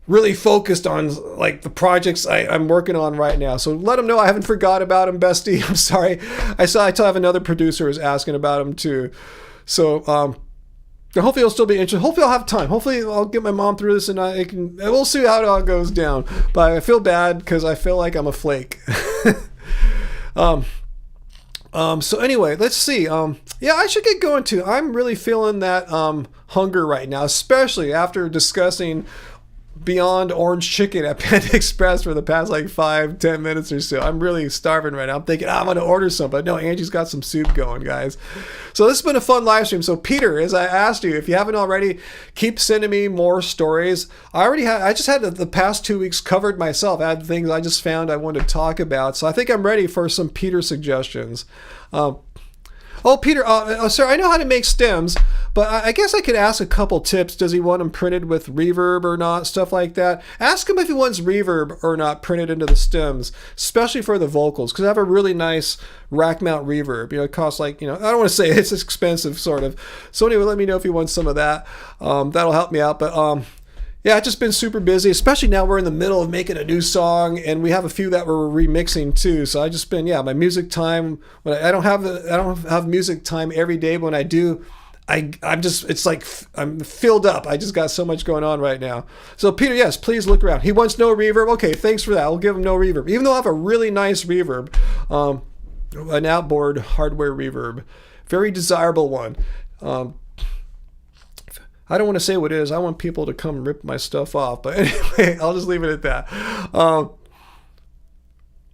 really focused on like the projects I'm working on right now. So let him know I haven't forgot about him, bestie. I'm sorry. I still have another producer who's asking about him too. So hopefully he'll still be interested. Hopefully I'll have time. Hopefully I'll get my mom through this and we'll see how it all goes down. But I feel bad because I feel like I'm a flake. So anyway, let's see. Yeah, I should get going too. I'm really feeling that hunger right now, especially after discussing Beyond Orange Chicken at Panda Express for the past 5-10 minutes or so. I'm really starving right now. I'm thinking I'm going to order some, but no, Angie's got some soup going, guys. So this has been a fun live stream. So Peter, as I asked you, if you haven't already, keep sending me more stories. I just had the past 2 weeks covered myself. I had things I just found I wanted to talk about. So I think I'm ready for some Peter suggestions. Oh, Peter, sir, I know how to make stems, but I guess I could ask a couple tips. Does he want them printed with reverb or not? Stuff like that. Ask him if he wants reverb or not printed into the stems, especially for the vocals, because I have a really nice rack mount reverb. It costs I don't want to say it's expensive, sort of. So anyway, let me know if he wants some of that. That'll help me out. But yeah, I've just been super busy, especially now we're in the middle of making a new song, and we have a few that we're remixing too. So I just been, my music time. When I don't have music time every day, but when I do, it's like I'm filled up. I just got so much going on right now. So Peter, yes, please look around. He wants no reverb. Okay, thanks for that. I'll give him no reverb, even though I have a really nice reverb, an outboard hardware reverb, very desirable one. I don't want to say what it is. I want people to come rip my stuff off. But anyway, I'll just leave it at that.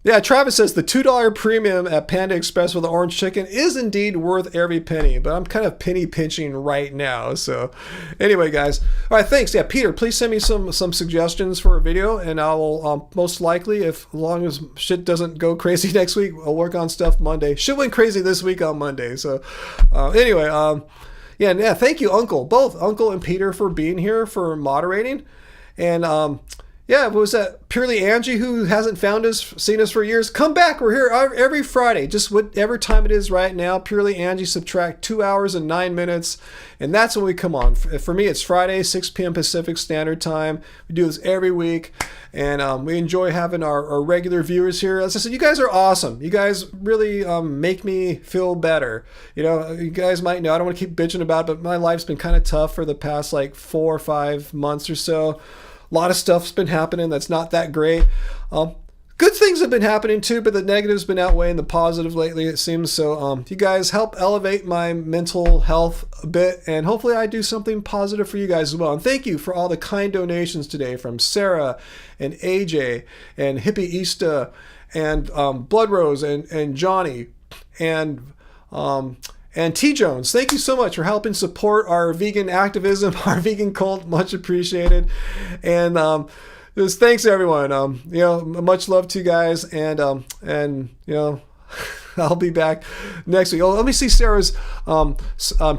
Yeah, Travis says the $2 premium at Panda Express with the orange chicken is indeed worth every penny, but I'm kind of penny pinching right now. So anyway, guys. All right, thanks. Yeah, Peter, please send me some suggestions for a video, and I will most likely, as long as shit doesn't go crazy next week, I'll work on stuff Monday. Shit went crazy this week on Monday. So anyway, yeah, thank you, both Uncle and Peter, for being here, for moderating. And yeah, what was that? Purely Angie, who hasn't seen us for years. Come back. We're here every Friday, just whatever time it is right now. Purely Angie, subtract 2 hours and 9 minutes, and that's when we come on. For me, it's Friday, 6 p.m. Pacific Standard Time. We do this every week, and we enjoy having our regular viewers here. As I said, you guys are awesome. You guys really make me feel better. You know, you guys might know, I don't want to keep bitching about it, but my life's been kind of tough for the past 4 or 5 months or so. A lot of stuff's been happening that's not that great. Good things have been happening too, but the negative's been outweighing the positive lately, it seems. So you guys help elevate my mental health a bit, and hopefully I do something positive for you guys as well. And thank you for all the kind donations today from Sarah and AJ and Hippie Easta and Blood Rose and Johnny and T. Jones. Thank you so much for helping support our vegan activism, our vegan cult. Much appreciated. And just thanks everyone. You know, much love to you guys. And you know, I'll be back next week. Oh, let me see Sarah's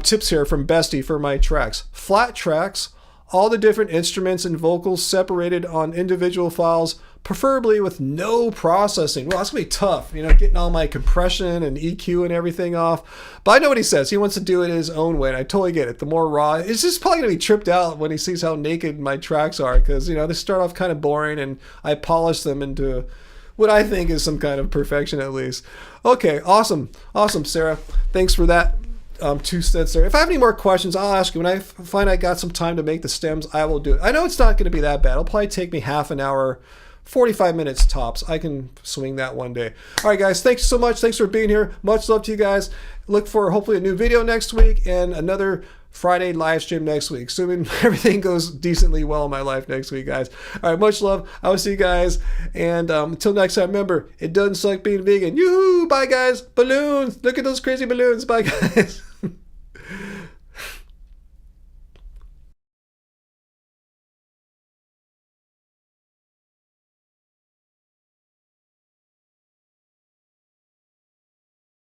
tips here from Bestie for my tracks. Flat tracks, all the different instruments and vocals separated on individual files, preferably with no processing. Well, that's going to be tough, you know, getting all my compression and EQ and everything off. But I know what he says. He wants to do it his own way, and I totally get it. The more raw, it's just probably going to be tripped out when he sees how naked my tracks are, because, you know, they start off kind of boring, and I polish them into what I think is some kind of perfection at least. Okay, awesome, Sarah. Thanks for that. 2 cents there. If I have any more questions, I'll ask you. When I find I got some time to make the stems, I will do it. I know it's not going to be that bad. It'll probably take me half an hour, 45 minutes tops. I can swing that one day. All right, guys. Thanks so much. Thanks for being here. Much love to you guys. Look for hopefully a new video next week and another Friday live stream next week. Assuming everything goes decently well in my life next week, guys. All right, much love. I will see you guys. And until next time, remember, it doesn't suck being vegan. Yoo-hoo! Bye, guys. Balloons. Look at those crazy balloons. Bye, guys.